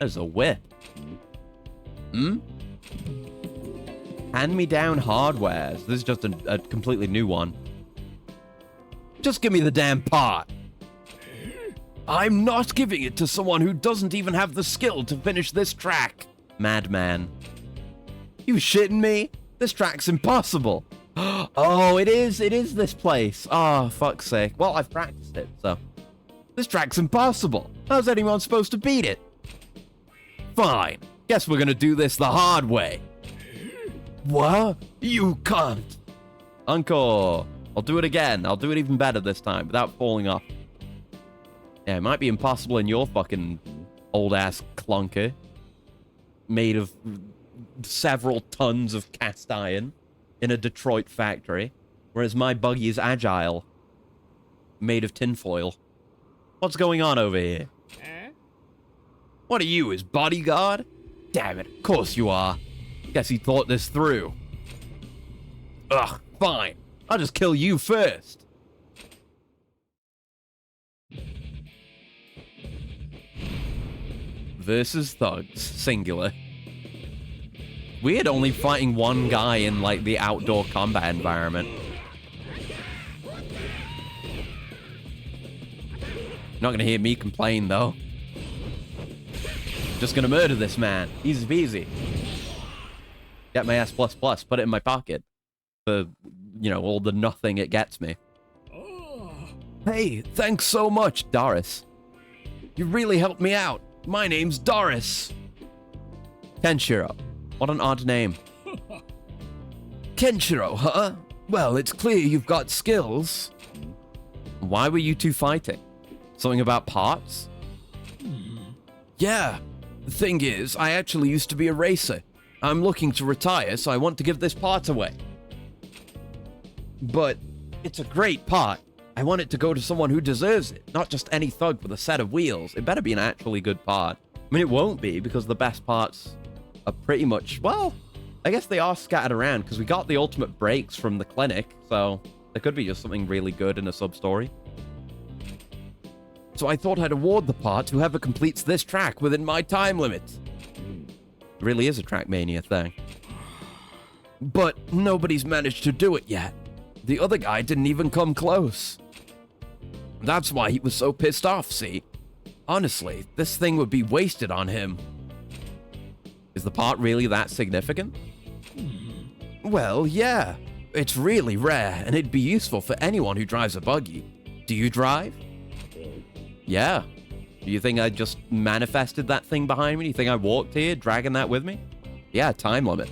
There's a whip. Hand-me-down hardware. So this is just a completely new one. Just give me the damn part. I'm not giving it to someone who doesn't even have the skill to finish this track. Madman. You shitting me? This track's impossible. Oh, it is this place. Oh, fuck's sake. Well, I've practiced it, so... This track's impossible. How's anyone supposed to beat it? Fine. Guess we're gonna do this the hard way. What? You can't. Encore. I'll do it again. I'll do it even better this time, without falling off. Yeah, it might be impossible in your fucking old-ass clunker. Made of several tons of cast iron in a Detroit factory. Whereas my buggy is agile. Made of tinfoil. What's going on over here? What are you, his bodyguard? Damn it, of course you are. Guess he thought this through. Ugh, fine. I'll just kill you first. Versus thugs, singular. Weird only fighting one guy in, like, the outdoor combat environment. Not gonna hear me complain, though. Just gonna murder this man. Easy peasy. Get my S++, put it in my pocket. For, you know, all the nothing it gets me. Hey, thanks so much, Doris. You really helped me out. My name's Doris. Kenshiro. What an odd name. Kenshiro, huh? Well, it's clear you've got skills. Why were you two fighting? Something about parts? Yeah. The thing is, I actually used to be a racer. I'm looking to retire, so I want to give this part away. But it's a great part. I want it to go to someone who deserves it, not just any thug with a set of wheels. It better be an actually good part. I mean, it won't be, because the best parts are pretty much, well, I guess they are scattered around because we got the ultimate brakes from the clinic, so there could be just something really good in a sub-story. So I thought I'd award the part to whoever completes this track within my time limit. It really is a Trackmania thing. But nobody's managed to do it yet. The other guy didn't even come close. That's why he was so pissed off, see? Honestly, this thing would be wasted on him. Is the part really that significant? Well, yeah. It's really rare, and it'd be useful for anyone who drives a buggy. Do you drive? Yeah. Do you think I just manifested that thing behind me? Do you think I walked here, dragging that with me? Yeah, time limit.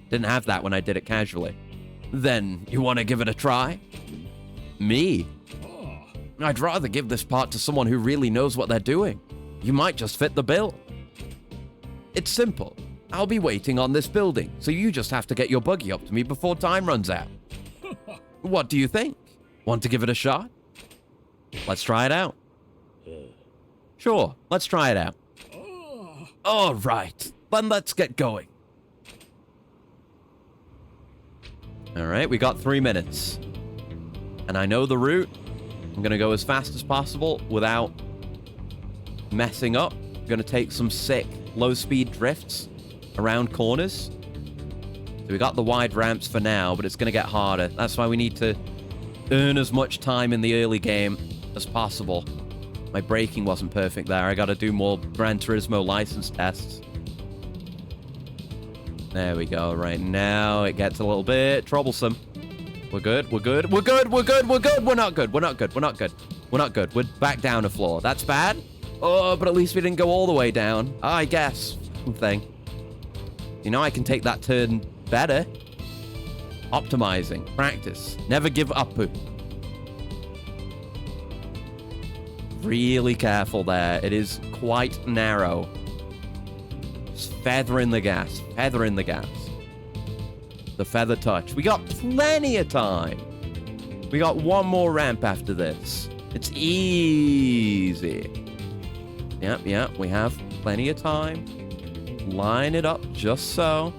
Didn't have that when I did it casually. Then, you want to give it a try? Me? I'd rather give this part to someone who really knows what they're doing. You might just fit the bill. It's simple. I'll be waiting on this building, so you just have to get your buggy up to me before time runs out. What do you think? Want to give it a shot? Let's try it out. Sure, let's try it out. All right, then let's get going. All right, we got 3 minutes. And I know the route. I'm going to go as fast as possible without messing up. I'm going to take some sick low-speed drifts around corners. So we got the wide ramps for now, but it's going to get harder. That's why we need to earn as much time in the early game as possible. My braking wasn't perfect there. I got to do more Gran Turismo license tests. There we go. Right now, it gets a little bit troublesome. We're good. We're good. We're good. We're good. We're good. We're not good. We're not good. We're not good. We're not good. We're back down a floor. That's bad. Oh, but at least we didn't go all the way down. I guess. Thing. You know, I can take that turn better. Optimizing. Practice. Never give up. Really careful there. It is quite narrow. Just feathering the gas. Feathering the gas. The feather touch. We got plenty of time. We got one more ramp after this. It's easy. Yep, we have plenty of time. Line it up just so.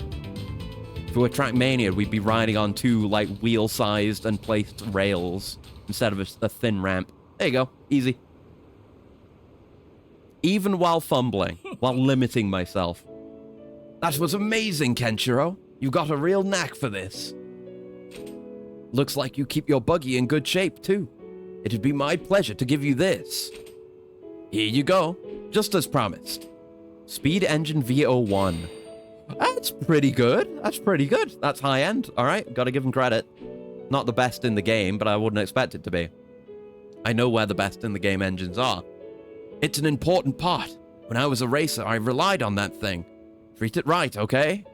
If we were Trackmania, we'd be riding on two, like, wheel-sized and placed rails instead of a thin ramp. There you go. Easy. Even while fumbling, while limiting myself. That was amazing, Kenshiro. You got a real knack for this. Looks like you keep your buggy in good shape, too. It'd be my pleasure to give you this. Here you go, just as promised. Speed Engine V01. That's pretty good. That's pretty good. That's high-end. All right, gotta give him credit. Not the best in the game, but I wouldn't expect it to be. I know where the best in the game engines are. It's an important part. When I was a racer, I relied on that thing. Treat it right, okay?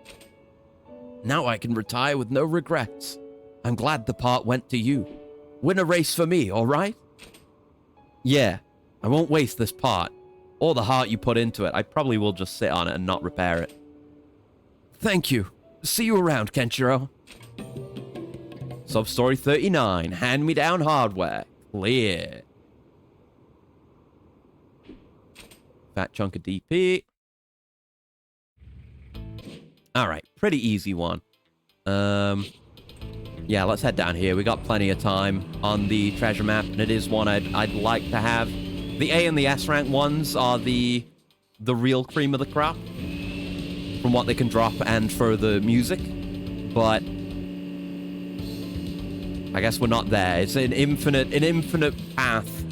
Now I can retire with no regrets. I'm glad the part went to you. Win a race for me, all right? Yeah, I won't waste this part. All the heart you put into it, I probably will just sit on it and not repair it. Thank you. See you around, Kenshiro. Substory 39, hand-me-down hardware. Clear. Fat chunk of DP. Alright, pretty easy one. Yeah, let's head down here. We got plenty of time on the treasure map, and it is one I'd like to have. The A and the S rank ones are the real cream of the crop from what they can drop and for the music, but I guess we're not there. It's an infinite path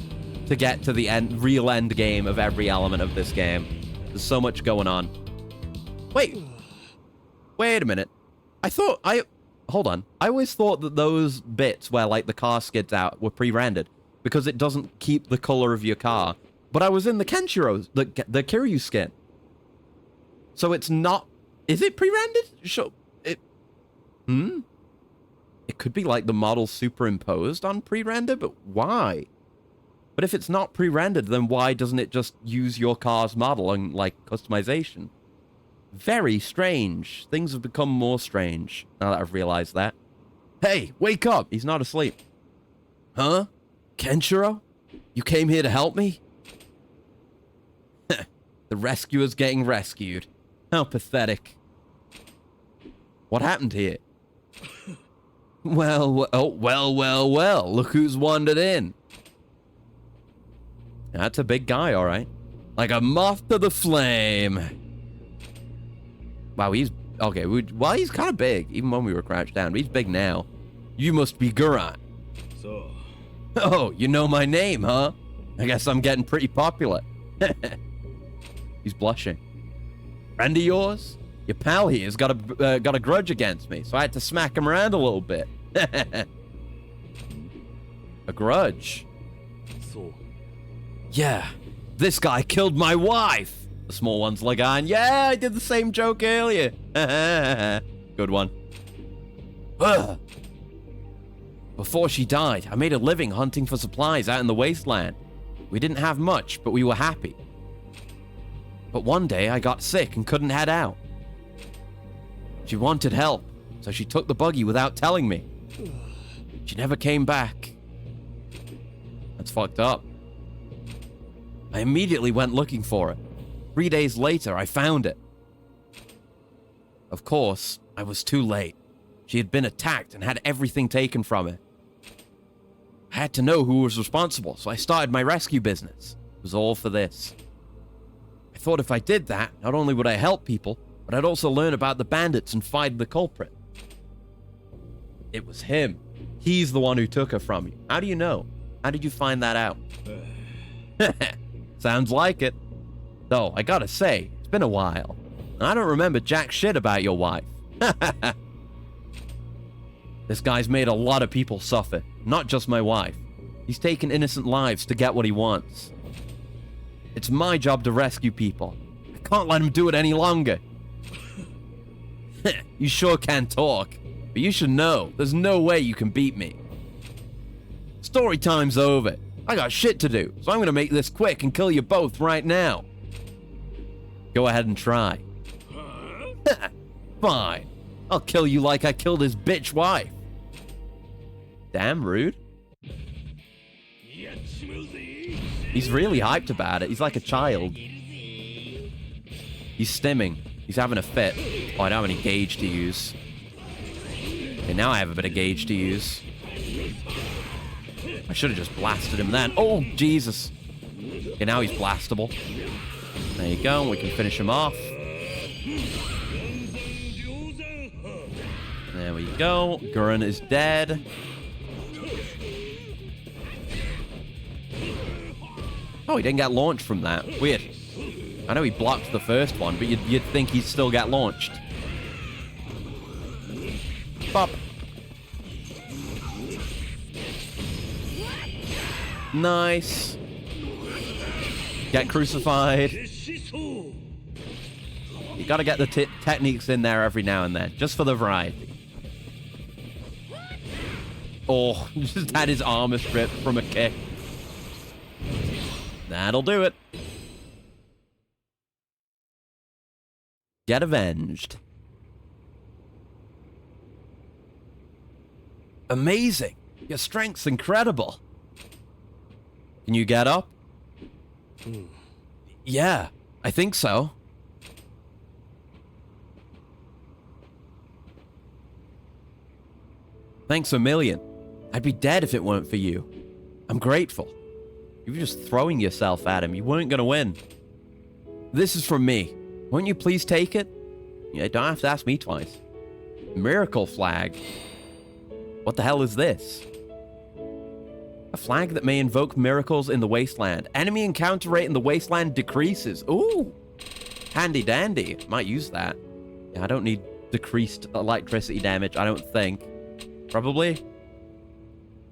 to get to the real end game of every element of this game. There's so much going on. Wait a minute. Hold on. I always thought that those bits where, like, the car skids out were pre-rendered because it doesn't keep the color of your car. But I was in the Kenshiro, the Kiryu skin. So it's not... Is it pre-rendered? Sure. It could be, like, the model superimposed on pre-render, but why? But if it's not pre-rendered, then why doesn't it just use your car's model and, like, customization? Very strange. Things have become more strange now that I've realized that. Hey, wake up! He's not asleep. Huh? Kenshiro? You came here to help me? The rescuer's getting rescued. How pathetic. What happened here? Well, look who's wandered in. That's a big guy, all right. Like a moth to the flame. Wow, he's... Okay, well, he's kind of big, even when we were crouched down. But he's big now. You must be Guran. So... Oh, you know my name, huh? I guess I'm getting pretty popular. He's blushing. Friend of yours? Your pal here's got a grudge against me, so I had to smack him around a little bit. A grudge? So... Yeah, this guy killed my wife. The small one's like, yeah, I did the same joke earlier. Good one. Ugh. Before she died, I made a living hunting for supplies out in the wasteland. We didn't have much, but we were happy. But one day I got sick and couldn't head out. She wanted help, so she took the buggy without telling me. She never came back. That's fucked up. I immediately went looking for it. 3 days later, I found it. Of course, I was too late. She had been attacked and had everything taken from her. I had to know who was responsible, so I started my rescue business. It was all for this. I thought if I did that, not only would I help people, but I'd also learn about the bandits and find the culprit. It was him. He's the one who took her from you. How do you know? How did you find that out? Sounds like it. Though, I gotta say, it's been a while. And I don't remember jack shit about your wife. This guy's made a lot of people suffer, not just my wife. He's taken innocent lives to get what he wants. It's my job to rescue people. I can't let him do it any longer. You sure can talk, but you should know, there's no way you can beat me. Story time's over. I got shit to do, so I'm gonna make this quick and kill you both right now. Go ahead and try. Fine. I'll kill you like I killed his bitch wife. Damn rude. He's really hyped about it. He's like a child. He's stimming. He's having a fit. Oh, I don't have any gauge to use. Okay, now I have a bit of gauge to use. I should have just blasted him then. Oh, Jesus. Okay, now he's blastable. There you go. We can finish him off. There we go. Gurren is dead. Oh, he didn't get launched from that. Weird. I know he blocked the first one, but you'd think he'd still get launched. Pop. Nice. Get crucified. You gotta get the techniques in there every now and then, just for the variety. Oh, just had his armor stripped from a kick. That'll do it. Get avenged. Amazing. Your strength's incredible. Can you get up? Yeah, I think so. Thanks a million. I'd be dead if it weren't for you. I'm grateful. You were just throwing yourself at him. You weren't gonna win. This is from me. Won't you please take it? Yeah, don't have to ask me twice. Miracle flag. What the hell is this? A flag that may invoke miracles in the wasteland. Enemy encounter rate in the wasteland decreases. Ooh. Handy dandy. Might use that. Yeah, I don't need decreased electricity damage, I don't think. Probably.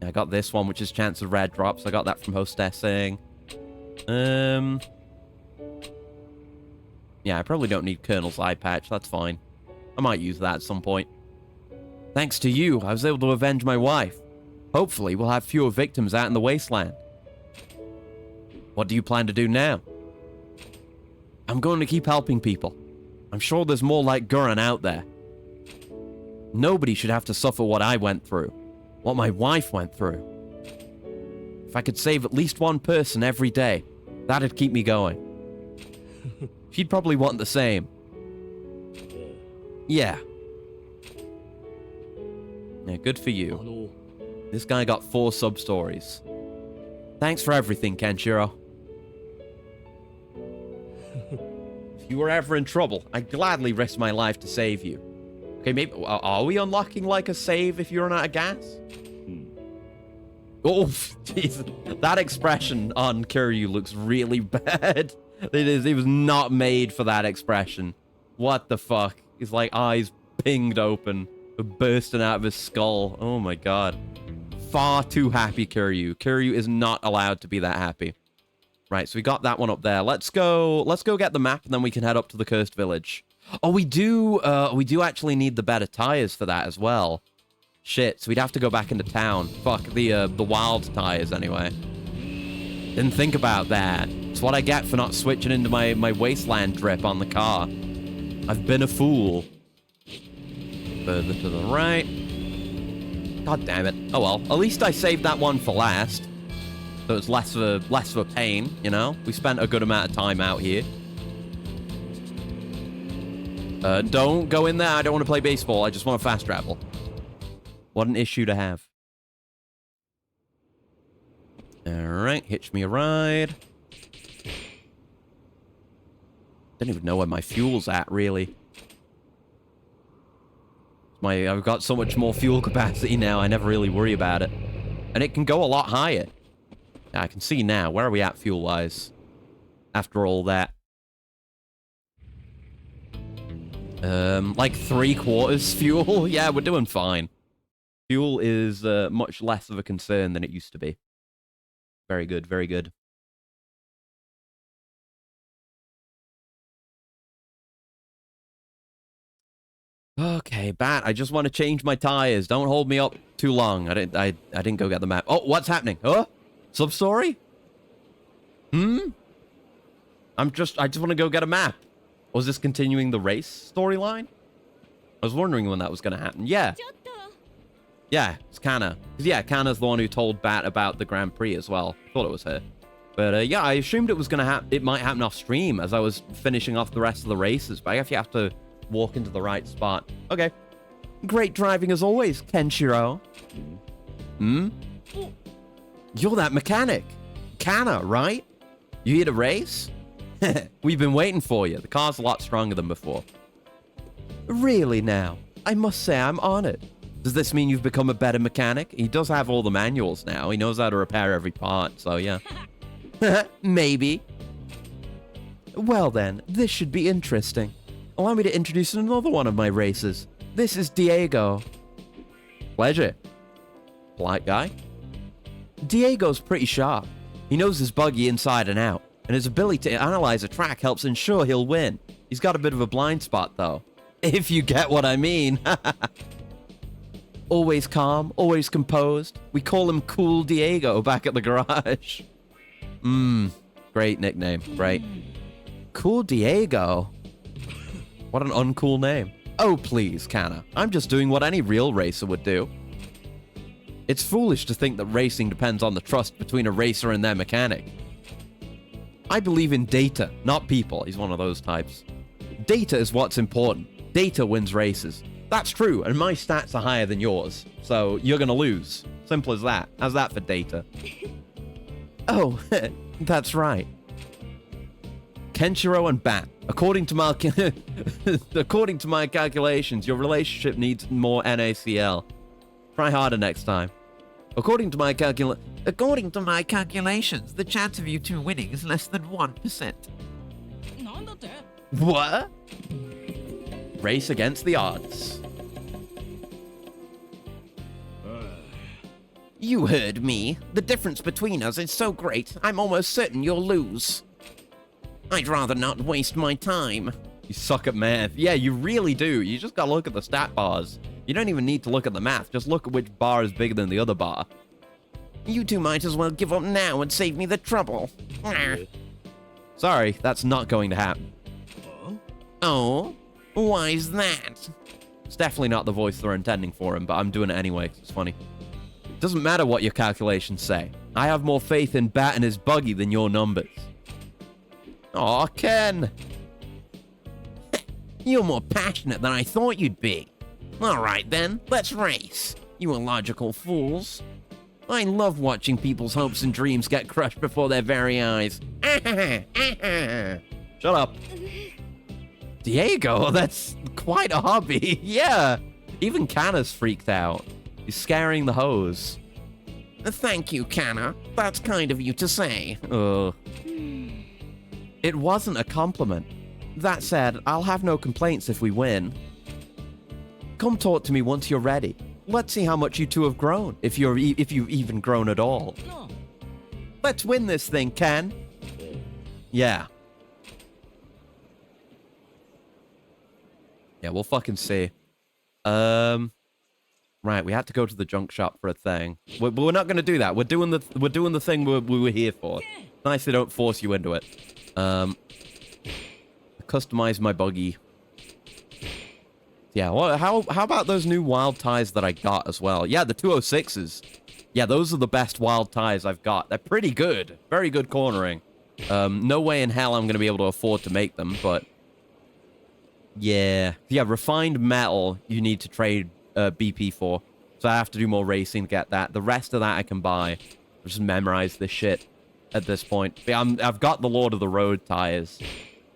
I got this one, which is chance of red drops. I got that from hostessing. Yeah, I probably don't need Colonel's eye patch. That's fine. I might use that at some point. Thanks to you, I was able to avenge my wife. Hopefully, we'll have fewer victims out in the wasteland. What do you plan to do now? I'm going to keep helping people. I'm sure there's more like Gurren out there. Nobody should have to suffer what I went through. What my wife went through. If I could save at least one person every day, that'd keep me going. She'd probably want the same. Yeah. Yeah, good for you. の This guy got 4 sub-stories. Thanks for everything, Kenshiro. If you were ever in trouble, I'd gladly risk my life to save you. Okay, maybe... Are we unlocking, like, a save if you run out of gas? Oh, jeez. That expression on Kiryu looks really bad. He was not made for that expression. What the fuck? His, like, eyes pinged open, bursting out of his skull. Oh, my God. Far too happy, Kiryu. Kiryu is not allowed to be that happy. Right, so we got that one up there. Let's go get the map, and then we can head up to the cursed village. Oh, we do actually need the better tires for that as well. Shit, so we'd have to go back into town. Fuck, the wild tires, anyway. Didn't think about that. It's what I get for not switching into my Wasteland drip on the car. I've been a fool. Further to the right. God damn it. Oh well, at least I saved that one for last. So it's less of a pain, you know? We spent a good amount of time out here. Don't go in there. I don't want to play baseball. I just want to fast travel. What an issue to have. Alright, hitch me a ride. Don't even know where my fuel's at, really. I've got so much more fuel capacity now, I never really worry about it. And it can go a lot higher. Yeah, I can see now. Where are we at fuel-wise? After all that. Like 3/4 fuel? Yeah, we're doing fine. Fuel is much less of a concern than it used to be. Very good, very good. Okay, Bat, I just want to change my tires. Don't hold me up too long. I didn't go get the map. Oh, what's happening? Huh? Substory? I just want to go get a map. Was this continuing the race storyline? I was wondering when that was going to happen. Yeah. Yeah, it's Kana. Yeah, Kana's the one who told Bat about the Grand Prix as well. I thought it was her. But yeah, I assumed it was going to happen. It might happen off stream as I was finishing off the rest of the races. But I guess you have to walk into the right spot. Okay. Great driving as always, Kenshiro. You're that mechanic. Kana, right? You here to race? We've been waiting for you. The car's a lot stronger than before. Really now? I must say I'm honored. Does this mean you've become a better mechanic? He does have all the manuals now. He knows how to repair every part, so yeah. Maybe. Well then, this should be interesting. Allow me to introduce another one of my races. This is Diego. Pleasure. Polite guy. Diego's pretty sharp. He knows his buggy inside and out, and his ability to analyze a track helps ensure he'll win. He's got a bit of a blind spot, though. If you get what I mean. Always calm, always composed. We call him Cool Diego back at the garage. Great nickname, right? Cool Diego. What an uncool name. Oh, please, Kana. I'm just doing what any real racer would do. It's foolish to think that racing depends on the trust between a racer and their mechanic. I believe in data, not people. He's one of those types. Data is what's important. Data wins races. That's true, and my stats are higher than yours, so you're gonna lose. Simple as that. How's that for data? Oh, that's right. Kenshiro and Bat. According to my calculations, your relationship needs more NaCl. Try harder next time. According to my calculations, the chance of you two winning is less than 1%. What? Race against the odds. You heard me. The difference between us is so great, I'm almost certain you'll lose. I'd rather not waste my time. You suck at math. Yeah, you really do. You just gotta look at the stat bars. You don't even need to look at the math. Just look at which bar is bigger than the other bar. You two might as well give up now and save me the trouble. Sorry, that's not going to happen. Oh? Why's that? It's definitely not the voice they're intending for him, but I'm doing it anyway 'cause it's funny. It doesn't matter what your calculations say. I have more faith in Bat and his buggy than your numbers. Aw, Ken! You're more passionate than I thought you'd be. Alright then, let's race. You illogical fools. I love watching people's hopes and dreams get crushed before their very eyes. Shut up. Diego, that's quite a hobby. Yeah. Even Kanna's freaked out. He's scaring the hose. Thank you, Kanna. That's kind of you to say. It wasn't a compliment. That said, I'll have no complaints if we win. Come talk to me once you're ready. Let's see how much you two have grown, if you've even grown at all. Let's win this thing, Ken. Yeah. Yeah, we'll fucking see. Right, we had to go to the junk shop for a thing. But we're not going to do that. We're doing the thing we were here for. Nice they don't force you into it. Customize my buggy. Yeah, well, how about those new wild ties that I got as well? Yeah, the 206s. Yeah, those are the best wild ties I've got. They're pretty good. Very good cornering. No way in hell I'm going to be able to afford to make them, but... Yeah, refined metal you need to trade BP for. So I have to do more racing to get that. The rest of that I can buy. Just memorize this shit at this point. Yeah, I've got the Lord of the Road tires.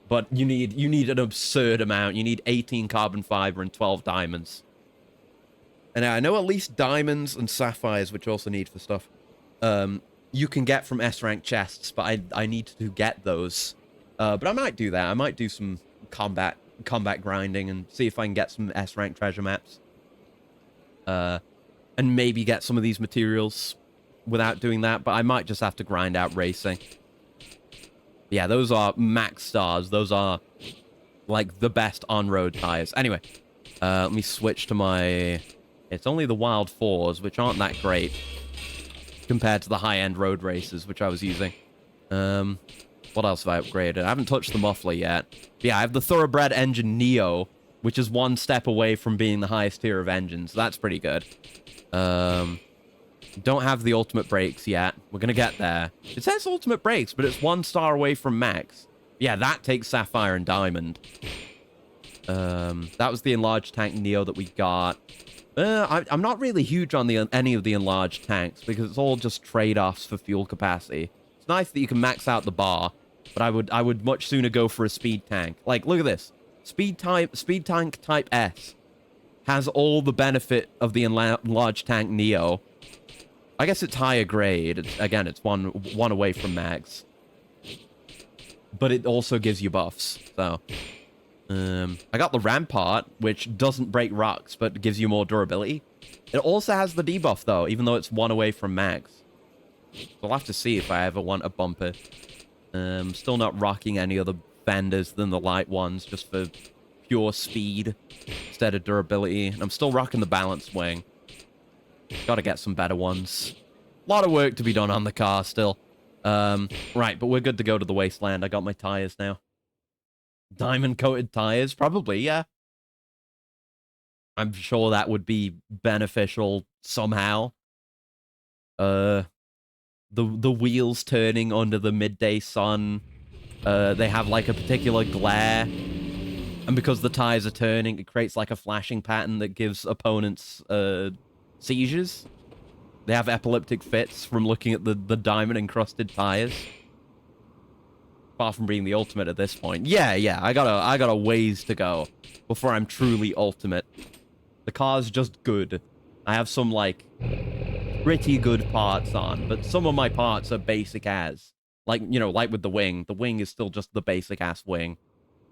But you need an absurd amount. You need 18 carbon fiber and 12 diamonds. And I know at least diamonds and sapphires, which you also need for stuff, you can get from S-rank chests, but I need to get those. But I might do that. I might do some combat grinding and see if I can get some S-rank treasure maps. And maybe get some of these materials without doing that, but I might just have to grind out racing. Yeah, those are max stars. Those are, like, the best on-road tires. Anyway, let me switch to my... It's only the Wild 4s, which aren't that great compared to the high-end road races, which I was using. What else have I upgraded? I haven't touched the muffler yet. But yeah, I have the Thoroughbred Engine Neo, which is one step away from being the highest tier of engines. That's pretty good. Don't have the ultimate brakes yet. We're gonna get there. It says ultimate brakes, but it's 1 star away from max. Yeah, that takes sapphire and diamond. That was the enlarged tank Neo that we got. I'm not really huge on any of the enlarged tanks because it's all just trade-offs for fuel capacity. It's nice that you can max out the bar, but I would much sooner go for a speed tank. Like, look at this. Speed tank type S has all the benefit of the enlarged tank Neo. I guess it's higher grade. It's one away from max. But it also gives you buffs, so... I got the Rampart, which doesn't break rocks, but gives you more durability. It also has the debuff, though, even though it's 1 away from max. So I'll have to see if I ever want a bumper. Still not rocking any other fenders than the light ones, just for pure speed instead of durability. And I'm still rocking the balanced wing. Gotta get some better ones. A lot of work to be done on the car still. Right, but we're good to go to the Wasteland. I got my tires now. Diamond-coated tires? Probably, yeah. I'm sure that would be beneficial somehow. The wheels turning under the midday sun. They have, like, a particular glare. And because the tires are turning, it creates, like, a flashing pattern that gives opponents, seizures. They have epileptic fits from looking at the diamond-encrusted tires. Far from being the ultimate at this point. Yeah, I got a ways to go before I'm truly ultimate. The car's just good. I have some, like, pretty good parts on, but some of my parts are basic as. Like, you know, like with the wing. The wing is still just the basic-ass wing.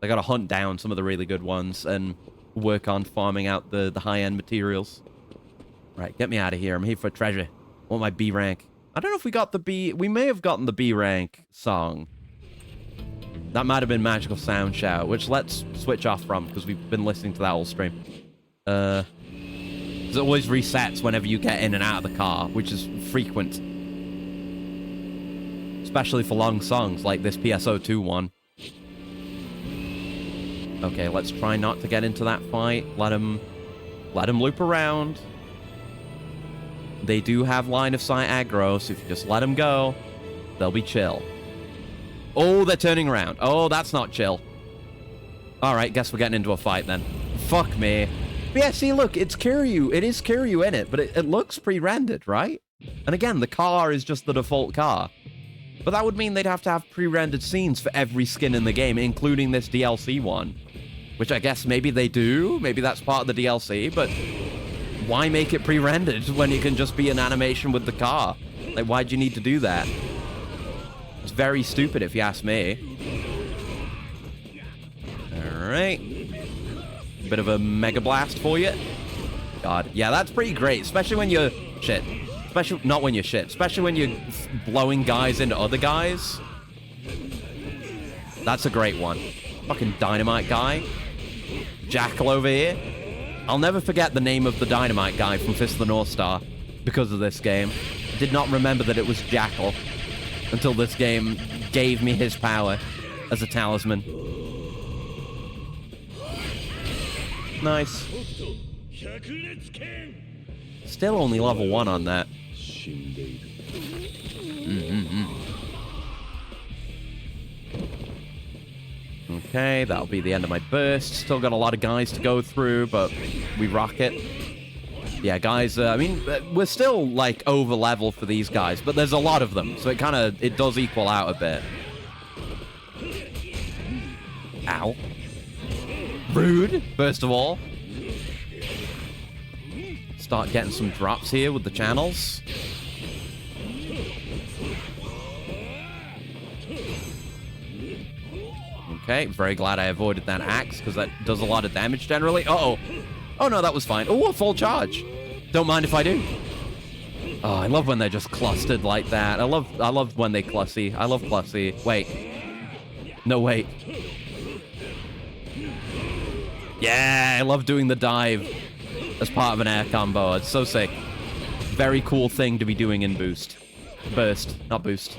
I gotta hunt down some of the really good ones and work on farming out the high-end materials. Right, get me out of here. I'm here for treasure. I want my B rank. I don't know if we got the B... We may have gotten the B rank song. That might have been Magical Sound Shout, which let's switch off from, because we've been listening to that whole stream. It always resets whenever you get in and out of the car, which is frequent. Especially for long songs, like this PSO2 one. Okay, let's try not to get into that fight. Let him loop around. They do have line of sight aggro, so if you just let them go, they'll be chill. Oh, they're turning around. Oh, that's not chill. Alright, guess we're getting into a fight then. Fuck me. But yeah, see, look, it's Kiryu. It is Kiryu in it, but it looks pre-rendered, right? And again, the car is just the default car. But that would mean they'd have to have pre-rendered scenes for every skin in the game, including this DLC one. Which I guess maybe they do. Maybe that's part of the DLC, but why make it pre-rendered when it can just be an animation with the car? Like, why do you need to do that? It's very stupid if you ask me. Alright. Bit of a Mega Blast for you. God. Yeah, that's pretty great. Especially when you're... Shit. Especially... Not when you're shit. Especially when you're blowing guys into other guys. That's a great one. Fucking dynamite guy. Jackal over here. I'll never forget the name of the dynamite guy from Fist of the North Star because of this game. I did not remember that it was Jackal until this game gave me his power as a talisman. Nice. Still only level 1 on that. Okay, that'll be the end of my burst. Still got a lot of guys to go through, but we rock it. Yeah, guys, I mean, we're still, like, over level for these guys, but there's a lot of them, so it does equal out a bit. Ow. Rude, first of all. Start getting some drops here with the channels. Okay, very glad I avoided that axe, because that does a lot of damage generally. Uh-oh. Oh, no, that was fine. Oh, a full charge. Don't mind if I do. Oh, I love when they're just clustered like that. I love when they clussy. I love clussy. Wait. No, wait. Yeah, I love doing the dive as part of an air combo. It's so sick. Very cool thing to be doing in Boost. Burst, not Boost.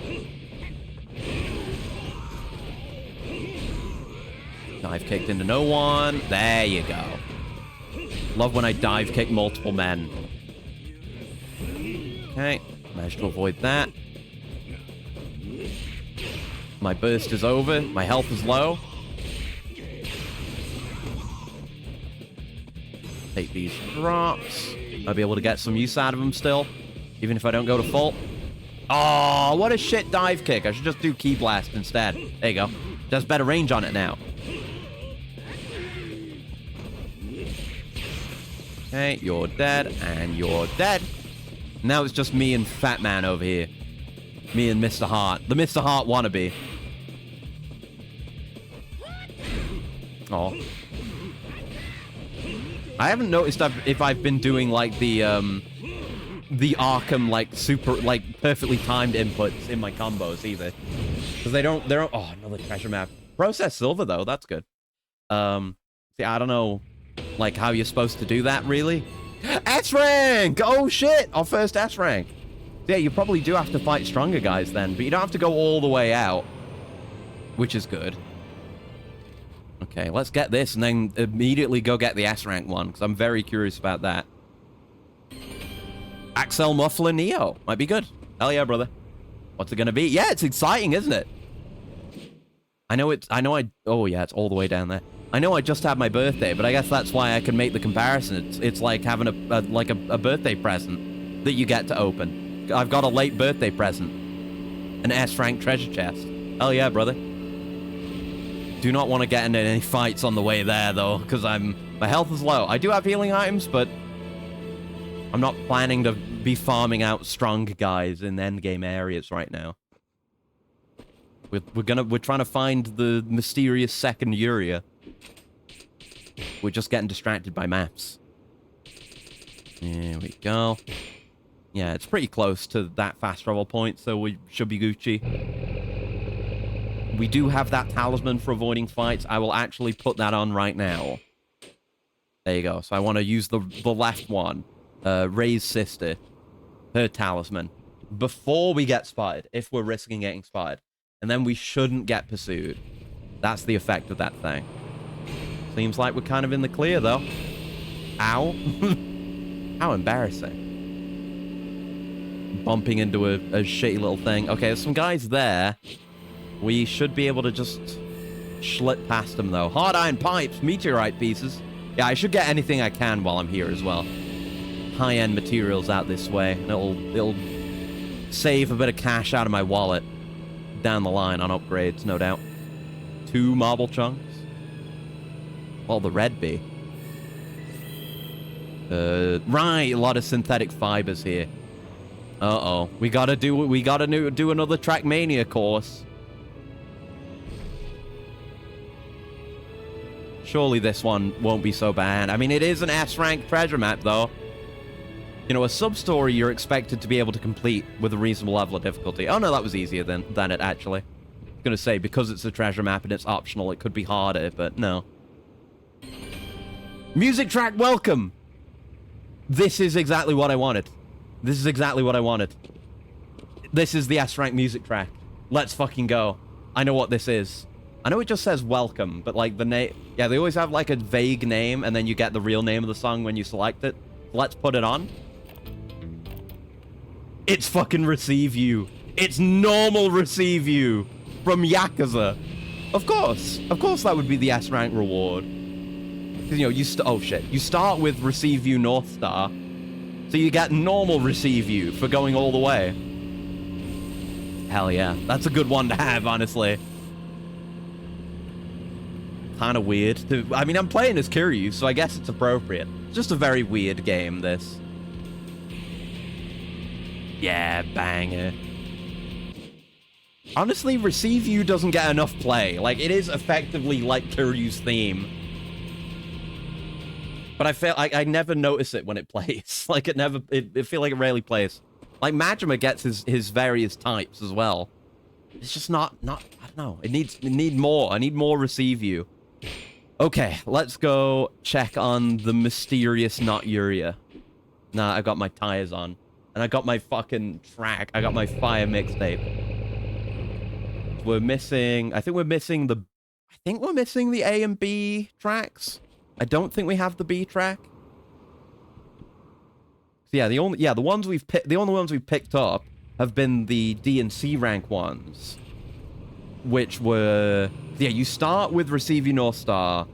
Dive kicked into no one. There you go. Love when I dive kick multiple men. Okay, managed to avoid that. My burst is over. My health is low. Take these drops. I'll be able to get some use out of them still, even if I don't go to full. Oh, what a shit dive kick. I should just do Ki Blast instead. There you go. Just better range on it now. Okay, you're dead, and you're dead. Now it's just me and Fat Man over here. Me and Mr. Heart. The Mr. Heart wannabe. Oh. I haven't noticed if I've been doing, like, the Arkham, like, super, like, perfectly timed inputs in my combos, either. Because they don't... Oh, another treasure map. Process silver, though. That's good. See, I don't know... like, how you're supposed to do that, really? S-rank! Oh, shit! Our first S-rank. Yeah, you probably do have to fight stronger guys then, but you don't have to go all the way out. Which is good. Okay, let's get this and then immediately go get the S-rank one, because I'm very curious about that. Axel Muffler Neo. Might be good. Hell yeah, brother. What's it gonna be? Yeah, it's exciting, isn't it? Oh, yeah, it's all the way down there. I know I just had my birthday, but I guess that's why I can make the comparison. It's like having a birthday present that you get to open. I've got a late birthday present. An S-rank treasure chest. Hell yeah, brother. Do not want to get into any fights on the way there, though, because my health is low. I do have healing items, but I'm not planning to be farming out strong guys in endgame areas right now. We're trying to find the mysterious second Uria. We're just getting distracted by maps. There we go. Yeah, it's pretty close to that fast travel point, so we should be Gucci. We do have that talisman for avoiding fights. I will actually put that on right now. There you go. So I want to use the left one. Ray's sister. Her talisman. Before we get spotted, if we're risking getting spotted. And then we shouldn't get pursued. That's the effect of that thing. Seems like we're kind of in the clear, though. Ow. How embarrassing. Bumping into a shitty little thing. Okay, there's some guys there. We should be able to just slip past them, though. Hard iron pipes, meteorite pieces. Yeah, I should get anything I can while I'm here as well. High-end materials out this way. And it'll save a bit of cash out of my wallet down the line on upgrades, no doubt. 2 marble chunks. What'll the red be? Right, a lot of synthetic fibers here. Uh-oh. We gotta do another Trackmania course. Surely this one won't be so bad. I mean, it is an S-rank treasure map, though. You know, a sub-story you're expected to be able to complete with a reasonable level of difficulty. Oh, no, that was easier than it, actually. I was gonna say, because it's a treasure map and it's optional, it could be harder, but no. Music track, welcome! This is exactly what I wanted. This is exactly what I wanted. This is the S-rank music track. Let's fucking go. I know what this is. I know it just says welcome, but like the name... Yeah, they always have like a vague name, and then you get the real name of the song when you select it. Let's put it on. It's fucking Receive You. It's normal Receive You from Yakuza. Of course. Of course that would be the S-rank reward. Because, you know, oh shit. You start with Receive You North Star, so you get normal Receive You for going all the way. Hell yeah. That's a good one to have, honestly. Kind of weird. I mean, I'm playing as Kiryu, so I guess it's appropriate. It's just a very weird game, this. Yeah, banger. Honestly, Receive You doesn't get enough play. Like, it is effectively like Kiryu's theme. But I never notice it when it plays. Like, it feel like it rarely plays. Like, Majima gets his various types as well. It's just not, I don't know. It need more. I need more Receive You. Okay, let's go check on the mysterious not Yuria. Nah, I got my tires on. And I got my fucking track. I got my fire mixtape. We're missing... I think we're missing the A and B tracks. I don't think we have the B track. So yeah, the only ones we've picked up have been the D and C rank ones. Which were... Yeah, you start with Receive You North Star.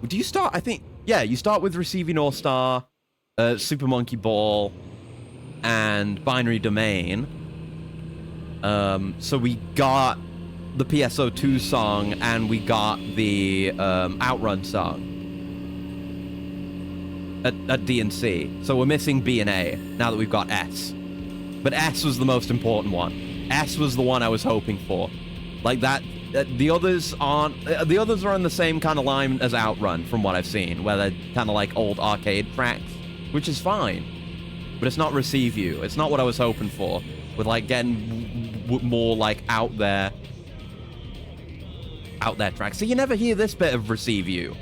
Do you start... I think... Yeah, you start with Receive You North Star, Super Monkey Ball, and Binary Domain. So we got the PSO2 song, and we got the Outrun song at D and C. So we're missing B and A, now that we've got S. But S was the most important one. S was the one I was hoping for. Like that... the others aren't... the others are on the same kind of line as Outrun, from what I've seen, where they're kind of like old arcade tracks, which is fine. But it's not Receive You. It's not what I was hoping for, with like getting more like out there tracks. So you never hear this bit of Receive You.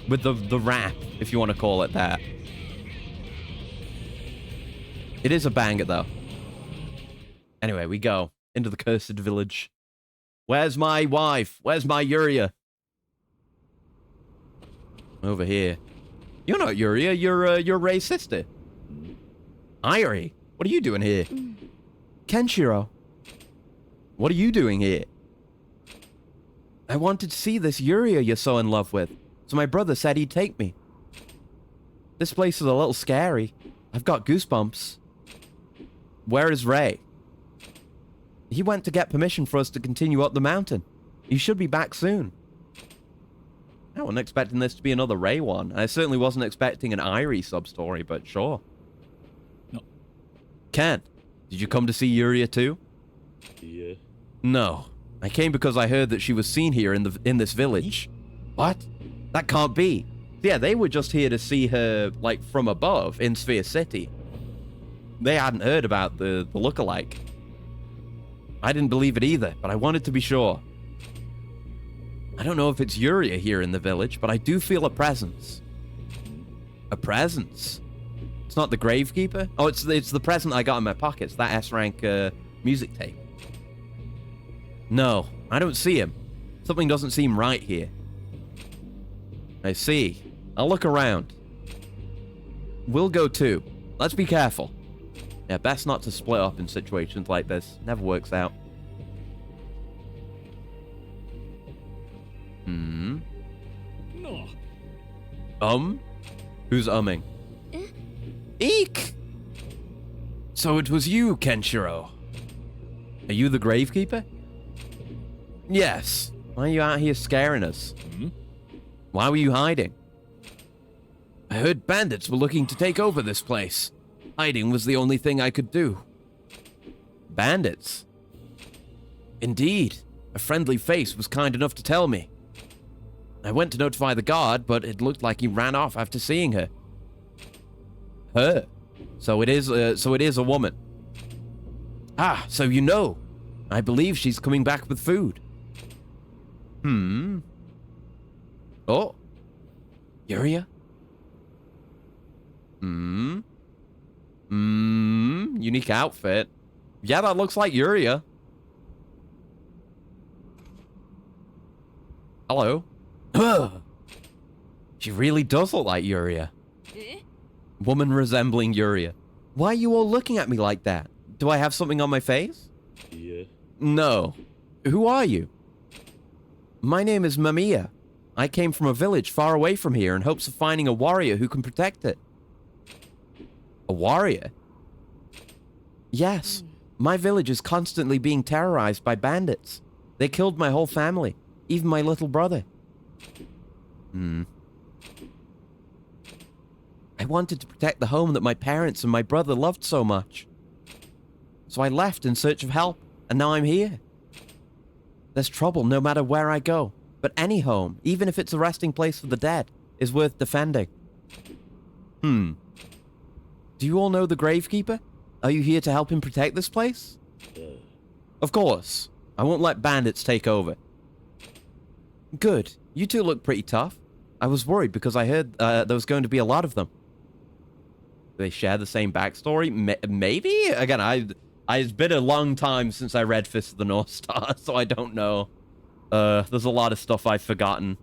With the rap, if you want to call it that. It is a banger, though. Anyway, we go into the cursed village. Where's my wife? Where's my Yuria? Over here. You're not Yuria, you're Rei's sister. Irie, what are you doing here? Kenshiro, what are you doing here? I wanted to see this Yuria you're so in love with, so my brother said he'd take me. This place is a little scary. I've got goosebumps. Where is Rei? He went to get permission for us to continue up the mountain. He should be back soon. I wasn't expecting this to be another Rei one. I certainly wasn't expecting an Irie sub-story, but sure. No. Ken, did you come to see Yuria too? Yeah. No. I came because I heard that she was seen here in this village. What? That can't be. Yeah, they were just here to see her, like, from above in Sphere City. They hadn't heard about the lookalike. I didn't believe it either, but I wanted to be sure. I don't know if it's Yuria here in the village, but I do feel a presence. A presence? It's not the Gravekeeper? Oh, it's the present I got in my pockets, that S-rank music tape. No, I don't see him. Something doesn't seem right here. I see. I'll look around. We'll go too. Let's be careful. Yeah, best not to split up in situations like this. Never works out. No. Who's umming? Eek! So it was you, Kenshiro. Are you the gravekeeper? Yes. Why are you out here scaring us? Why were you hiding? I heard bandits were looking to take over this place. Hiding was the only thing I could do. Bandits? Indeed. A friendly face was kind enough to tell me. I went to notify the guard, but it looked like he ran off after seeing her. Her? So it is a woman. Ah, so you know. I believe she's coming back with food. Oh. Yuria? Unique outfit. Yeah, that looks like Yuria. Hello. She really does look like Yuria. Woman resembling Yuria. Why are you all looking at me like that? Do I have something on my face? Yeah. No. Who are you? My name is Mamiya. I came from a village far away from here in hopes of finding a warrior who can protect it. A warrior? Yes. My village is constantly being terrorized by bandits. They killed my whole family, even my little brother. I wanted to protect the home that my parents and my brother loved so much. So I left in search of help, and now I'm here. There's trouble no matter where I go, but any home, even if it's a resting place for the dead, is worth defending. Do you all know the Gravekeeper? Are you here to help him protect this place? Of course. I won't let bandits take over. Good. You two look pretty tough. I was worried because I heard there was going to be a lot of them. Do they share the same backstory? Maybe? Again, it's been a long time since I read Fist of the North Star, so I don't know. There's a lot of stuff I've forgotten.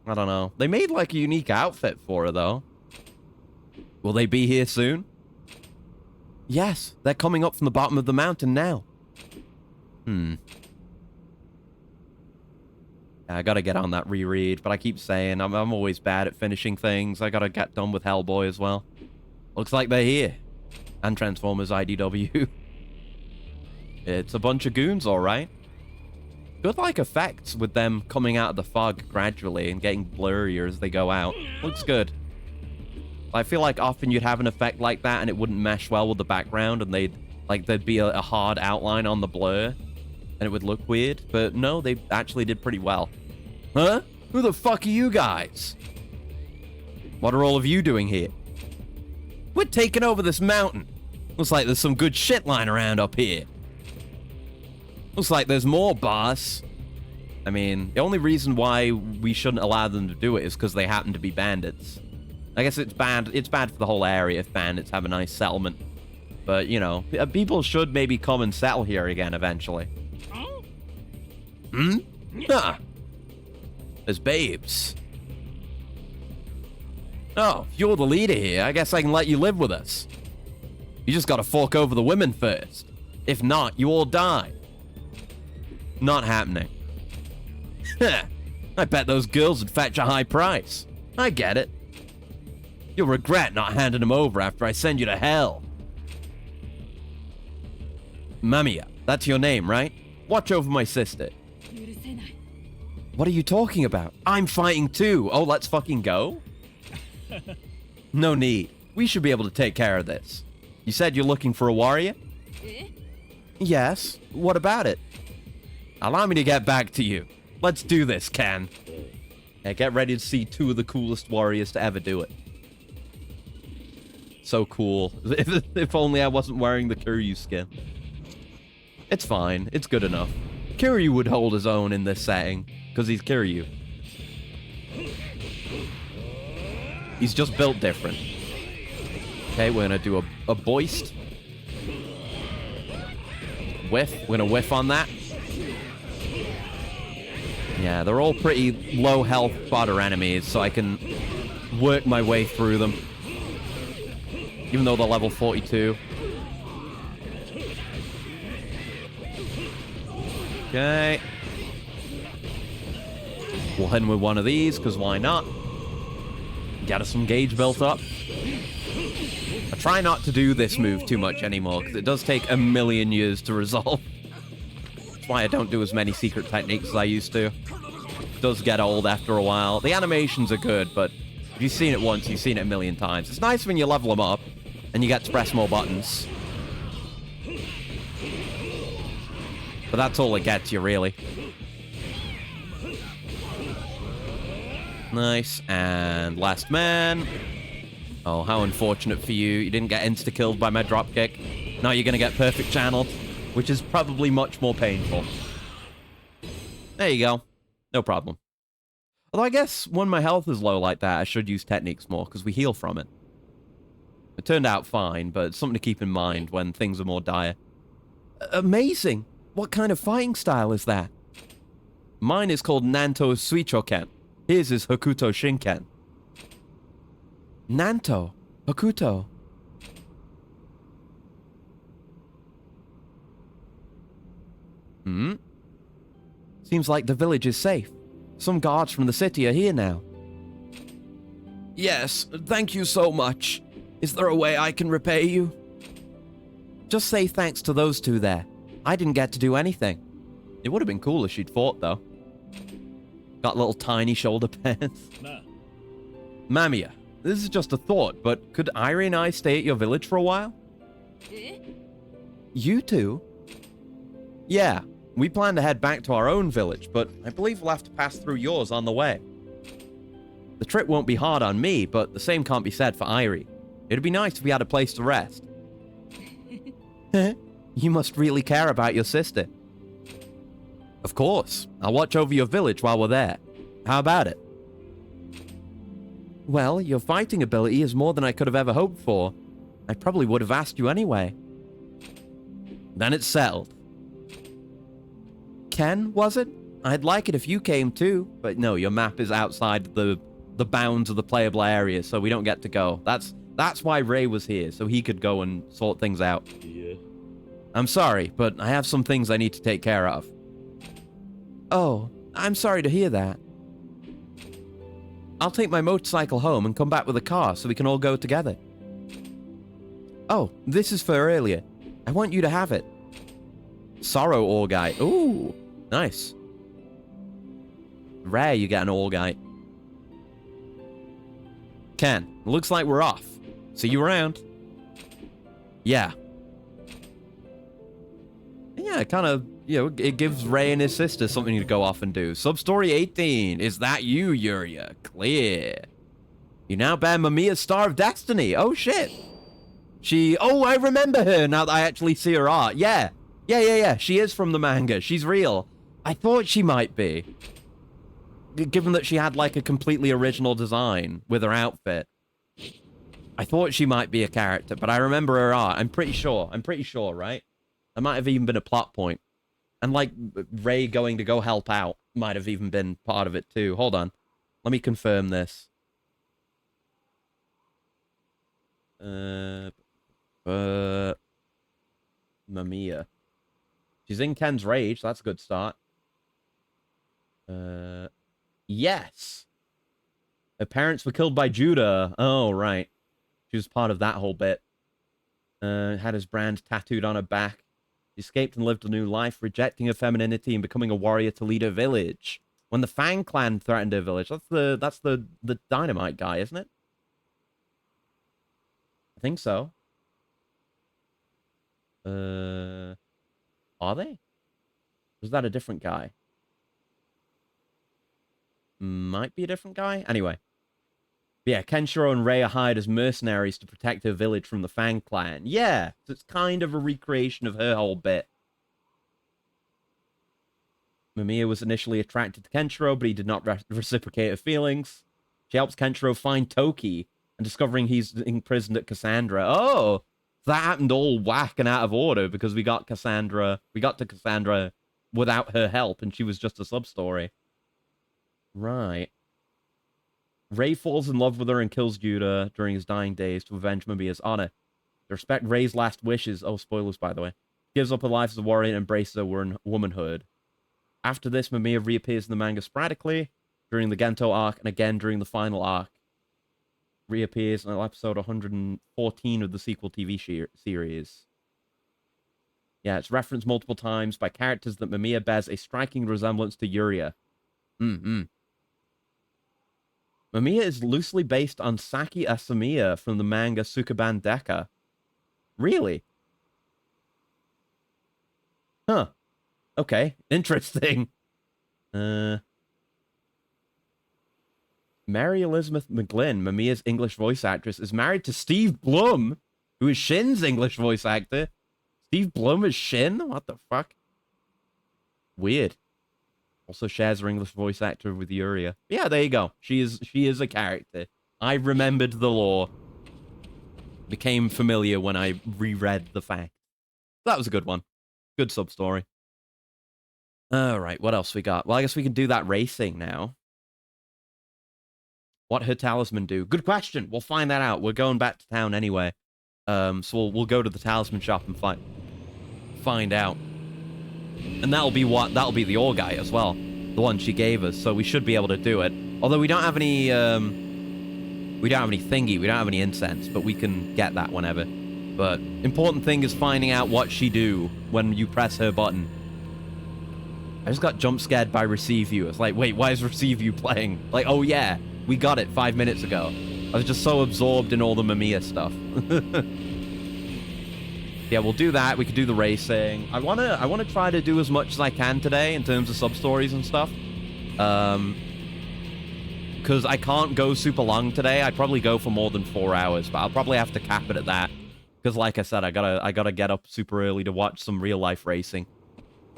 I don't know. They made, like, a unique outfit for her, though. Will they be here soon? Yes, they're coming up from the bottom of the mountain now. I gotta get on that reread, but I keep saying I'm always bad at finishing things. I gotta get done with Hellboy as well. Looks like they're here. And Transformers IDW. It's a bunch of goons, alright. Good, like, effects with them coming out of the fog gradually and getting blurrier as they go out. Looks good. I feel like often you'd have an effect like that and it wouldn't mesh well with the background and there'd be a hard outline on the blur and it would look weird. But no, they actually did pretty well. Huh? Who the fuck are you guys? What are all of you doing here? We're taking over this mountain. Looks like there's some good shit lying around up here. Looks like there's more, boss. I mean, the only reason why we shouldn't allow them to do it is because they happen to be bandits. I guess it's bad for the whole area if bandits have a nice settlement. But, you know, people should maybe come and settle here again eventually. Huh. There's babes. Oh, if you're the leader here, I guess I can let you live with us. You just gotta fork over the women first. If not, you all die. Not happening. I bet those girls would fetch a high price. I get it. You'll regret not handing them over after I send you to hell. Mamiya, that's your name, right? Watch over my sister. What are you talking about? I'm fighting too. Oh, let's fucking go? No need. We should be able to take care of this. You said you're looking for a warrior? Yes. What about it? Allow me to get back to you. Let's do this, Ken. Yeah, get ready to see two of the coolest warriors to ever do it. So cool. If only I wasn't wearing the Kiryu skin. It's fine. It's good enough. Kiryu would hold his own in this setting, because he's Kiryu. He's just built different. Okay, we're gonna do a boist. Whiff. We're gonna whiff on that. Yeah, they're all pretty low health fodder enemies, so I can work my way through them. Even though they're level 42. Okay. We'll hit him with one of these, because why not? Get us some gauge built up. I try not to do this move too much anymore, because it does take a million years to resolve. That's why I don't do as many secret techniques as I used to. It does get old after a while. The animations are good, but if you've seen it once, you've seen it a million times. It's nice when you level them up, and you get to press more buttons. But that's all it gets you, really. Nice, and last man. Oh, how unfortunate for you. You didn't get insta-killed by my dropkick. Now you're going to get perfect channeled, which is probably much more painful. There you go. No problem. Although I guess when my health is low like that, I should use techniques more, because we heal from it. It turned out fine, but it's something to keep in mind when things are more dire. Amazing! What kind of fighting style is that? Mine is called Nanto Suichoken. His is Hokuto Shinken. Nanto. Hokuto. Seems like the village is safe. Some guards from the city are here now. Yes, thank you so much. Is there a way I can repay you? Just say thanks to those two there. I didn't get to do anything. It would have been cool if she'd fought, though. Got little tiny shoulder pads. Nah. Mamiya, this is just a thought, but could Irie and I stay at your village for a while? You two? Yeah, we plan to head back to our own village, but I believe we'll have to pass through yours on the way. The trip won't be hard on me, but the same can't be said for Irie. It'd be nice if we had a place to rest. You must really care about your sister. Of course. I'll watch over your village while we're there. How about it? Well, your fighting ability is more than I could have ever hoped for. I probably would have asked you anyway. Then it's settled. Ken, was it? I'd like it if you came too, but no, your map is outside the bounds of the playable area, so we don't get to go. That's why Ray was here, so he could go and sort things out. Yeah. I'm sorry, but I have some things I need to take care of. Oh, I'm sorry to hear that. I'll take my motorcycle home and come back with a car so we can all go together. Oh, this is for earlier. I want you to have it. Sorrow Orgite. Ooh, nice. Rare you get an Orgite. Ken, looks like we're off. See you around. Yeah. Yeah, kind of, you know, it gives Ray and his sister something to go off and do. Substory 18. Is that you, Yuria? Clear. You now bear Mamiya's Star of Destiny. Oh, shit. Oh, I remember her now that I actually see her art. Yeah. Yeah. She is from the manga. She's real. I thought she might be. Given that she had, like, a completely original design with her outfit. I thought she might be a character, but I remember her art. I'm pretty sure, right? That might have even been a plot point. And, like, Ray going to go help out might have even been part of it, too. Hold on. Let me confirm this. Mamiya. She's in Ken's Rage. That's a good start. Yes. Her parents were killed by Judah. Oh, right. She was part of that whole bit. Had his brand tattooed on her back. She escaped and lived a new life, rejecting her femininity and becoming a warrior to lead her village. When the Fang clan threatened her village, that's the dynamite guy, isn't it? I think so. Are they? Was that a different guy? Might be a different guy. Anyway. But yeah, Kenshiro and Rei are hired as mercenaries to protect her village from the Fang clan. Yeah, so it's kind of a recreation of her whole bit. Mamiya was initially attracted to Kenshiro, but he did not reciprocate her feelings. She helps Kenshiro find Toki and discovering he's imprisoned at Cassandra. Oh, that happened all whack and out of order because we got to Cassandra without her help, and she was just a sub-story. Right. Rei falls in love with her and kills Judah during his dying days to avenge Mamiya's honor. To respect Rei's last wishes, oh, spoilers by the way, gives up her life as a warrior and embraces her womanhood. After this, Mamiya reappears in the manga sporadically during the Gento arc and again during the final arc. reappears in episode 114 of the sequel TV series. Yeah, it's referenced multiple times by characters that Mamiya bears a striking resemblance to Yuria. Mm-hmm. Mamiya is loosely based on Saki Asamiya from the manga Sukeban Deka. Really? Huh. Okay, interesting. Mary Elizabeth McGlynn, Mamiya's English voice actress, is married to Steve Blum, who is Shin's English voice actor. Steve Blum is Shin? What the fuck? Weird. Also shares her English voice actor with Yuria. Yeah, there you go. She is a character. I remembered the lore. Became familiar when I reread the fact. That was a good one. Good sub-story. Alright, what else we got? Well, I guess we can do that racing now. What her talisman do? Good question. We'll find that out. We're going back to town anyway. So we'll go to the talisman shop and find out. And that'll be the ore guy as well. The one she gave us, so we should be able to do it. Although we don't have any thingy, we don't have any incense, but we can get that whenever. But important thing is finding out what she do when you press her button. I just got jump scared by Receive You. It's like, wait, why is Receive You playing? Like, oh yeah, we got it 5 minutes ago. I was just so absorbed in all the Mamiya stuff. Yeah, we'll do that. We could do the racing. I wanna try to do as much as I can today in terms of sub-stories and stuff. Because I can't go super long today. I'd probably go for more than 4 hours, but I'll probably have to cap it at that. Because like I said, I gotta get up super early to watch some real life racing.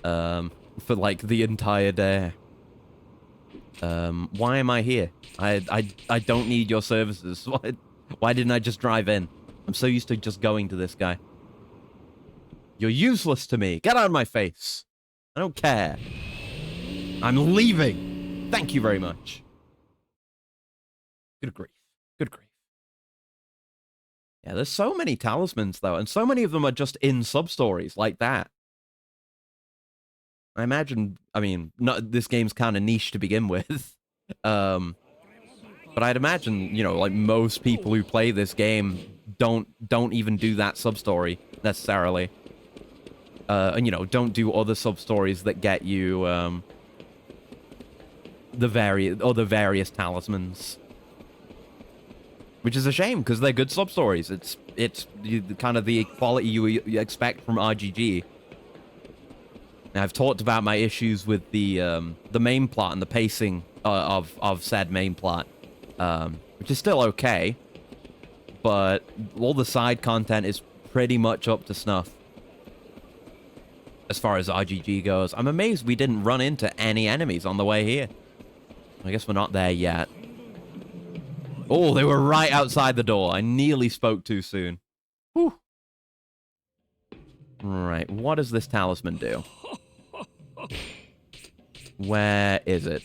For like the entire day. Why am I here? I don't need your services. Why didn't I just drive in? I'm so used to just going to this guy. You're useless to me. Get out of my face. I don't care. I'm leaving. Thank you very much. Good grief. Good grief. Yeah, there's so many talismans, though, and so many of them are just in sub-stories like that. I imagine, I mean, this game's kind of niche to begin with. But I'd imagine, you know, like most people who play this game don't even do that sub-story necessarily. And, you know, don't do other sub-stories that get you, the various talismans. Which is a shame, because they're good sub-stories. It's kind of the quality you expect from RGG. Now, I've talked about my issues with the main plot and the pacing of said main plot, which is still okay, but all the side content is pretty much up to snuff. As far as RGG goes, I'm amazed we didn't run into any enemies on the way here. I guess we're not there yet. Oh, they were right outside the door. I nearly spoke too soon. Whew. Right, what does this talisman do? Where is it?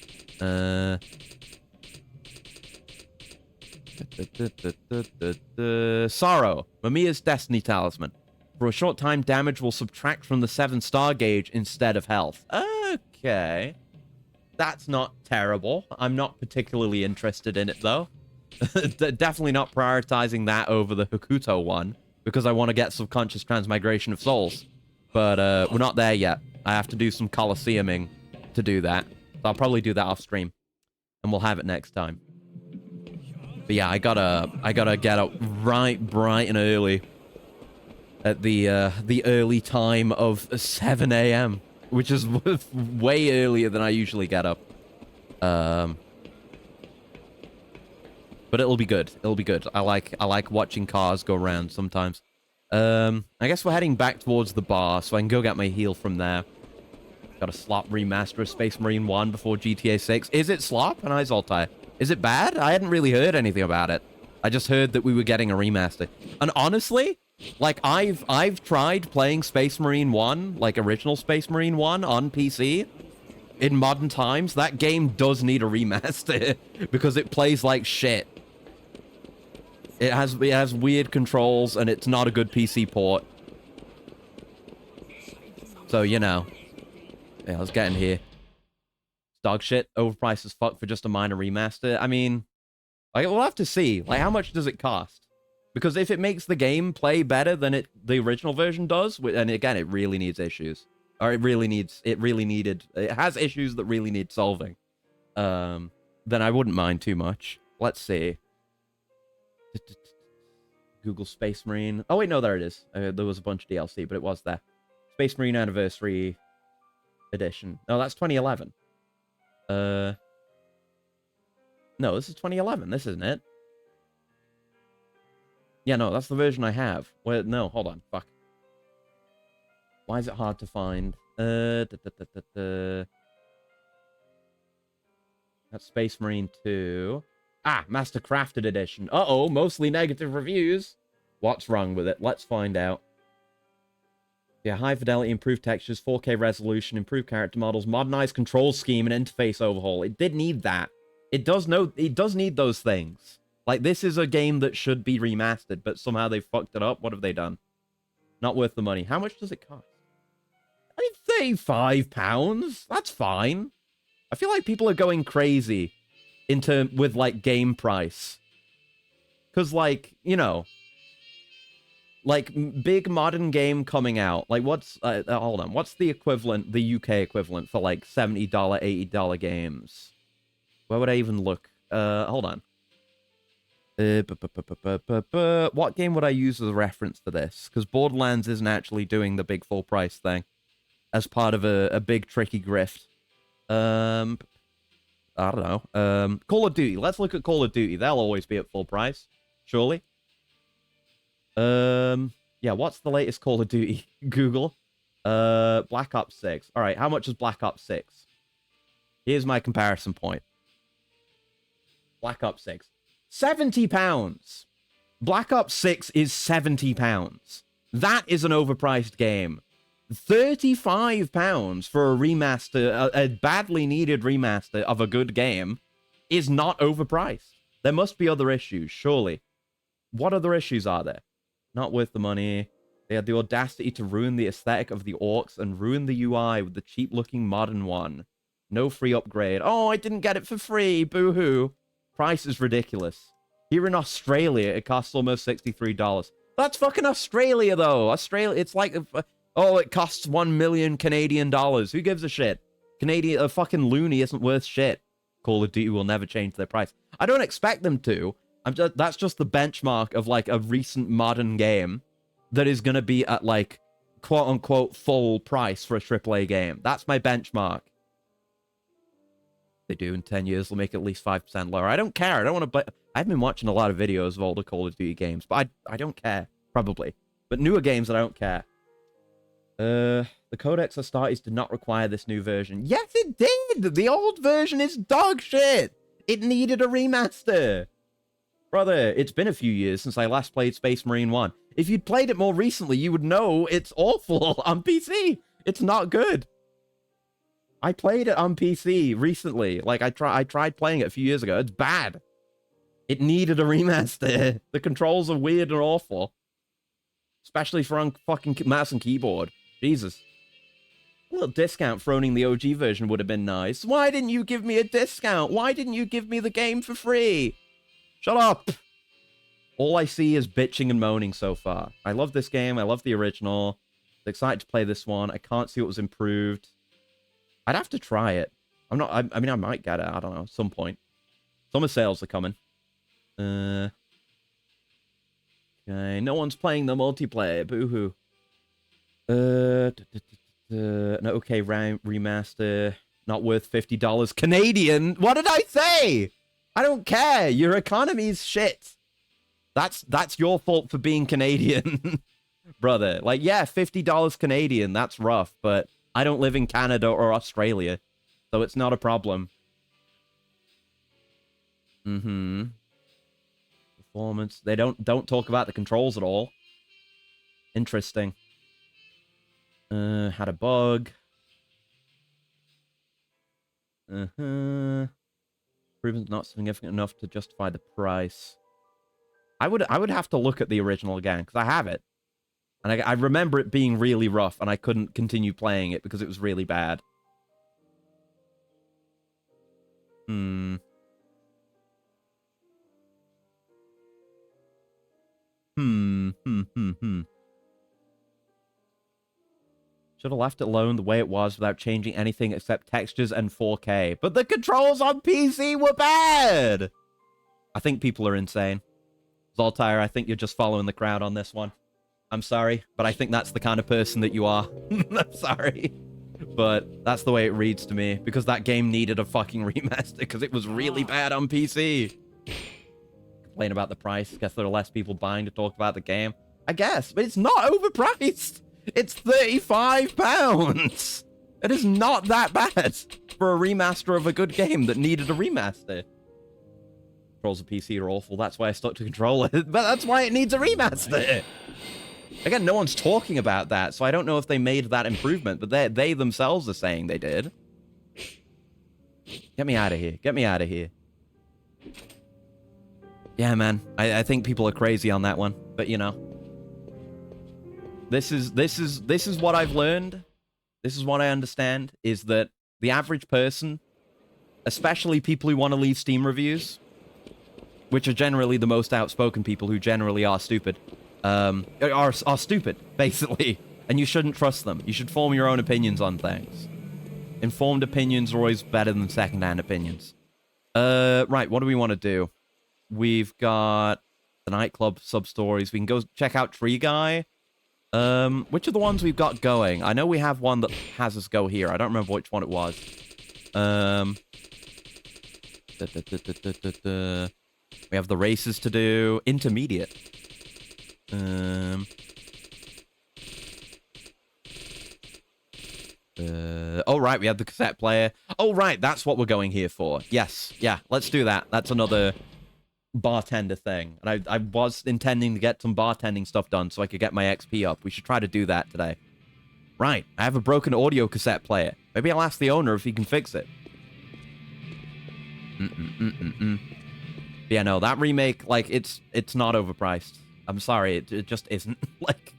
Sorrow, Mamiya's Destiny Talisman. For a short time, damage will subtract from the 7-star gauge instead of health. Okay. That's not terrible. I'm not particularly interested in it, though. Definitely not prioritizing that over the Hokuto one, because I want to get Subconscious Transmigration of Souls. But we're not there yet. I have to do some Colosseuming to do that. So I'll probably do that off stream. And we'll have it next time. But yeah, I gotta get up right bright and early. At the early time of 7 a.m. Which is way earlier than I usually get up. But it'll be good. It'll be good. I like watching cars go around sometimes. I guess we're heading back towards the bar, so I can go get my heal from there. Got a slop remaster of Space Marine 1 before GTA 6. Is it slop? And Zoltai. Is it bad? I hadn't really heard anything about it. I just heard that we were getting a remaster. And honestly, like, I've tried playing Space Marine 1, like original Space Marine 1 on PC. In modern times, that game does need a remaster because it plays like shit. It has weird controls and it's not a good PC port. So, you know. Yeah, let's get in here. Dog shit, overpriced as fuck for just a minor remaster. I mean, Like, we'll have to see. Like, how much does it cost? Because if it makes the game play better than the original version does, and again, it really needs issues. Or it has issues that really need solving. Then I wouldn't mind too much. Let's see. Google Space Marine. Oh, wait, no, there it is. There was a bunch of DLC, but it was there. Space Marine Anniversary Edition. No, that's 2011. No, this is 2011. This isn't it. Yeah, no, that's the version I have. Wait, no, hold on. Fuck. Why is it hard to find? That's Space Marine 2. Ah, Master Crafted Edition. Uh-oh, mostly negative reviews. What's wrong with it? Let's find out. Yeah, high fidelity, improved textures, 4K resolution, improved character models, modernized control scheme, and interface overhaul. It did need that. It does need those things. Like, this is a game that should be remastered, but somehow they fucked it up. What have they done? Not worth the money. How much does it cost? I'd say £5. That's fine. I feel like people are going crazy with, like, game price. Because, like, you know, like, big modern game coming out. Like, what's, hold on, what's the equivalent, the UK equivalent for, like, $70, $80 games? Where would I even look? Hold on. What game would I use as a reference for this? Because Borderlands isn't actually doing the big full price thing as part of a big tricky grift. I don't know. Call of Duty. Let's look at Call of Duty. They'll always be at full price, surely. Yeah, what's the latest Call of Duty? Google. Black Ops 6. All right, how much is Black Ops 6? Here's my comparison point. Black Ops 6. £70. Black Ops 6 is £70. That is an overpriced game. £35 for a remaster, a badly needed remaster of a good game, is not overpriced. There must be other issues, surely. What other issues are there? Not worth the money. They had the audacity to ruin the aesthetic of the orcs and ruin the UI with the cheap-looking modern one. No free upgrade. Oh, I didn't get it for free. Boo-hoo. Price is ridiculous. Here in Australia, it costs almost $63. That's fucking Australia, though. Australia, it's like... Oh, it costs 1 million Canadian dollars. Who gives a shit? A fucking loony isn't worth shit. Call of Duty will never change their price. I don't expect them to. That's just the benchmark of, like, a recent modern game that is going to be at, like, quote-unquote full price for a AAA game. That's my benchmark. They do in 10 years, they'll make it at least 5% lower. I don't care. I don't want to... I've been watching a lot of videos of older Call of Duty games, but I don't care, probably. But newer games, I don't care. The Codex Astartes did not require this new version. Yes, it did! The old version is dog shit! It needed a remaster! Brother, it's been a few years since I last played Space Marine 1. If you'd played it more recently, you would know it's awful on PC. It's not good. I played it on PC recently. Like, I tried playing it a few years ago. It's bad. It needed a remaster. The controls are weird and awful. Especially for on fucking mouse and keyboard. Jesus. A little discount for owning the OG version would have been nice. Why didn't you give me a discount? Why didn't you give me the game for free? Shut up! All I see is bitching and moaning so far. I love this game. I love the original. I'm excited to play this one. I can't see what was improved. I'd have to try it. I mean, I might get it. I don't know. At some point. Summer sales are coming. Okay. No one's playing the multiplayer. Boo-hoo. No, okay, remaster. Not worth $50 Canadian. What did I say? I don't care. Your economy's shit. That's your fault for being Canadian. Brother. Like, yeah, $50 Canadian. That's rough, but I don't live in Canada or Australia, so it's not a problem. Performance. They don't talk about the controls at all. Interesting. Had a bug. Improvement not significant enough to justify the price. I would have to look at the original again, because I have it. And I remember it being really rough, and I couldn't continue playing it because it was really bad. Should have left it alone the way it was without changing anything except textures and 4K. But the controls on PC were bad! I think people are insane. Zoltire, I think you're just following the crowd on this one. I'm sorry, but I think that's the kind of person that you are. I'm sorry. But that's the way it reads to me, because that game needed a fucking remaster, because it was really bad on PC. Complain about the price. Guess there are less people buying to talk about the game. I guess, but it's not overpriced. It's £35. It is not that bad for a remaster of a good game that needed a remaster. Controls of PC are awful. That's why I stuck to controller. But that's why it needs a remaster. Again, no one's talking about that, so I don't know if they made that improvement, but they themselves are saying they did. Get me out of here. Get me out of here. Yeah, man. I think people are crazy on that one, but you know. This is what I've learned. This is what I understand, is that the average person, especially people who want to leave Steam reviews, which are generally the most outspoken people who generally are stupid, are stupid, basically. And you shouldn't trust them. You should form your own opinions on things. Informed opinions are always better than secondhand opinions. Right, what do we want to do? We've got the nightclub sub-stories. We can go check out Tree Guy. Which are the ones we've got going? I know we have one that has us go here. I don't remember which one it was. We have the races to do. Intermediate. Oh, right, we have the cassette player. Oh, right, that's what we're going here for. Yes, yeah, let's do that. That's another bartender thing. And I was intending to get some bartending stuff done so I could get my XP up. We should try to do that today. Right, I have a broken audio cassette player. Maybe I'll ask the owner if he can fix it. Yeah, no, that remake, like, it's not overpriced. I'm sorry, it just isn't. Like,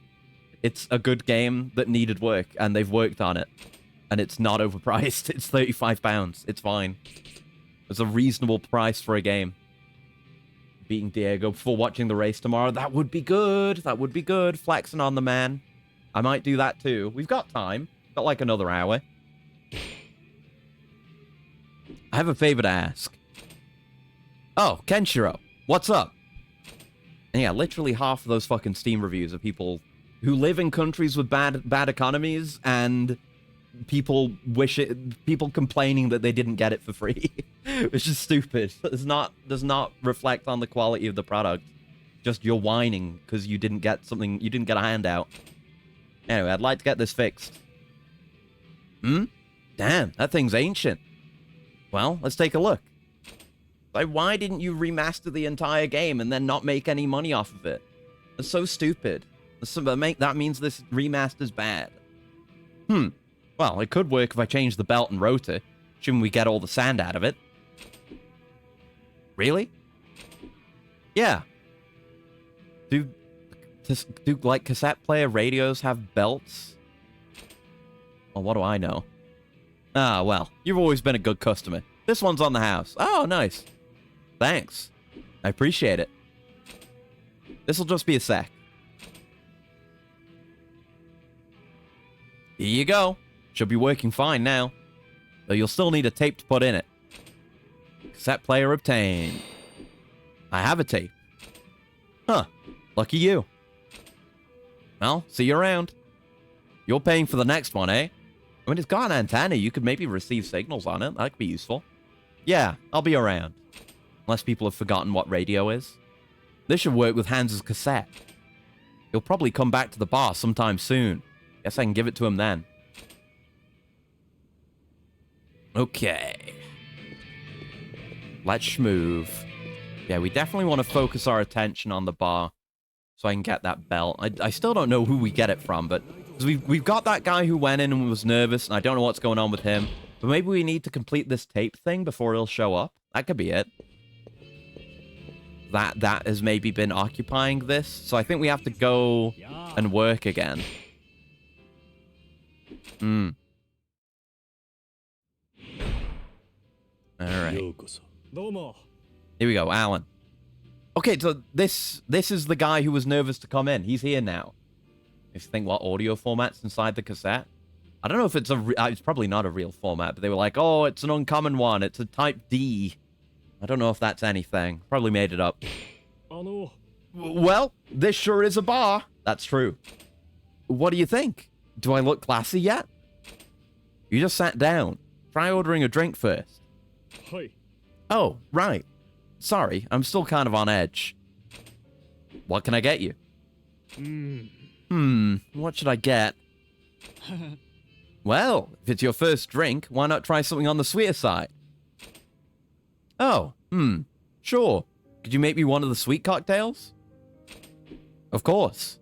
it's a good game that needed work, and they've worked on it. And it's not overpriced. It's £35. It's fine. It's a reasonable price for a game. Beating Diego before watching the race tomorrow. That would be good. That would be good. Flexing on the man. I might do that too. We've got time. Got like another hour. I have a favor to ask. Oh, Kenshiro. What's up? And yeah, literally half of those fucking Steam reviews are people who live in countries with bad economies and people complaining that they didn't get it for free. Which is stupid. Does not reflect on the quality of the product. Just you're whining because you didn't get something, you didn't get a handout. Anyway, I'd like to get this fixed. Damn, that thing's ancient. Well, let's take a look. Like, why didn't you remaster the entire game and then not make any money off of it? It's so stupid. That means this remaster's bad. Well, it could work if I change the belt and rotor, assuming we get all the sand out of it. Really? Yeah. Do like cassette player radios have belts? Well, what do I know? Ah, well, you've always been a good customer. This one's on the house. Oh, nice. Thanks. I appreciate it. This'll just be a sec. Here you go. Should be working fine now. Though you'll still need a tape to put in it. Cassette player obtained. I have a tape. Huh. Lucky you. Well, see you around. You're paying for the next one, eh? I mean, it's got an antenna. You could maybe receive signals on it. That could be useful. Yeah, I'll be around. Unless people have forgotten what radio is. This should work with Hans's cassette. He'll probably come back to the bar sometime soon. Guess I can give it to him then. Okay. Let's schmoove. Yeah, we definitely want to focus our attention on the bar so I can get that belt. I still don't know who we get it from, but we've got that guy who went in and was nervous, and I don't know what's going on with him. But maybe we need to complete this tape thing before he'll show up. That could be it. That has maybe been occupying this. So I think we have to go and work again. Alright. Here we go, Alan. Okay, so this is the guy who was nervous to come in. He's here now. If you think what audio format's inside the cassette. I don't know if it's it's probably not a real format, but they were like, oh, it's an uncommon one. It's a type D. I don't know if that's anything. Probably made it up. Well, this sure is a bar. That's true. What do you think? Do I look classy yet? You just sat down. Try ordering a drink first. Oh, right. Sorry, I'm still kind of on edge. What can I get you? What should I get? Well, if it's your first drink, why not try something on the sweeter side? Oh, sure. Could you make me one of the sweet cocktails? Of course.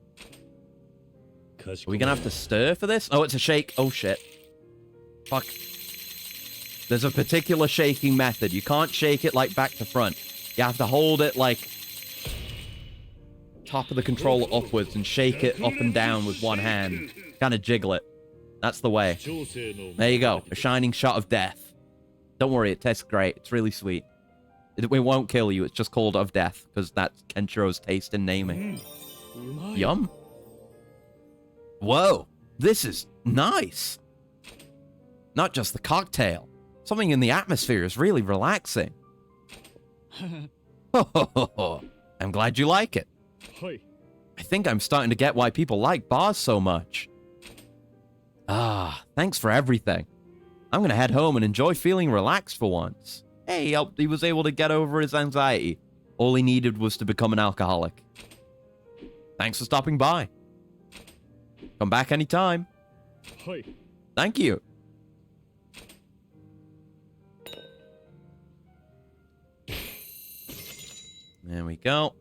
Are we gonna have to stir for this? Oh, it's a shake. Oh, shit. Fuck. There's a particular shaking method. You can't shake it, like, back to front. You have to hold it, like, top of the controller upwards and shake it up and down with one hand. Kind of jiggle it. That's the way. There you go. A shining shot of death. Don't worry, it tastes great. It's really sweet. It won't kill you. It's just called of death, because that's Kenshiro's taste in naming. Yum. Whoa. This is nice. Not just the cocktail. Something in the atmosphere is really relaxing. I'm glad you like it. I think I'm starting to get why people like bars so much. Ah, thanks for everything. I'm gonna head home and enjoy feeling relaxed for once. Hey, he was able to get over his anxiety. All he needed was to become an alcoholic. Thanks for stopping by. Come back anytime. Thank you. There we go.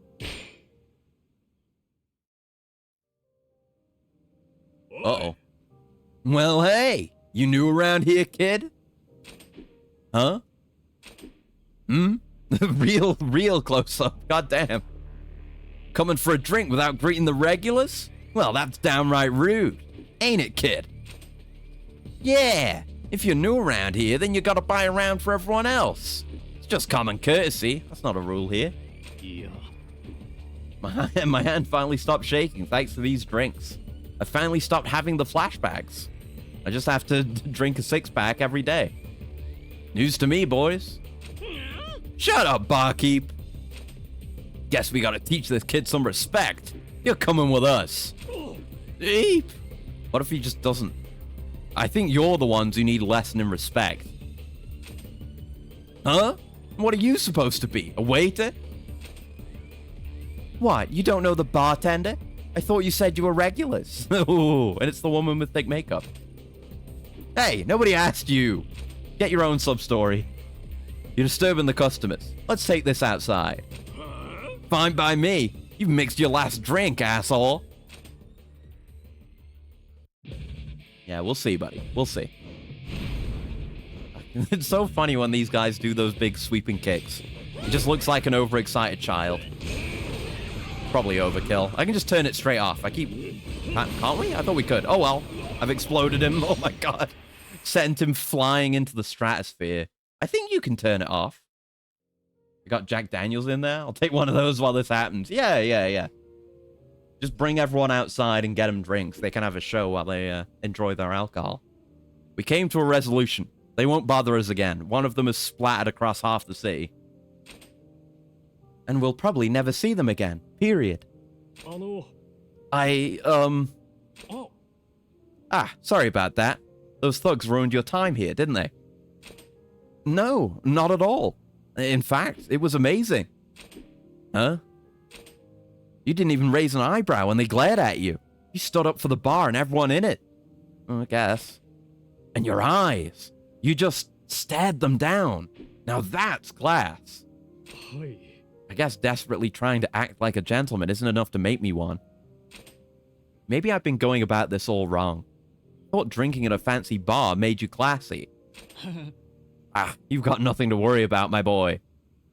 Uh-oh. Well, hey, you new around here, kid? Huh? Real close-up. Goddamn. Coming for a drink without greeting the regulars? Well, that's downright rude. Ain't it, kid? Yeah. If you're new around here, then you gotta buy around for everyone else. It's just common courtesy. That's not a rule here. My hand finally stopped shaking thanks to these drinks. I finally stopped having the flashbacks. I just have to drink a six-pack every day. News to me, boys. Shut up, barkeep. Guess we gotta teach this kid some respect. You're coming with us. Eep. What if he just doesn't? I think you're the ones who need a lesson in respect. Huh? What are you supposed to be? A waiter? What? You don't know the bartender? I thought you said you were regulars. Ooh, and it's the woman with thick makeup. Hey, nobody asked you. Get your own sub-story. You're disturbing the customers. Let's take this outside. Fine by me. You've mixed your last drink, asshole. Yeah, we'll see, buddy. We'll see. It's so funny when these guys do those big sweeping kicks. He just looks like an overexcited child. Probably overkill. I can just turn it straight off. Can't we? I thought we could. Oh well. I've exploded him. Oh my god. Sent him flying into the stratosphere. I think you can turn it off. We got Jack Daniels in there. I'll take one of those while this happens. Yeah. Just bring everyone outside and get them drinks. They can have a show while they enjoy their alcohol. We came to a resolution. They won't bother us again. One of them is splattered across half the city. And we'll probably never see them again. Period. Sorry about that. Those thugs ruined your time here, didn't they? No, not at all. In fact, it was amazing. Huh? You didn't even raise an eyebrow when they glared at you. You stood up for the bar and everyone in it. I guess. And your eyes. You just stared them down. Now that's class. I guess desperately trying to act like a gentleman isn't enough to make me one. Maybe I've been going about this all wrong. Thought drinking at a fancy bar made you classy. You've got nothing to worry about, my boy.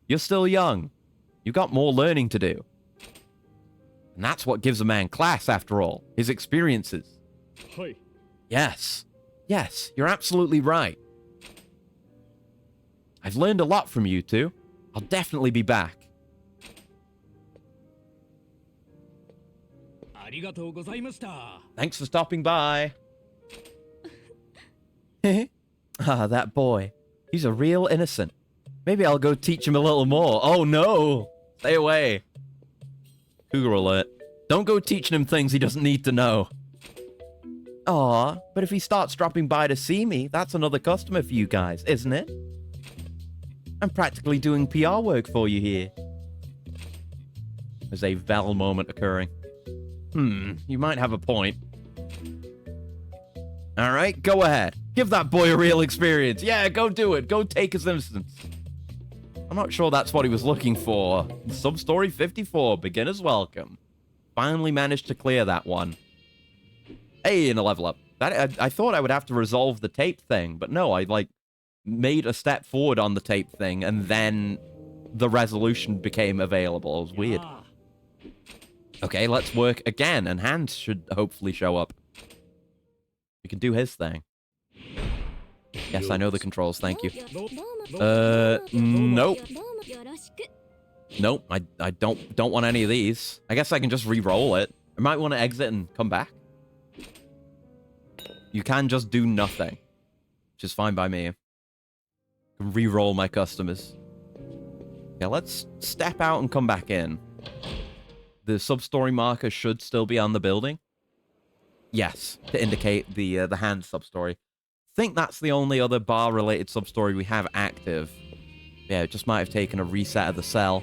You're still young. You've got more learning to do. And that's what gives a man class, after all. His experiences. Yes, you're absolutely right. I've learned a lot from you two. I'll definitely be back. Thanks for stopping by. Ah, that boy. He's a real innocent. Maybe I'll go teach him a little more. Oh no! Stay away. Cougar alert. Don't go teaching him things he doesn't need to know. Aw, but if he starts dropping by to see me, that's another customer for you guys, isn't it? I'm practically doing PR work for you here. There's a Val moment occurring. You might have a point. Alright, go ahead. Give that boy a real experience. Yeah, go do it. Go take his innocence. I'm not sure that's what he was looking for. Substory 54, beginner's welcome. Finally managed to clear that one. Hey, and a level up. I thought I would have to resolve the tape thing, but no, I, like, made a step forward on the tape thing, and then the resolution became available. It was weird. Okay, let's work again, and Hans should hopefully show up. We can do his thing. Yes, I know the controls, thank you. Nope. Nope, I don't want any of these. I guess I can just re-roll it. I might want to exit and come back. You can just do nothing, which is fine by me. I can re-roll my customers. Yeah, let's step out and come back in. The substory marker should still be on the building. Yes, to indicate the hand substory. I think that's the only other bar-related substory we have active. Yeah, it just might have taken a reset of the cell.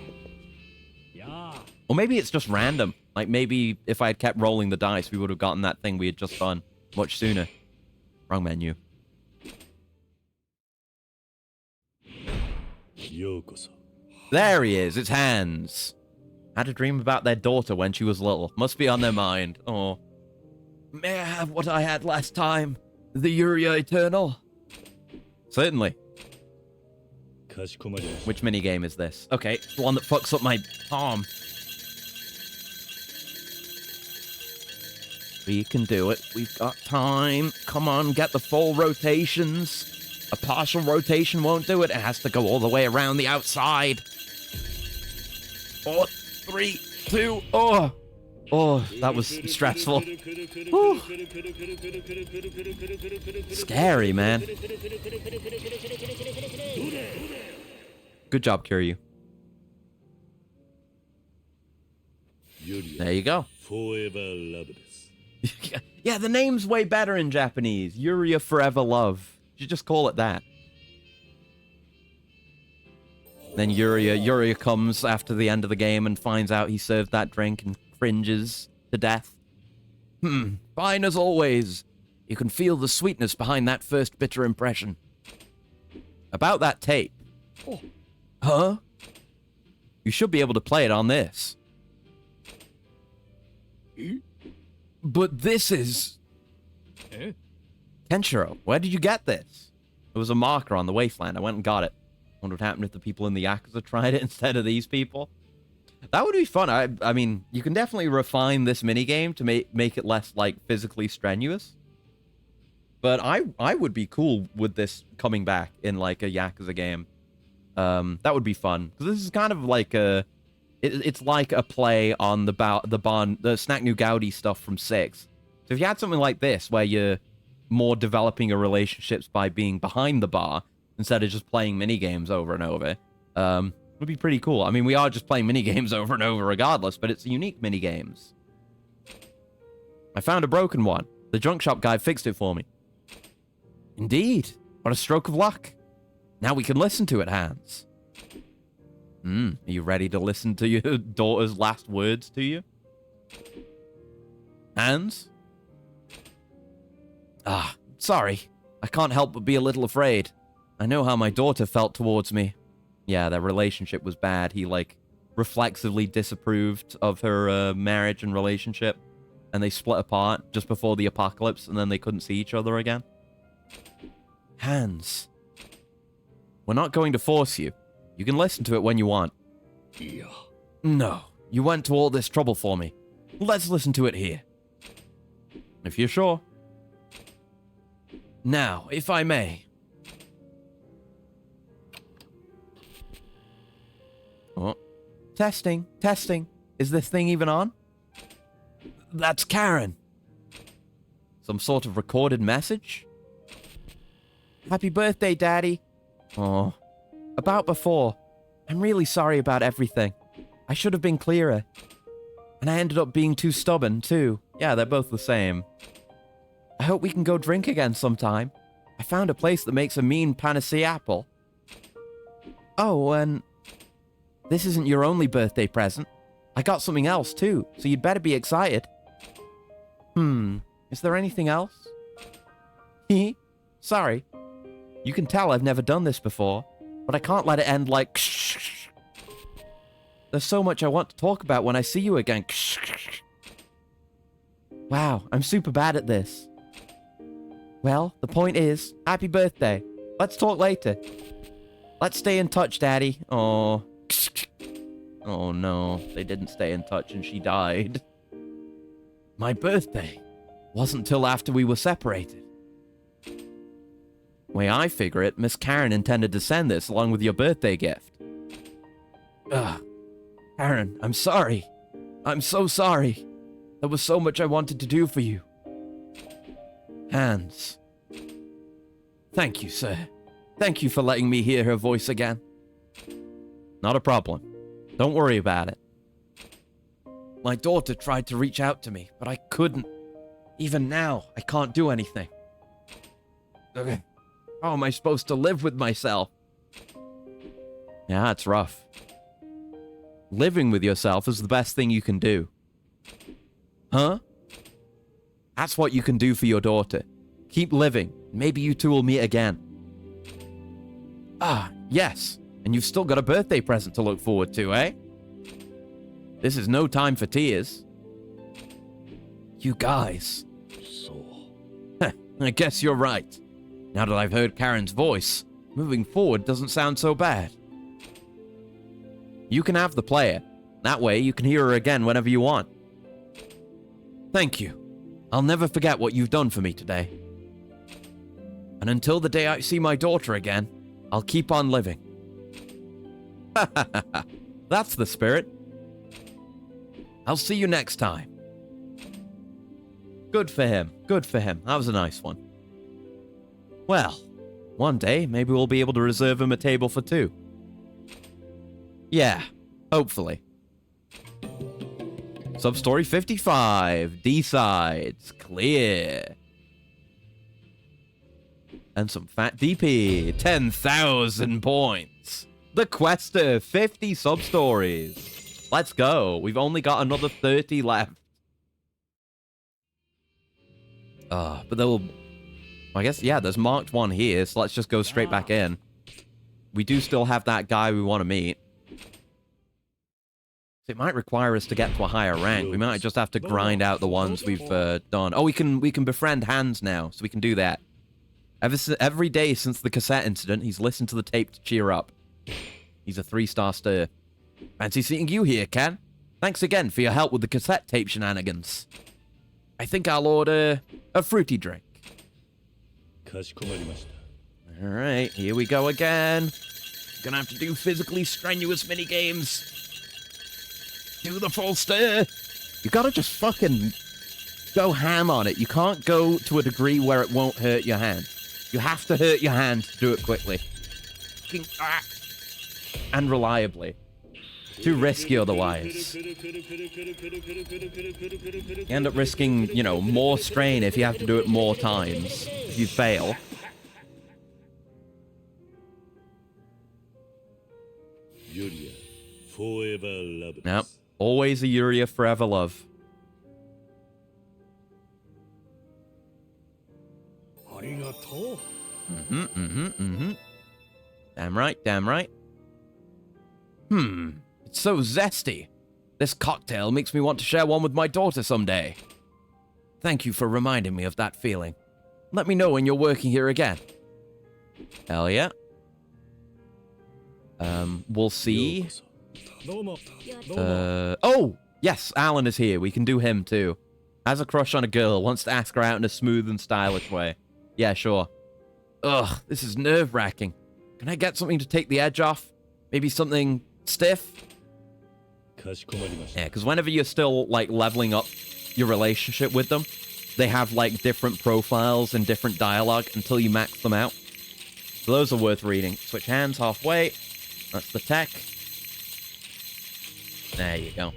Or maybe it's just random. Like, maybe if I had kept rolling the dice, we would have gotten that thing we had just done much sooner. Wrong menu. There he is, it's Hans. Had a dream about their daughter when she was little. Must be on their mind. Oh. May I have what I had last time? The Yuria Eternal? Certainly. Which minigame is this? Okay, the one that fucks up my palm. We can do it. We've got time. Come on, get the full rotations. A partial rotation won't do it. It has to go all the way around the outside. 4, 3, 2, oh. Oh, that was stressful. Whew. Scary, man. Good job, Kiryu. There you go. Yeah, the name's way better in Japanese. Yuria Forever Love. You just call it that. Then Yuria comes after the end of the game and finds out he served that drink and cringes to death. Fine as always. You can feel the sweetness behind that first bitter impression. About that tape. Oh. Huh? You should be able to play it on this. But this is... Kenshiro, where did you get this? It was a marker on the Wasteland. I went and got it. Wonder what happened if the people in the Yakuza tried it instead of these people. That would be fun. I mean, you can definitely refine this minigame to make it less, like, physically strenuous. But I would be cool with this coming back in, like, a Yakuza game. That would be fun. Because this is kind of like a... It's like a play on the Snack New Gaudi stuff from 6. So if you had something like this, where you're more developing your relationships by being behind the bar, instead of just playing minigames over and over, would be pretty cool. I mean, we are just playing minigames over and over regardless, but it's unique minigames. I found a broken one. The junk shop guy fixed it for me. Indeed. What a stroke of luck. Now we can listen to it, Hans. Are you ready to listen to your daughter's last words to you? Hans? Ah, sorry. I can't help but be a little afraid. I know how my daughter felt towards me. Yeah, their relationship was bad. He, like, reflexively disapproved of her marriage and relationship. And they split apart just before the apocalypse, and then they couldn't see each other again. Hans. We're not going to force you. You can listen to it when you want. Yeah. No, you went to all this trouble for me. Let's listen to it here. If you're sure. Now, if I may. Oh. Testing. Is this thing even on? That's Karen. Some sort of recorded message? Happy birthday, Daddy. Oh, about before. I'm really sorry about everything. I should have been clearer. And I ended up being too stubborn, too. Yeah, they're both the same. I hope we can go drink again sometime. I found a place that makes a mean panacea apple. Oh, and this isn't your only birthday present. I got something else, too, so you'd better be excited. Is there anything else? Sorry. You can tell I've never done this before, but I can't let it end like There's so much I want to talk about when I see you again. Wow, I'm super bad at this. Well, the point is, happy birthday. Let's talk later. Let's stay in touch, Daddy. Oh. Oh no, they didn't stay in touch and she died. My birthday wasn't till after we were separated. Way I figure it, Miss Karen intended to send this along with your birthday gift. Ugh. Karen, I'm sorry. I'm so sorry. There was so much I wanted to do for you. Hans. Thank you, sir. Thank you for letting me hear her voice again. Not a problem. Don't worry about it. My daughter tried to reach out to me, but I couldn't. Even now, I can't do anything. Okay. How am I supposed to live with myself? Yeah, it's rough. Living with yourself is the best thing you can do. Huh? That's what you can do for your daughter. Keep living. Maybe you two will meet again. Ah, yes. And you've still got a birthday present to look forward to, eh? This is no time for tears. You guys. I guess you're right. Now that I've heard Karen's voice, moving forward doesn't sound so bad. You can have the player. That way you can hear her again whenever you want. Thank you. I'll never forget what you've done for me today. And until the day I see my daughter again, I'll keep on living. That's the spirit. I'll see you next time. Good for him. Good for him. That was a nice one. Well, one day, maybe we'll be able to reserve him a table for two. Yeah, hopefully. Substory 55. D-sides. Clear. And some fat DP. 10,000 points. The Quester. 50 substories. Let's go. We've only got another 30 left. But they'll... I guess, yeah, there's marked one here, so let's just go straight back in. We do still have that guy we want to meet. It might require us to get to a higher rank. We might just have to grind out the ones we've done. Oh, we can befriend Hans now, so we can do that. Every day since the cassette incident, he's listened to the tape to cheer up. He's a 3-star stir. Fancy seeing you here, Ken. Thanks again for your help with the cassette tape shenanigans. I think I'll order a fruity drink. Alright, here we go again. Gonna have to do physically strenuous minigames. Do the full stir. You gotta just fucking go ham on it. You can't go to a degree where it won't hurt your hand. You have to hurt your hand to do it quickly. And reliably. Too risky otherwise. You end up risking, you know, more strain if you have to do it more times. If you fail. Yuria, forever love. Yep. Always a Yuria forever love. Damn right, damn right. It's so zesty. This cocktail makes me want to share one with my daughter someday. Thank you for reminding me of that feeling. Let me know when you're working here again. Hell yeah. We'll see. Oh! Yes, Alan is here. We can do him too. Has a crush on a girl, wants to ask her out in a smooth and stylish way. Yeah, sure. Ugh, this is nerve-wracking. Can I get something to take the edge off? Maybe something stiff? Yeah, because whenever you're still, like, leveling up your relationship with them. They have, like, different profiles and different dialogue until you max them out. So those are worth reading. Switch hands halfway. That's the tech. There you go.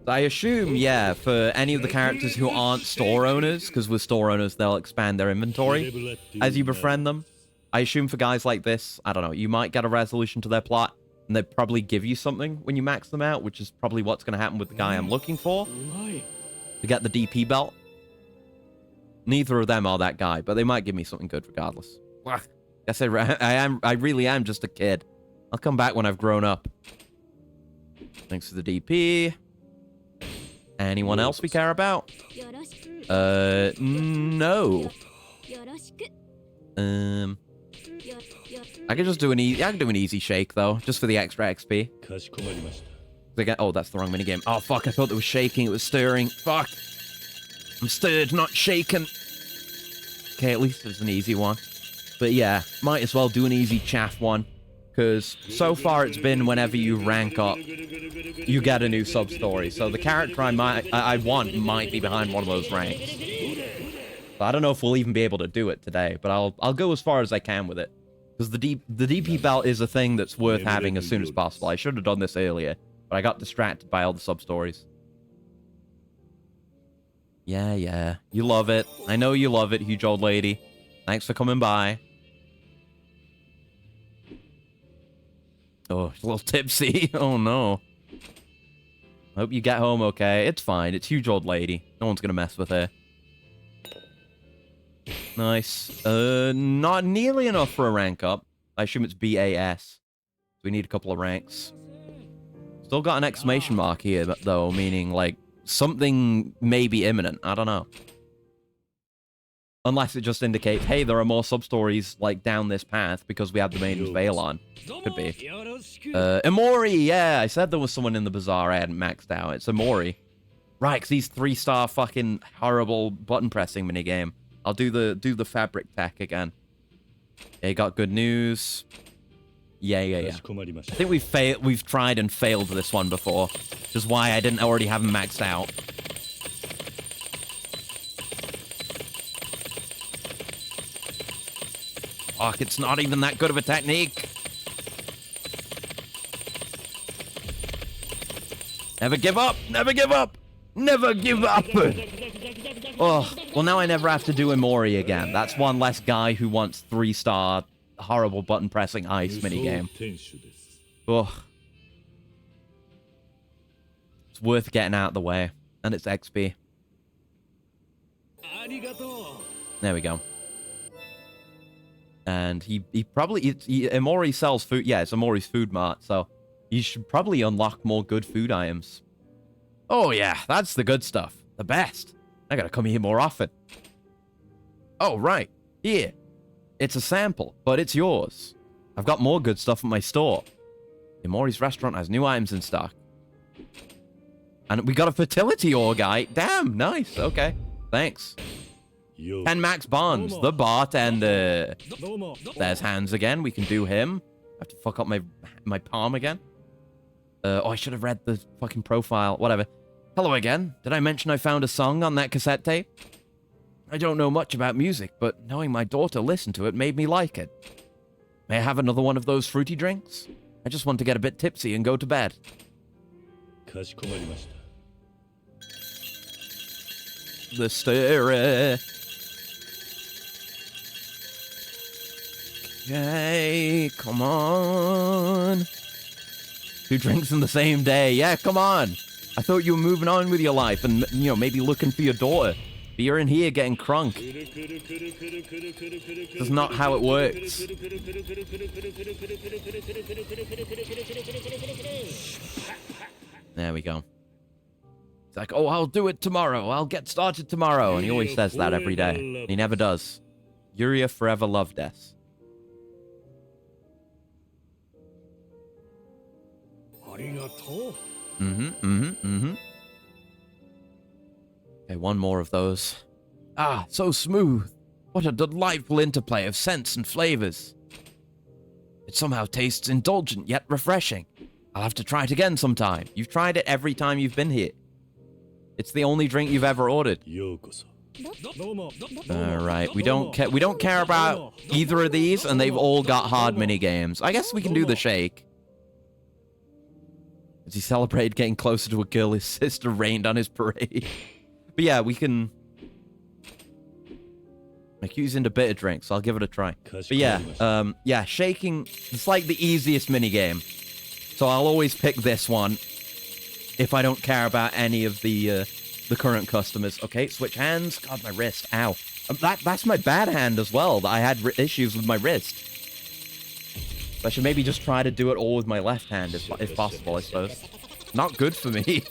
So I assume, yeah, for any of the characters who aren't store owners, because with store owners, they'll expand their inventory as you befriend them. I assume for guys like this, I don't know, you might get a resolution to their plot, and they probably give you something when you max them out, which is probably what's going to happen with the guy I'm looking for, to get the DP belt. Neither of them are that guy, but they might give me something good regardless. Guess I really am just a kid. I'll come back when I've grown up. Thanks for the DP. Anyone else we care about? No. I could just do an easy. I can do an easy shake though, just for the extra XP. Oh, that's the wrong minigame. Oh fuck! I thought it was shaking. It was stirring. Fuck! I'm stirred, not shaken. Okay, at least it's an easy one. But yeah, might as well do an easy chaff one, because so far it's been whenever you rank up, you get a new sub-story. So the character I want might be behind one of those ranks. But I don't know if we'll even be able to do it today, but I'll go as far as I can with it. Because the DP belt is a thing that's worth having as soon as possible. I should have done this earlier, but I got distracted by all the sub-stories. Yeah. You love it. I know you love it, huge old lady. Thanks for coming by. Oh, a little tipsy. Oh, no. Hope you get home okay. It's fine. It's huge old lady. No one's gonna mess with her. Nice. Not nearly enough for a rank up. I assume it's BAS. So we need a couple of ranks. Still got an exclamation mark here, though, meaning, like, something may be imminent. I don't know. Unless it just indicates, hey, there are more sub-stories, like, down this path because we have the Maiden's Veil on. Could be. Emori! Yeah, I said there was someone in the bazaar I hadn't maxed out. It's Emori. Right, because he's 3-star fucking horrible button-pressing minigame. I'll do the fabric tech again. Yeah, got good news. Yeah. I think we've tried and failed this one before. Which is why I didn't already have him maxed out. Fuck, it's not even that good of a technique. Never give up! Never give up! Never give up! Oh, well now I never have to do Emori again. That's one less guy who wants 3-star horrible button pressing ice minigame. Oh. It's worth getting out of the way. And it's XP. There we go. And he probably... Emori sells food. Yeah, it's Emori's food mart, so you should probably unlock more good food items. Oh yeah, that's the good stuff. The best. I gotta come here more often. Oh, right. Here. It's a sample, but it's yours. I've got more good stuff at my store. Emori's restaurant has new items in stock. And we got a fertility ore guy. Damn, nice. Okay. Thanks. 10 Max Bonds, the bartender. There's Hans again. We can do him. I have to fuck up my palm again. Oh, I should have read the fucking profile. Whatever. Hello again. Did I mention I found a song on that cassette tape? I don't know much about music, but knowing my daughter listened to it made me like it. May I have another one of those fruity drinks? I just want to get a bit tipsy and go to bed. The story. Okay, come on. 2 drinks in the same day. Yeah, come on. I thought you were moving on with your life and, you know, maybe looking for your daughter. But you're in here getting crunk. That's not how it works. There we go. It's like, oh, I'll do it tomorrow. I'll get started tomorrow. And he always says that every day. He never does. Yuria forever loved us. Okay, one more of those. Ah, so smooth. What a delightful interplay of scents and flavors. It somehow tastes indulgent yet refreshing. I'll have to try it again sometime. You've tried it every time you've been here. It's the only drink you've ever ordered. ようこそ。 All right, we don't care about either of these, and they've all got hard mini games. I guess we can do the shake. As he celebrated getting closer to a girl his sister rained on his parade. But yeah, we can make use into bitter drinks. So I'll give it a try. But yeah, yeah, shaking. It's like the easiest mini game, so I'll always pick this one if I don't care about any of the current customers. Okay, switch hands. God, my wrist. Ow. That's my bad hand as well. I had issues with my wrist. I should maybe just try to do it all with my left hand if possible, I suppose. Not good for me.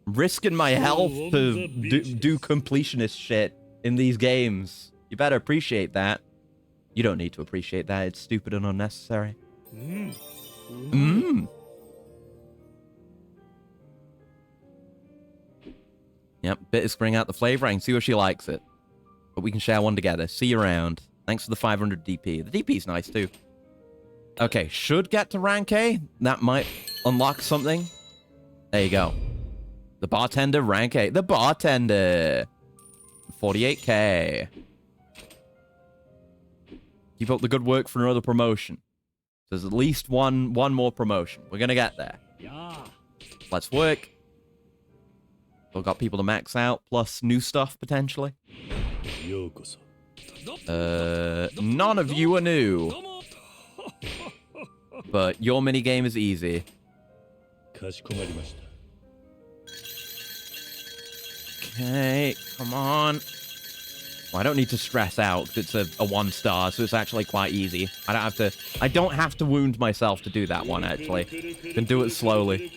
Risking my health to do completionist shit in these games. You better appreciate that. You don't need to appreciate that. It's stupid and unnecessary. Yep, bit is bring out the flavor. I can see where she likes it. But we can share one together. See you around. Thanks for the 500 DP. The DP's nice too. Okay, should get to rank A. That might unlock something. There you go. The bartender, rank A. The bartender. 48k. Keep up the good work for another promotion. There's at least one more promotion. We're gonna get there. Let's work. We've got people to max out, plus new stuff, potentially. ようこそ。 None of you are new. But your minigame is easy. かしこまりました。 Okay, come on. Well, I don't need to stress out, because it's a 1 star, so it's actually quite easy. I don't have to wound myself to do that one, actually. I can do it slowly.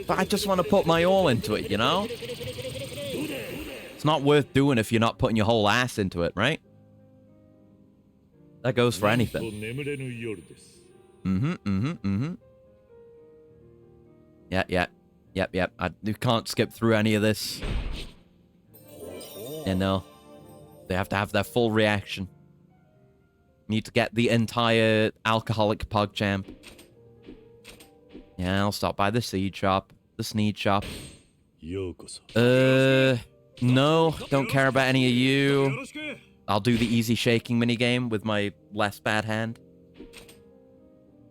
But I just want to put my all into it, you know? It's not worth doing if you're not putting your whole ass into it, right? That goes for anything. Yep. You can't skip through any of this. You know, they have to have their full reaction. Need to get the entire alcoholic PogChamp. Yeah, I'll stop by the seed shop, the sneed shop. ようこそ。 No, don't care about any of you. I'll do the easy shaking minigame with my less bad hand.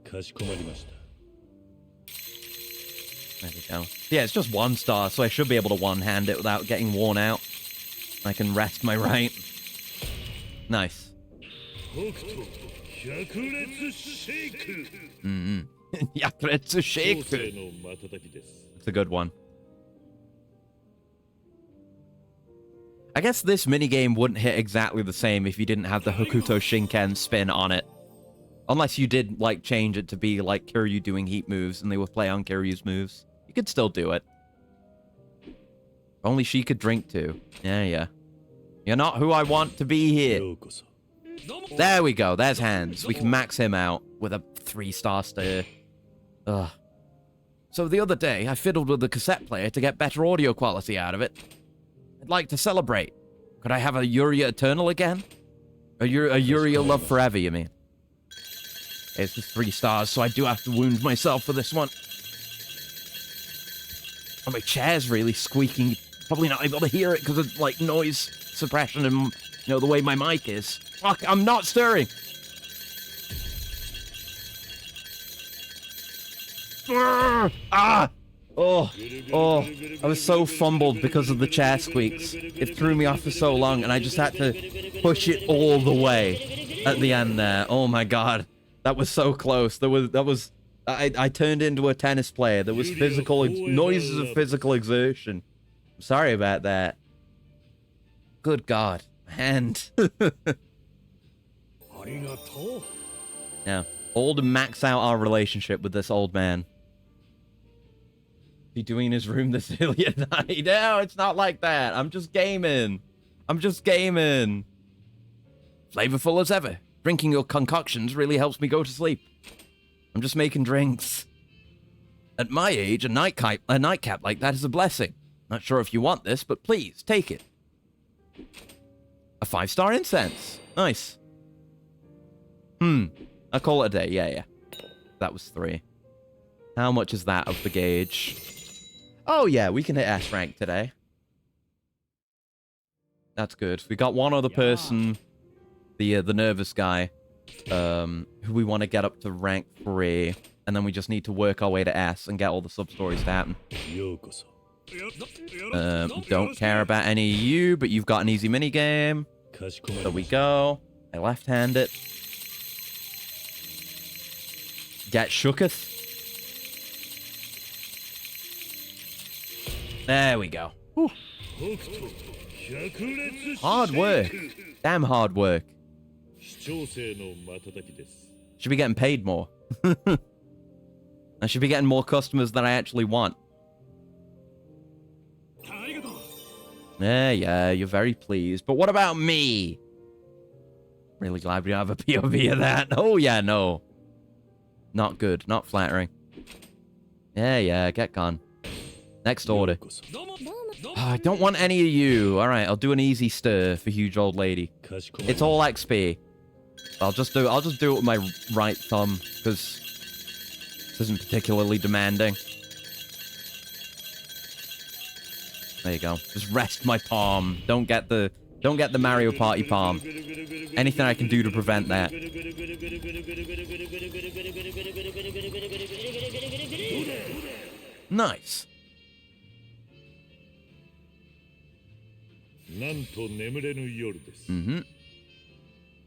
かしこまりました。 There we go. Yeah, it's just 1 star, so I should be able to one-hand it without getting worn out. I can rest my right. Nice. 北斗百裂シェイク。 Yakuretsu 調 shake. 整の瞬きです。 It's a good one. I guess this minigame wouldn't hit exactly the same if you didn't have the Hokuto Shinken spin on it. Unless you did, like, change it to be like Kiryu doing heat moves and they would play on Kiryu's moves. You could still do it. Only she could drink too. Yeah. You're not who I want to be here. ようこそ。 There we go. There's hands. We can max him out with a 3-star stir. Ugh. So the other day, I fiddled with the cassette player to get better audio quality out of it. I'd like to celebrate. Could I have a Yuria Eternal again? A Yuria Love Forever, you mean? It's just 3 stars, so I do have to wound myself for this one. Oh, my chair's really squeaking. Probably not able to hear it because of, like, noise suppression and, you know, the way my mic is. Fuck, I'm not stirring. Ah! Oh, I was so fumbled because of the chair squeaks. It threw me off for so long, and I just had to push it all the way at the end there. Oh my god. That was so close. I turned into a tennis player. There was noises of physical exertion. I'm sorry about that. Good god. Hand. Yeah. All to max out our relationship with this old man. Be doing in his room this early at night. No, it's not like that. I'm just gaming. Flavorful as ever. Drinking your concoctions really helps me go to sleep. I'm just making drinks. At my age, a nightcap like that is a blessing. Not sure if you want this, but please, take it. A 5-star incense. Nice. I'll call it a day. Yeah. That was 3. How much is that of the gauge? Oh, yeah, we can hit S rank today. That's good. We got one other person, the nervous guy, who we want to get up to rank 3, and then we just need to work our way to S and get all the sub-stories to happen. Don't care about any of you, but you've got an easy minigame. There we go. I left-hand it. Get shooketh. There we go. Whew. Hard work. Damn hard work. Should be getting paid more. I should be getting more customers than I actually want. Yeah, you're very pleased. But what about me? Really glad we don't have a POV of that. Oh, yeah, no. Not good. Not flattering. Yeah, get gone. Next order. Oh, I don't want any of you. All right, I'll do an easy stir for huge old lady. It's all XP. I'll just do it with my right thumb because this isn't particularly demanding. There you go. Just rest my palm. Don't get the Mario Party palm. Anything I can do to prevent that. Nice. Mm-hmm.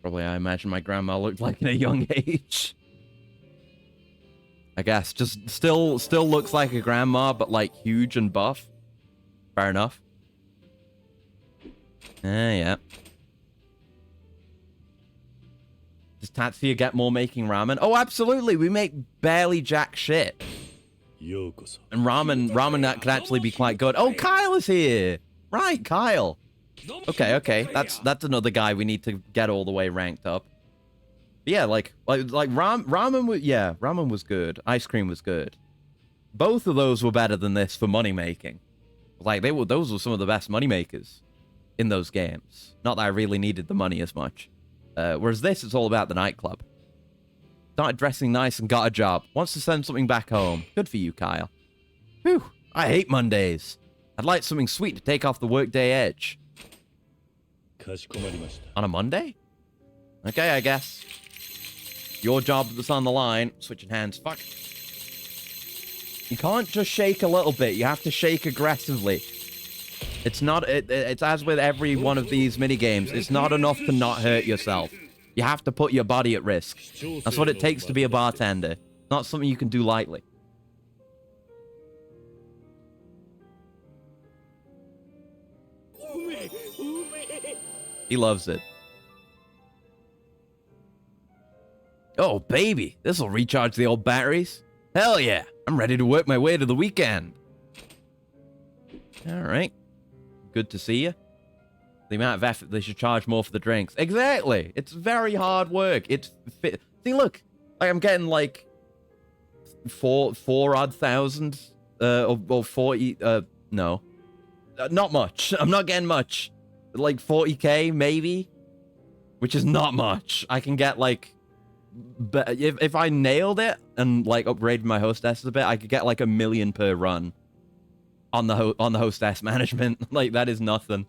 Probably I imagine my grandma looked like at a young age. I guess. Just still looks like a grandma, but like huge and buff. Fair enough. Yeah. Does Tatsuya get more making ramen? Oh, absolutely. We make barely jack shit. And ramen that could actually be quite good. Oh, Kyle is here. Right, Kyle. Okay. That's another guy we need to get all the way ranked up. But yeah, ramen was good. Ice cream was good. Both of those were better than this for money making. Like those were some of the best money makers in those games. Not that I really needed the money as much. Whereas this, it's all about the nightclub. Started dressing nice and got a job. Wants to send something back home. Good for you, Kyle. Whew. I hate Mondays. I'd like something sweet to take off the workday edge. On a Monday? Okay, I guess. Your job that's on the line. Switching hands. Fuck. You can't just shake a little bit. You have to shake aggressively. It's not... It's as with every one of these minigames. It's not enough to not hurt yourself. You have to put your body at risk. That's what it takes to be a bartender. Not something you can do lightly. He loves it. Oh, baby. This'll recharge the old batteries. Hell yeah. I'm ready to work my way to the weekend. All right. Good to see you. The amount of effort they should charge more for the drinks. Exactly. It's very hard work. It's see, look. I'm getting like 4 odd thousand or 40 no. Not much. I'm not getting much. Like 40k maybe, which is not much. I can get like, but if I nailed it and like upgraded my hostess a bit, I could get like 1 million per run on the hostess management. Like that is nothing.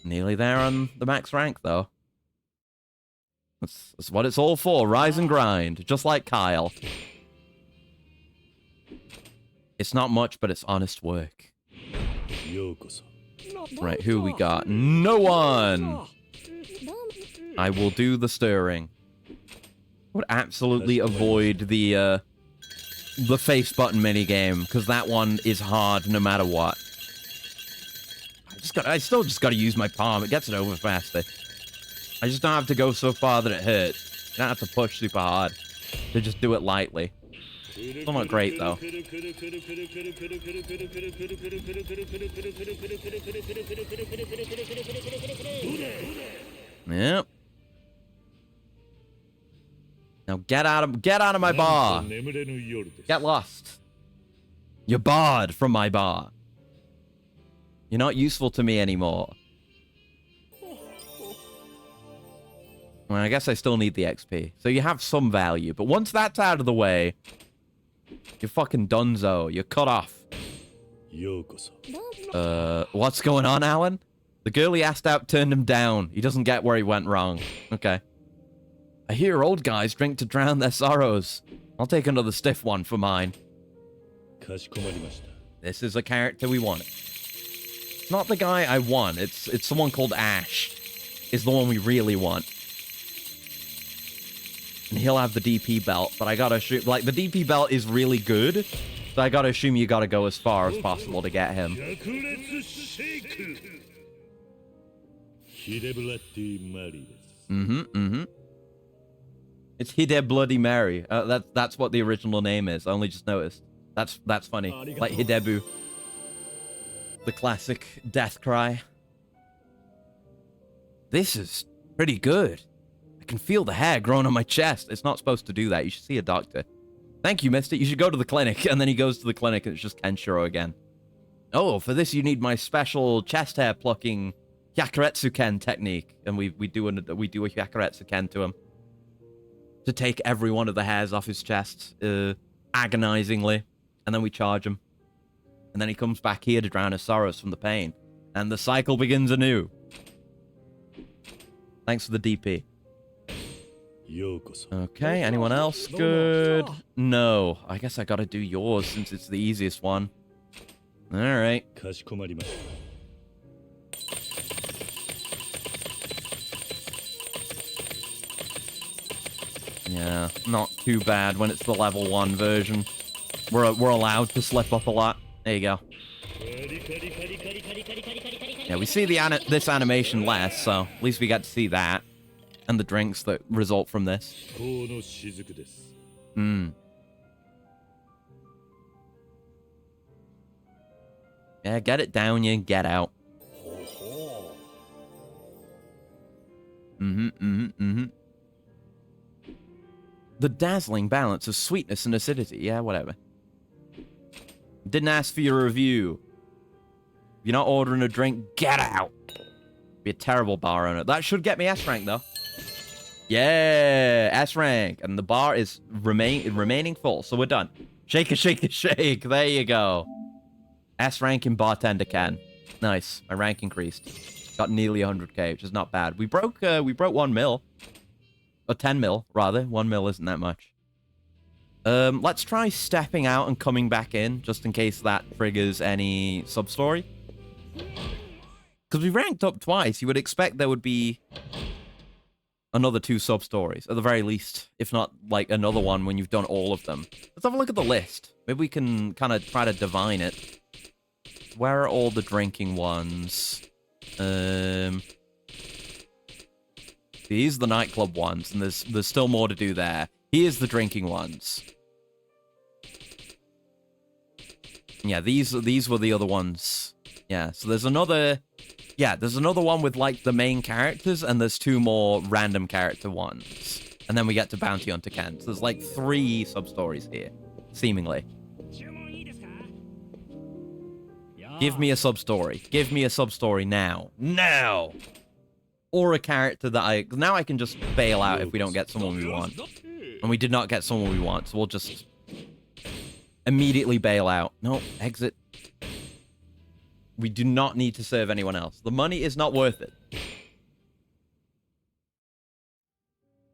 Nearly there on the max rank though. That's what it's all for. Rise and grind, just like Kyle. It's not much, but it's honest work. Right, who we got? No one! I will do the stirring. Would absolutely avoid the face button minigame, because that one is hard no matter what. I still just gotta use my palm. It gets it over faster. I just don't have to go so far that it hurts. I don't have to push super hard. To just do it lightly. Still not great, though. Yep. Now get out of my bar. Get lost. You're barred from my bar. You're not useful to me anymore. Well, I guess I still need the XP. So you have some value. But once that's out of the way, You're fucking donezo. You're cut off. ようこそ What's going on, Alan? The girl he asked out turned him down. He doesn't get where he went wrong. Okay. I hear old guys drink to drown their sorrows. I'll take another stiff one for mine. かしこまりました This is a character we want. It's not the guy I want. It's someone called Ash. Is the one we really want. And he'll have the DP belt, but I gotta assume... Like, the DP belt is really good, so I gotta assume you gotta go as far as possible to get him. 百裂シェイクヒデブラッディマリーです Mm-hmm. It's Hide Bloody Mary. That's what the original name is. I only just noticed. That's funny. Like Hidebu. The classic death cry. This is pretty good. I can feel the hair growing on my chest. It's not supposed to do that. You should see a doctor. Thank you, mister. You should go to the clinic. And then he goes to the clinic and it's just Kenshiro again. Oh, for this you need my special chest hair plucking Hyakuretsu Ken technique. And we do a Hyakuretsu Ken to him. To take every one of the hairs off his chest, agonizingly. And then we charge him. And then he comes back here to drown his sorrows from the pain. And the cycle begins anew. Thanks for the DP. ようこそ Okay, anyone else? Good. No, I guess I gotta do yours since it's the easiest one. Alright. かしこまりました Yeah, not too bad when it's the level 1 version. We're allowed to slip up a lot. There you go. Yeah, we see this animation less, so at least we got to see that. And the drinks that result from this. 河の雫です Yeah, get it down you and get out. The dazzling balance of sweetness and acidity. Yeah, whatever. Didn't ask for your review. If you're not ordering a drink, get out. Be a terrible bar owner. That should get me S rank, though. Yeah, S rank. And the bar is remaining full, so we're done. Shake a shake a shake. There you go. S rank in bartender can. Nice. My rank increased. Got nearly 100k, which is not bad. We broke 1 mil. Or 10 mil, rather. 1 mil isn't that much. Let's try stepping out and coming back in, just in case that triggers any sub-story. Because we ranked up twice, you would expect there would be another 2 sub-stories, at the very least. If not, like, another one when you've done all of them. Let's have a look at the list. Maybe we can kind of try to divine it. Where are all the drinking ones? These are the nightclub ones, and there's still more to do there. Here's the drinking ones. Yeah, these were the other ones. Yeah, so there's another... Yeah, there's another one with, like, the main characters, and there's 2 more random character ones. And then we get to Bounty Hunter Ken. So there's, like, 3 sub-stories here, seemingly. Give me a sub-story. Give me a sub-story now. Now! Or a character that now I can just bail out if we don't get someone we want. And we did not get someone we want, so we'll just immediately bail out. No, exit. We do not need to serve anyone else. The money is not worth it.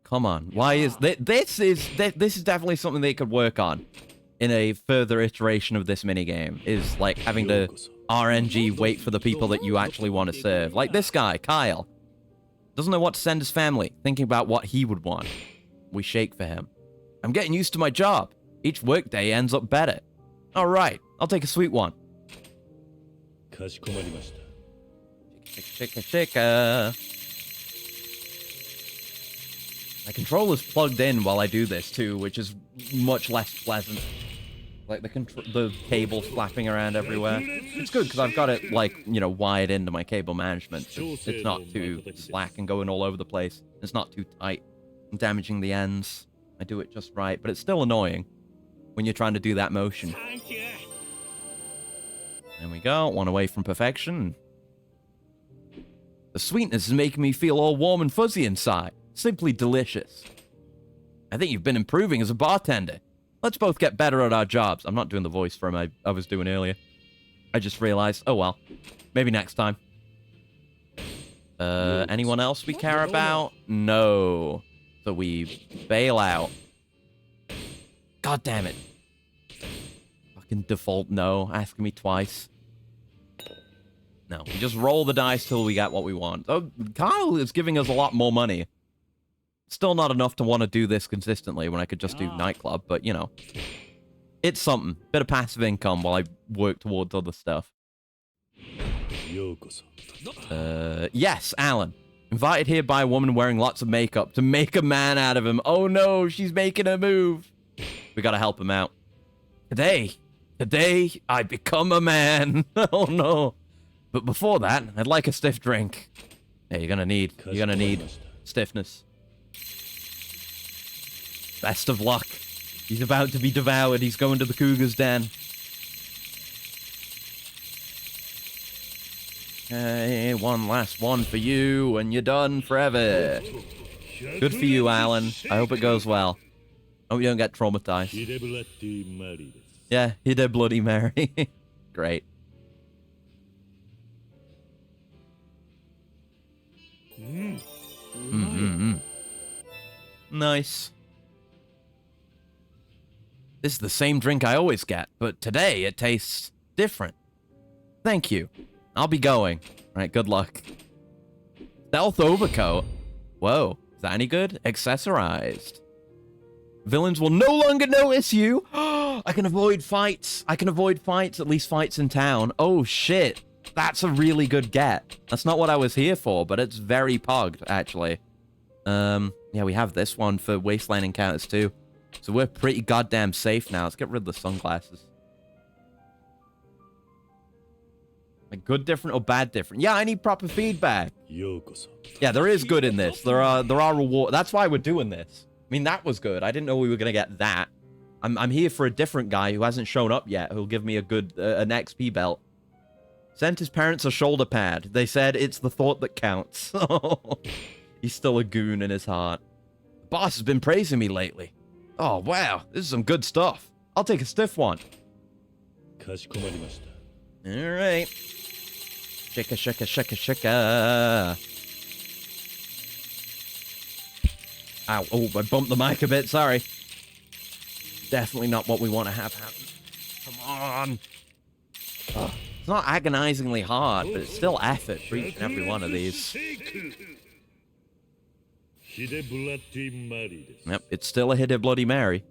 Come on. Why is... This is definitely something they could work on in a further iteration of this minigame. Is, like, having to RNG wait for the people that you actually want to serve. Like this guy, Kyle. Doesn't know what to send his family, thinking about what he would want. We shake for him. I'm getting used to my job. Each workday ends up better. All right, I'll take a sweet one. かしこまりました Shika. My controller's plugged in while I do this too, which is much less pleasant. Like the cable flapping around everywhere. It's good because I've got it, like, you know, wired into my cable management. It's not too slack and going all over the place. It's not too tight and damaging the ends. I do it just right, but it's still annoying when you're trying to do that motion. There we go. One away from perfection. The sweetness is making me feel all warm and fuzzy inside. Simply delicious. I think you've been improving as a bartender. Let's both get better at our jobs. I'm not doing the voice from I was doing earlier. I just realized, oh well, maybe next time. Anyone else we care about? No. So we bail out. God damn it. Fucking default no, asking me twice. No, we just roll the dice till we get what we want. Oh, Kyle is giving us a lot more money. Still not enough to want to do this consistently when I could just do nightclub, but you know. It's something. Bit of passive income while I work towards other stuff. Yes, Alan. Invited here by a woman wearing lots of makeup to make a man out of him. Oh no, she's making a move. We gotta help him out. Today, I become a man. Oh no. But before that, I'd like a stiff drink. Hey, you're gonna need stiffness. Best of luck. He's about to be devoured. He's going to the cougar's den. Hey, one last one for you, and you're done forever. Good for you, Alan. I hope it goes well. Hope you don't get traumatized. Yeah, he did Bloody Mary. Great. Nice. This is the same drink I always get, but today it tastes different. Thank you. I'll be going. All right, good luck. Stealth overcoat. Whoa, is that any good? Accessorized. Villains will no longer notice you. I can avoid fights. I can avoid fights, at least fights in town. Oh, shit. That's a really good get. That's not what I was here for, but it's very pogged, actually. Yeah, we have this one for Wasteland encounters, too. So we're pretty goddamn safe now. Let's get rid of the sunglasses. Like good different or bad different? Yeah, I need proper feedback. Yeah, there is good in this. There are rewards. That's why we're doing this. I mean, that was good. I didn't know we were gonna get that. I'm here for a different guy who hasn't shown up yet, who'll give me a good an XP belt. Sent his parents a shoulder pad. They said it's the thought that counts. He's still a goon in his heart. The boss has been praising me lately. Oh, wow. This is some good stuff. I'll take a stiff one. All right. Shika, shika, shika, shika. Ow. Oh, I bumped the mic a bit. Sorry. Definitely not what we want to have happen. Come on. Oh, it's not agonizingly hard, but it's still effort for each and every one of these. Yep, it's still a hit of Bloody Mary.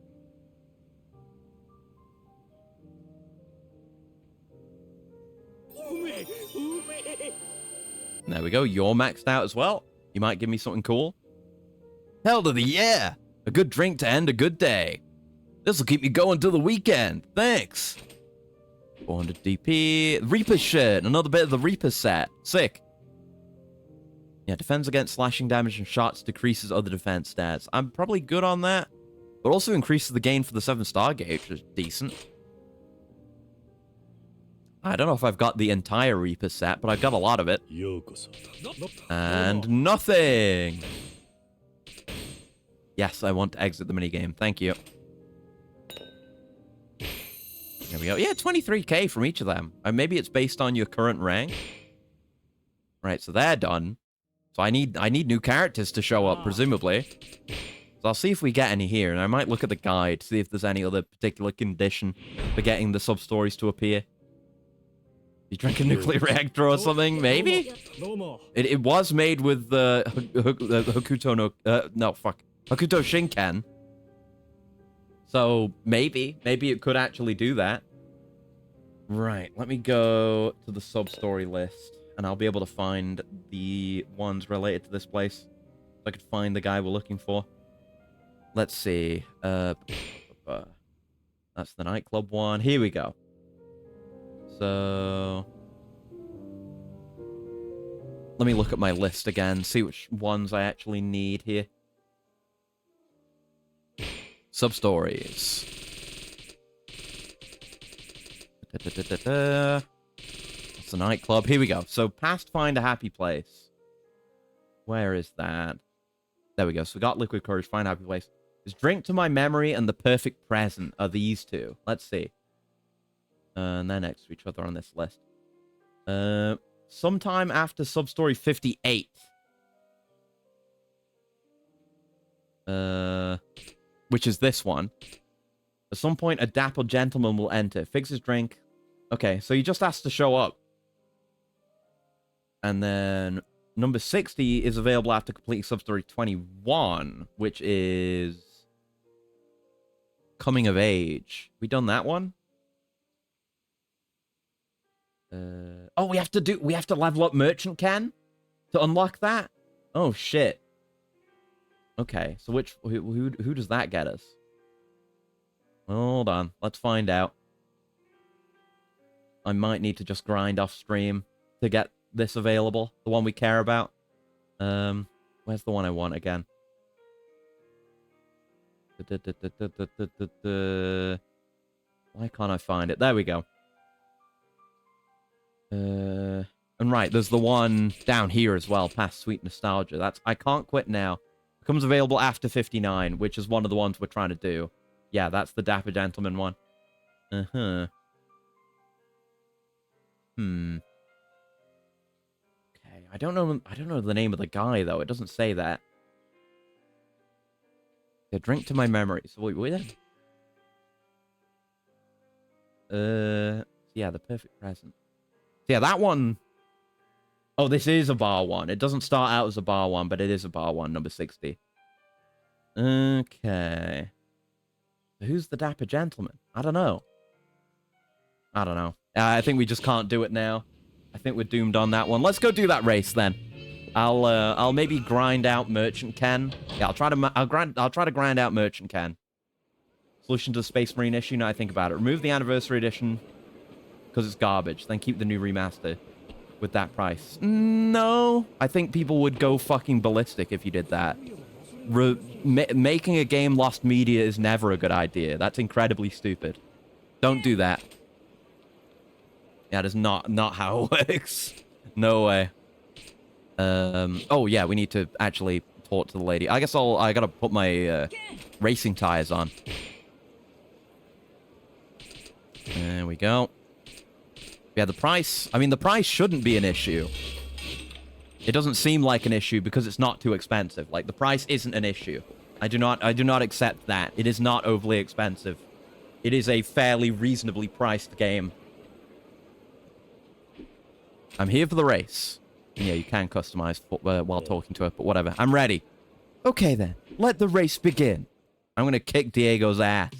There we go. You're maxed out as well. You might give me something cool. Hell to the yeah! A good drink to end a good day. This'll keep me going till the weekend. Thanks. 400 DP. Reaper shirt. Another bit of the Reaper set. Sick. Yeah, defends against slashing damage and shots, decreases other defense stats. I'm probably good on that. But also increases the gain for the 7-star gauge, which is decent. I don't know if I've got the entire Reaper set, but I've got a lot of it. And nothing! Yes, I want to exit the minigame. Thank you. There we go. Yeah, 23k from each of them. Maybe it's based on your current rank. Right, so they're done. So I need new characters to show up, presumably. So I'll see if we get any here, and I might look at the guide, see if there's any other particular condition for getting the sub-stories to appear. You drink a nuclear reactor or something? Maybe? It was made with the Hakuto Shinken. So maybe it could actually do that. Right, let me go to the sub-story list, and I'll be able to find the ones related to this place. So I could find the guy we're looking for. Let's see. That's the nightclub one. Here we go. So let me look at my list again, see which ones I actually need here. Substories. It's a nightclub. Here we go. So past find a happy place. Where is that? There we go. So we got liquid courage, find a happy place. Is Drink to My Memory and The Perfect Present are these two. Let's see. And they're next to each other on this list. Sometime after Substory 58. Which is this one. At some point, a dapper gentleman will enter. Fix his drink. Okay, so he just has to show up. And then number 60 is available after completing Substory 21, which is Coming of Age. We done that one? Oh, we have to level up Merchant Ken to unlock that? Oh shit. Okay, so who does that get us? Hold on, let's find out. I might need to just grind off stream to get this available, the one we care about. Where's the one I want again? Why can't I find it? There we go. And right, there's the one down here as well, past Sweet Nostalgia. That's I Can't Quit Now. Becomes available after 59, which is one of the ones we're trying to do. Yeah, that's the Dapper Gentleman one. Uh-huh. Okay, I don't know the name of the guy though. It doesn't say that. Yeah, Drink to My Memory. So wait. Yeah, The Perfect Present. Yeah, that one. Oh, this is a bar one. It doesn't start out as a bar one, but it is a bar one, number 60. Okay. Who's the Dapper Gentleman? I don't know. I think we just can't do it now. I think we're doomed on that one. Let's go do that race then. I'll maybe grind out Merchant Ken. Yeah, I'll try to grind out Merchant Ken. Solution to the Space Marine issue. Now I think about it. Remove the Anniversary Edition because it's garbage. Then keep the new remaster with that price. No, I think people would go fucking ballistic if you did that. Making a game lost media is never a good idea. That's incredibly stupid. Don't do that. Yeah, that is not how it works. No way. Oh yeah, we need to actually talk to the lady. I guess I gotta put my racing tires on. There we go. Yeah, the price. I mean, the price shouldn't be an issue. It doesn't seem like an issue because it's not too expensive. Like, the price isn't an issue. I do not accept that. It is not overly expensive. It is a fairly reasonably priced game. I'm here for the race. Yeah, you can customize while talking to her, but whatever. I'm ready. Okay, then. Let the race begin. I'm going to kick Diego's ass.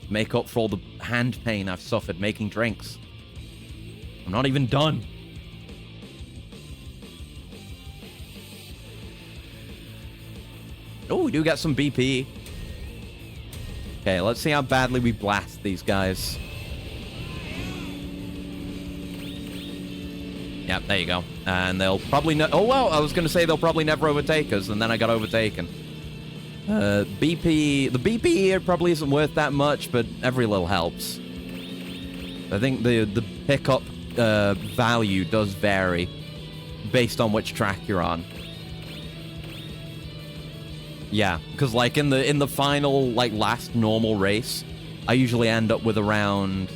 Make up for all the hand pain I've suffered making drinks. I'm not even done. Oh, we do get some BP. Okay, let's see how badly we blast these guys. Yep, there you go. And they'll probably... Oh, well, I was going to say they'll probably never overtake us, and then I got overtaken. BP... The BP here probably isn't worth that much, but every little helps. I think the pickup value does vary based on which track you're on. Yeah, because like in the final, like, last normal race, I usually end up with around...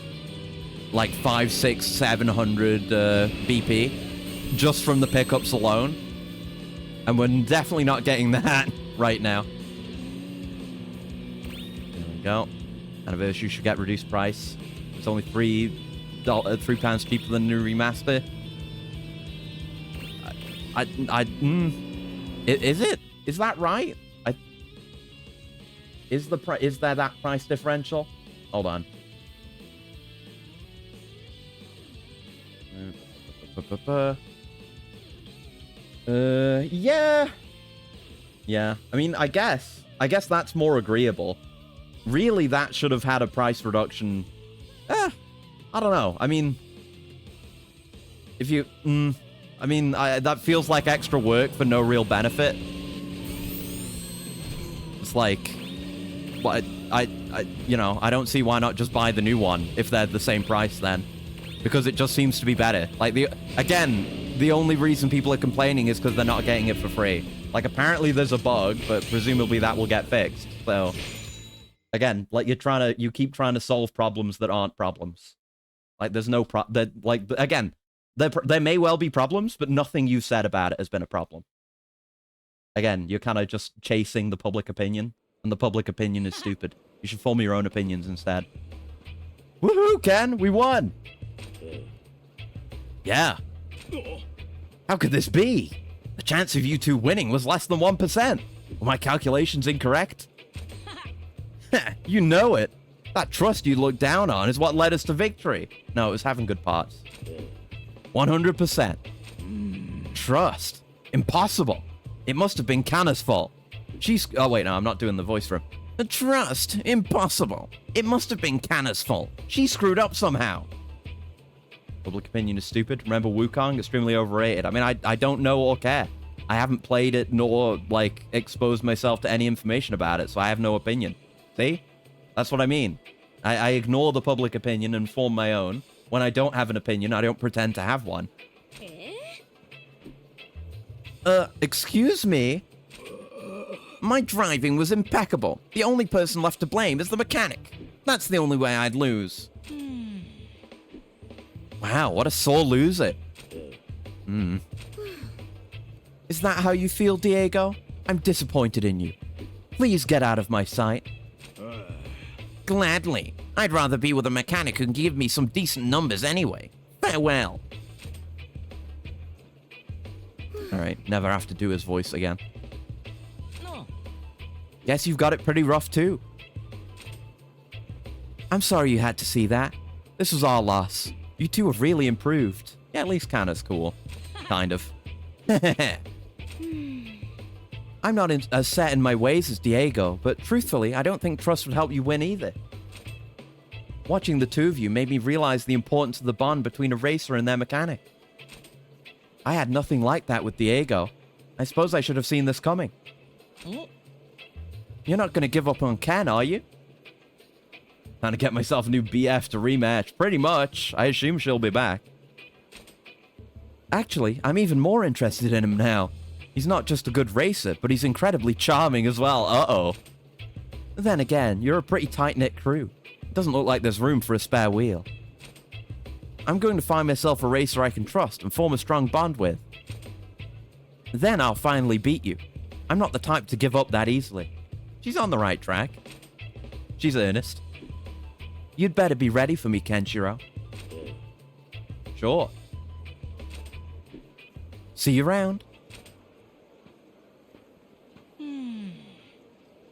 like 500, 600, 700 BP just from the pickups alone. And we're definitely not getting that right now. There we go. Anniversary should get reduced price. It's only £3 cheaper than the new remaster. Is it? Is that right? Is there that price differential? Hold on. Yeah. I mean, I guess that's more agreeable. Really, that should have had a price reduction. I don't know. I mean, if you, that feels like extra work for no real benefit. It's like, but I don't see why not just buy the new one if they're the same price then. Because it just seems to be better. Like, the only reason people are complaining is because they're not getting it for free. Like, apparently there's a bug, but presumably that will get fixed. So, again, like, you keep trying to solve problems that aren't problems. Like, there's no again, there may well be problems, but nothing you said about it has been a problem. Again, you're kind of just chasing the public opinion, and the public opinion is stupid. You should form your own opinions instead. Woohoo, Ken! We won! Yeah. How could this be? The chance of you two winning was less than 1%. Were my calculations incorrect? You know it. That trust you looked down on is what led us to victory. No, it was having good parts. 100%. Trust. Impossible. It must have been Kanna's fault. Oh, wait, no, I'm not doing the voice for him. The trust. Impossible. It must have been Kanna's fault. She screwed up somehow. Public opinion is stupid. Remember Wukong? Extremely overrated. I mean, I don't know or care. I haven't played it nor, like, exposed myself to any information about it, so I have no opinion. See? That's what I mean. I ignore the public opinion and form my own. When I don't have an opinion, I don't pretend to have one. Excuse me? My driving was impeccable. The only person left to blame is the mechanic. That's the only way I'd lose. Wow, what a sore loser. Is that how you feel, Diego? I'm disappointed in you. Please get out of my sight. Gladly. I'd rather be with a mechanic who can give me some decent numbers anyway. Farewell. Alright, never have to do his voice again. No. Guess you've got it pretty rough too. I'm sorry you had to see that. This was our loss. You two have really improved. Yeah, at least Kanna's cool. Kind of. I'm not as set in my ways as Diego, but truthfully, I don't think trust would help you win either. Watching the two of you made me realize the importance of the bond between a racer and their mechanic. I had nothing like that with Diego. I suppose I should have seen this coming. You're not going to give up on Ken, are you? Trying to get myself a new BF to rematch. Pretty much. I assume she'll be back. Actually, I'm even more interested in him now. He's not just a good racer, but he's incredibly charming as well. Uh-oh. Then again, you're a pretty tight-knit crew. It doesn't look like there's room for a spare wheel. I'm going to find myself a racer I can trust and form a strong bond with. Then I'll finally beat you. I'm not the type to give up that easily. She's on the right track. She's earnest. You'd better be ready for me, Kenshiro. Sure. See you around.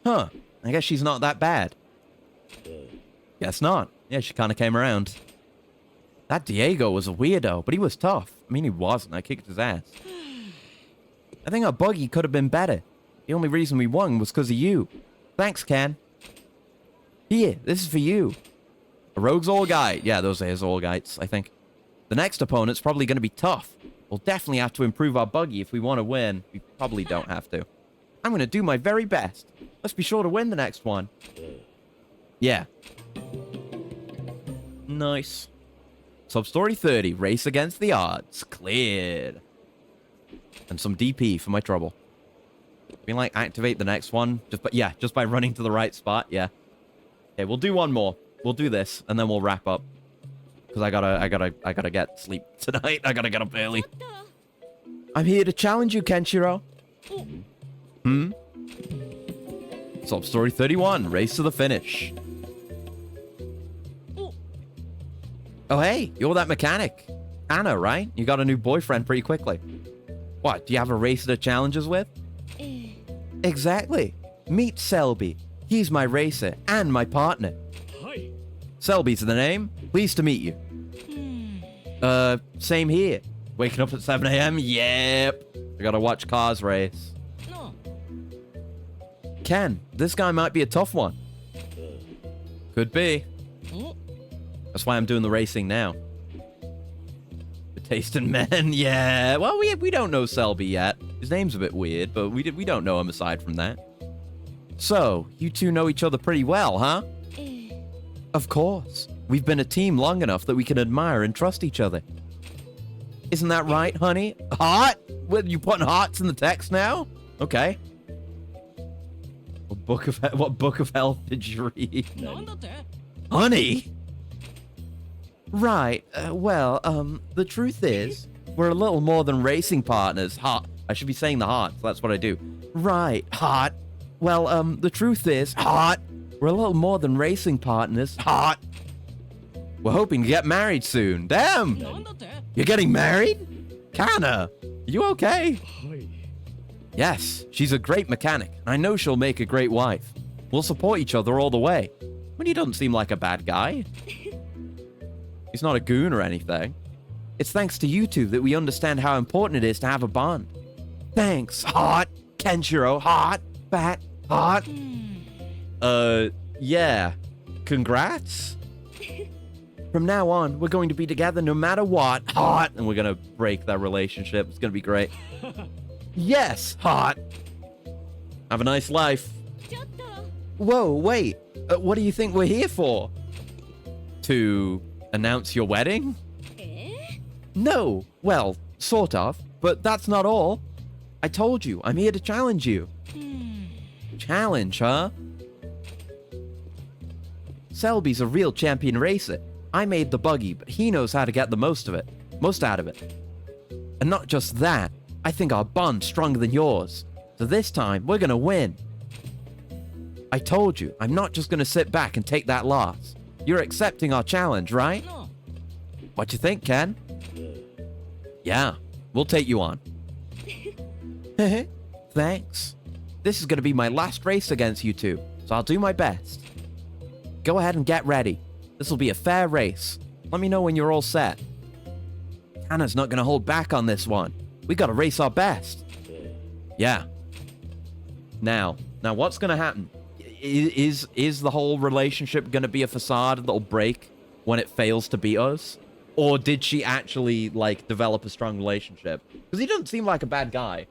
Huh. I guess she's not that bad. Guess not. Yeah, she kind of came around. That Diego was a weirdo, but he was tough. I mean, he wasn't. I kicked his ass. I think our buggy could have been better. The only reason we won was because of you. Thanks, Ken. Here, this is for you. A rogue's Orgite. Yeah, those are his Orgites, I think. The next opponent's probably going to be tough. We'll definitely have to improve our buggy if we want to win. We probably don't have to. I'm going to do my very best. Let's be sure to win the next one. Yeah. Nice. Substory 30. Race against the odds. Cleared. And some DP for my trouble. Can like activate the next one? Just by running to the right spot. Yeah. Okay, we'll do one more. We'll do this, and then we'll wrap up. Because I gotta get sleep tonight. I gotta get up early. I'm here to challenge you, Kenshiro. Substory 31, race to the finish. Oh, hey, you're that mechanic. Anna, right? You got a new boyfriend pretty quickly. What, do you have a racer to challenge us with? Exactly. Meet Selby. He's my racer and my partner. Hi. Selby's the name. Pleased to meet you. Same here. Waking up at 7 a.m.? Yep. I gotta watch cars race. No. Ken, this guy might be a tough one. Could be. That's why I'm doing the racing now. The taste in men, yeah. Well, we don't know Selby yet. His name's a bit weird, but we don't know him aside from that. So, you two know each other pretty well, huh? Of course. We've been a team long enough that we can admire and trust each other. Isn't that right, honey? Hot? What, you putting hearts in the text now? Okay. What book of health did you read? Honey? Right. The truth is, we're a little more than racing partners. Hot. I should be saying the heart, so that's what I do. Right. Hot. Well, the truth is, hot. We're a little more than racing partners. Hot. We're hoping to get married soon. Damn! You're getting married? Kana, you okay? Yes, she's a great mechanic. I know she'll make a great wife. We'll support each other all the way. But he doesn't seem like a bad guy. He's not a goon or anything. It's thanks to you two that we understand how important it is to have a bond. Thanks, hot. Kenshiro, hot. Fat, hot. Yeah. Congrats? From now on, we're going to be together no matter what. Hot. And we're going to break that relationship. It's going to be great. Yes, hot. Have a nice life. Whoa, wait. What do you think we're here for? To announce your wedding? No. Well, sort of. But that's not all. I told you, I'm here to challenge you. Challenge, huh? Selby's a real champion racer. I made the buggy, but he knows how to get the most out of it. And not just that, I think our bond's stronger than yours. So this time, we're gonna win. I told you, I'm not just gonna sit back and take that loss. You're accepting our challenge, right? What you think, Ken? Yeah, we'll take you on. Thanks. This is gonna be my last race against you two, so I'll do my best. Go ahead and get ready. This will be a fair race. Let me know when you're all set. Hannah's not gonna hold back on this one. We gotta race our best. Yeah. Now what's gonna happen? Is the whole relationship gonna be a facade that'll break when it fails to beat us? Or did she actually, like, develop a strong relationship? Because he doesn't seem like a bad guy.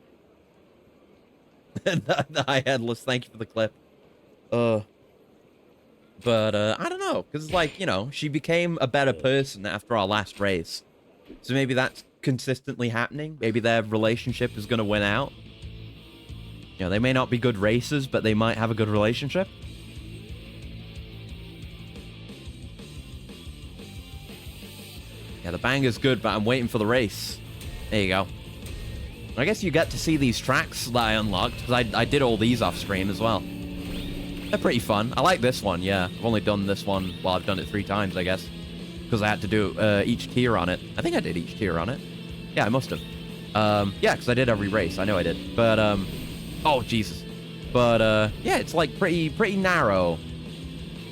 Hi, Headless. Thank you for the clip. But, I don't know. Because, like, you know, she became a better person after our last race. So maybe that's consistently happening. Maybe their relationship is going to win out. You know, they may not be good racers, but they might have a good relationship. Yeah, the banger's good, but I'm waiting for the race. There you go. I guess you get to see these tracks that I unlocked, because I did all these off screen as well. They're pretty fun. I like this one, yeah. I've only done this one, well, I've done it 3 times, I guess. Because I had to do each tier on it. I think I did each tier on it. Yeah, I must have. Yeah, because I did every race. I know I did. But, oh, Jesus. But, yeah, it's, like, pretty narrow.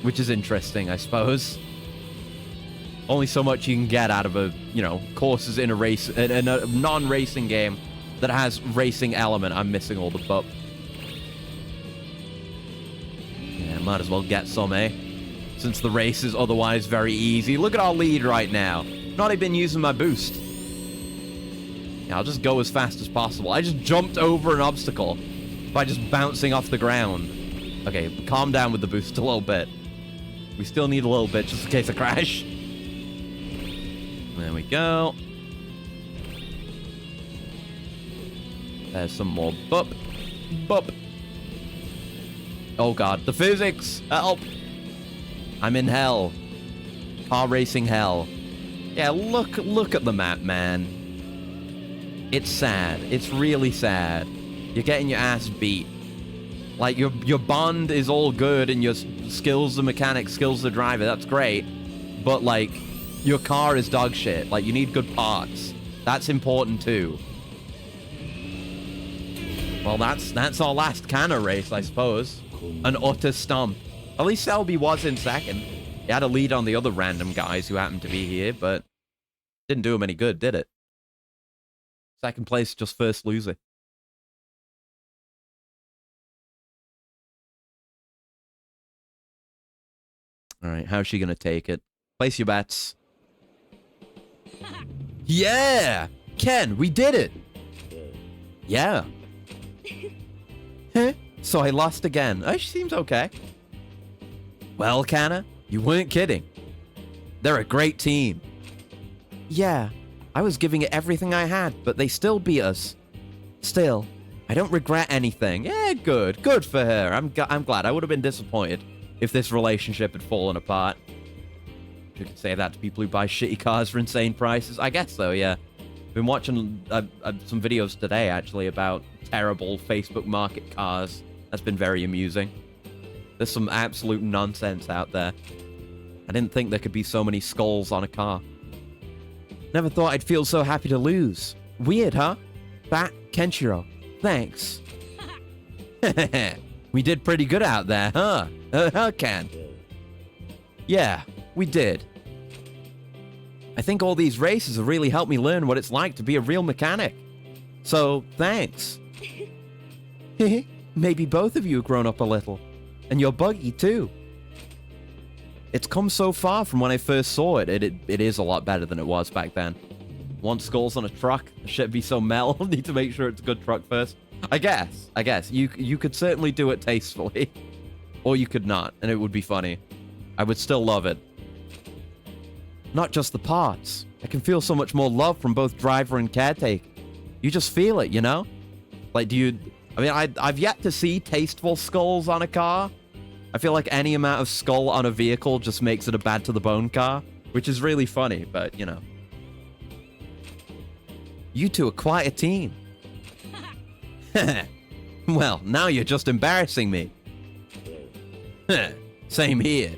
Which is interesting, I suppose. Only so much you can get out of a, you know, courses in a non-racing game that has racing element. I'm missing all the bup. Yeah, might as well get some, eh? Since the race is otherwise very easy. Look at our lead right now. Not even using my boost. Yeah, I'll just go as fast as possible. I just jumped over an obstacle by just bouncing off the ground. Okay, calm down with the boost a little bit. We still need a little bit just in case I crash. There we go. There's some more bup. Bup. Oh god, the physics! Help! I'm in hell. Car racing hell. Yeah, look at the map, man. It's sad. It's really sad. You're getting your ass beat. Like, your bond is all good and your skills the mechanic, skills the driver, that's great. But, like, your car is dog shit. Like, you need good parts. That's important, too. Well, that's our last Kana race, I suppose. An utter stomp. At least Selby was in second. He had a lead on the other random guys who happened to be here, but didn't do him any good, did it? Second place, just first loser. All right, how's she going to take it? Place your bets. Yeah! Ken, we did it! Yeah. Huh? So I lost again. Oh, she seems okay. Well, Kana, you weren't kidding. They're a great team. Yeah, I was giving it everything I had, but they still beat us. Still, I don't regret anything. Yeah, good. Good for her. I'm glad. I would have been disappointed if this relationship had fallen apart. You could say that to people who buy shitty cars for insane prices. I guess so, yeah. Been watching some videos today, actually, about terrible Facebook Market cars. That's been very amusing. There's some absolute nonsense out there. I didn't think there could be so many skulls on a car. Never thought I'd feel so happy to lose. Weird, huh? Bat Kenshiro. Thanks. We did pretty good out there, huh? Ken. Yeah, we did. I think all these races have really helped me learn what it's like to be a real mechanic. So, thanks. Maybe both of you have grown up a little. And your buggy, too. It's come so far from when I first saw it. It is a lot better than it was back then. Want skulls on a truck? The shit'd be so metal. Need to make sure it's a good truck first. I guess. You could certainly do it tastefully. Or you could not, and it would be funny. I would still love it. Not just the parts. I can feel so much more love from both driver and caretaker. You just feel it, you know? Like, I've yet to see tasteful skulls on a car. I feel like any amount of skull on a vehicle just makes it a bad to the bone car, which is really funny, but, you know. You two are quite a team. Well, now you're just embarrassing me. Same here.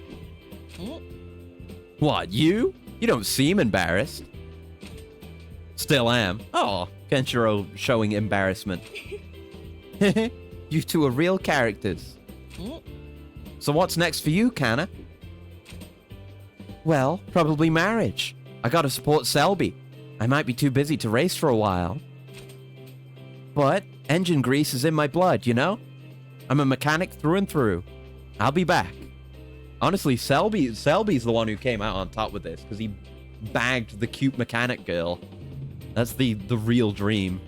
What, you? You don't seem embarrassed. Still am. Oh, Kenshiro showing embarrassment. You two are real characters. So what's next for you, Kana? Well, probably marriage. I gotta support Selby. I might be too busy to race for a while. But engine grease is in my blood, you know? I'm a mechanic through and through. I'll be back. Honestly, Selby's the one who came out on top with this, because he bagged the cute mechanic girl. That's the real dream.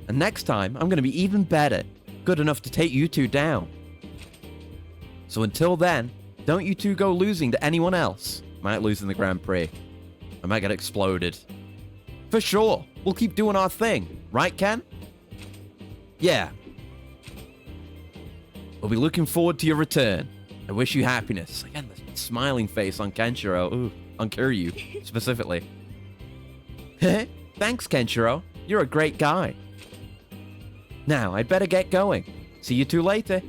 And next time, I'm gonna be even better. Good enough to take you two down. So until then, don't you two go losing to anyone else. Might lose in the Grand Prix. I might get exploded. For sure. We'll keep doing our thing. Right, Ken? Yeah. We'll be looking forward to your return. I wish you happiness. Again, the smiling face on Kenshiro. Ooh, on Kiryu, specifically. Thanks, Kenshiro. You're a great guy. Now, I'd better get going. See you two later.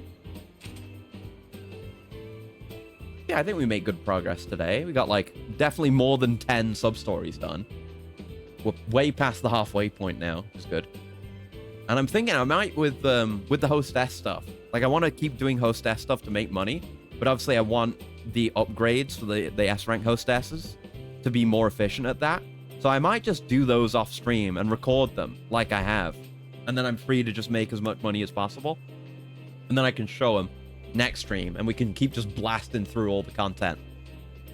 Yeah, I think we made good progress today. We got, like, definitely more than 10 sub-stories done. We're way past the halfway point now, which is good. And I'm thinking I might, with the hostess stuff, like, I want to keep doing hostess stuff to make money, but obviously I want the upgrades for the S-rank hostesses to be more efficient at that. So I might just do those off-stream and record them, like I have. And then I'm free to just make as much money as possible. And then I can show them next stream, and we can keep just blasting through all the content.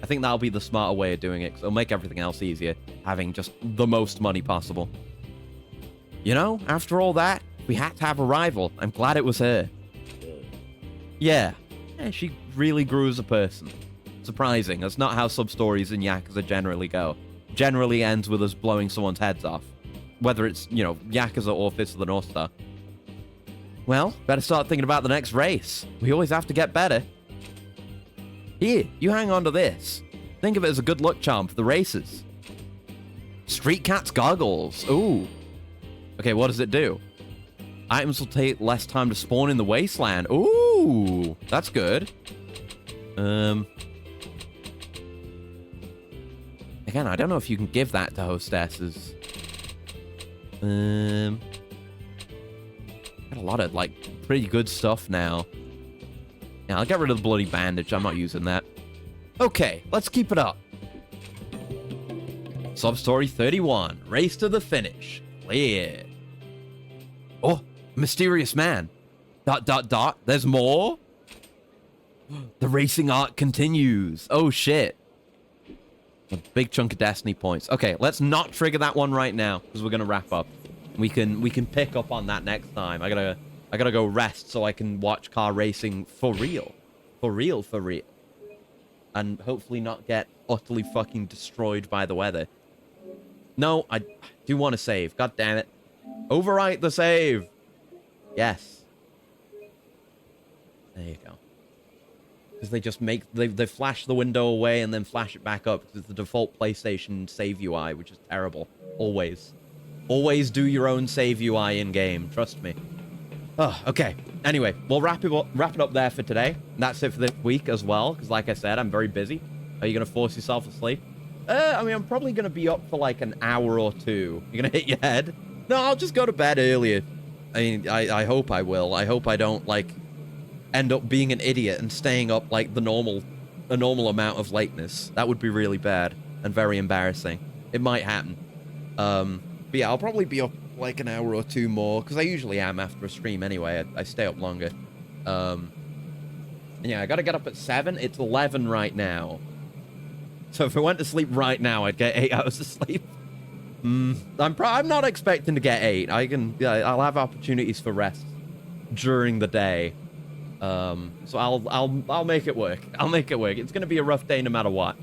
I think that'll be the smarter way of doing it, because it'll make everything else easier, having just the most money possible. You know, after all that, we had to have a rival. I'm glad it was her. Yeah, she really grew as a person. Surprising. That's not how sub-stories in Yakuza generally go. Generally ends with us blowing someone's heads off. Whether it's, you know, Yakuza or Fist of the North Star. Well, better start thinking about the next race. We always have to get better. Here, you hang on to this. Think of it as a good luck charm for the races. Street Cat's goggles. Ooh. Okay, what does it do? Items will take less time to spawn in the Wasteland. Ooh, that's good. Again, I don't know if you can give that to hostesses. Got a lot of, like, pretty good stuff now. Yeah, I'll get rid of the bloody bandage. I'm not using that. Okay, let's keep it up. Substory 31. Race to the finish. Clear. Oh, mysterious man. ... There's more? The racing arc continues. Oh, shit. A big chunk of destiny points. Okay, let's not trigger that one right now, because we're going to wrap up. We can pick up on that next time. I gotta go rest so I can watch car racing for real. For real. And hopefully not get utterly fucking destroyed by the weather. No, I do want to save. God damn it. Overwrite the save. Yes. There you go. Because they just make... They flash the window away and then flash it back up. Because it's the default PlayStation save UI, which is terrible. Always. Always do your own save UI in-game. Trust me. Oh, okay. Anyway, we'll wrap it up there for today. That's it for this week as well. Because like I said, I'm very busy. Are you going to force yourself asleep? I mean, I'm probably going to be up for like an hour or two. You're going to hit your head? No, I'll just go to bed earlier. I mean, I hope I will. I hope I don't, like, end up being an idiot and staying up, like, a normal amount of lateness. That would be really bad and very embarrassing. It might happen. But yeah, I'll probably be up, like, an hour or two more, because I usually am after a stream anyway. I stay up longer. And yeah, I gotta get up at 7. It's 11 right now. So if I went to sleep right now, I'd get 8 hours of sleep. I'm not expecting to get 8. I'll have opportunities for rest during the day. So I'll make it work. I'll make it work. It's gonna be a rough day no matter what.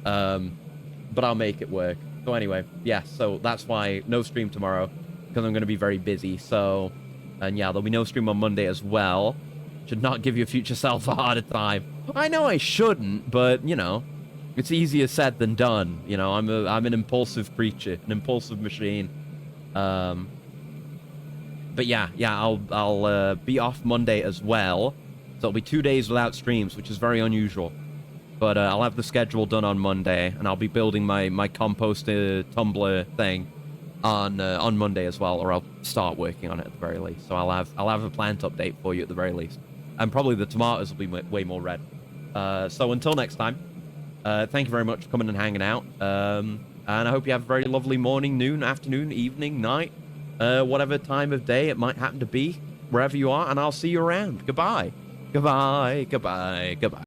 But I'll make it work. So anyway, yeah, so that's why no stream tomorrow, because I'm gonna be very busy. So, and yeah, there'll be no stream on Monday as well. Should not give your future self a harder time. I know I shouldn't, but you know, it's easier said than done. You know, I'm an impulsive creature, an impulsive machine. But yeah, I'll be off Monday as well. So it'll be 2 days without streams, which is very unusual. But I'll have the schedule done on Monday, and I'll be building my composter tumbler thing on Monday as well, or I'll start working on it at the very least. So I'll have a plant update for you at the very least, and probably the tomatoes will be way more red. So until next time, thank you very much for coming and hanging out, and I hope you have a very lovely morning, noon, afternoon, evening, night, whatever time of day it might happen to be, wherever you are, and I'll see you around. Goodbye. Goodbye. Goodbye. Goodbye.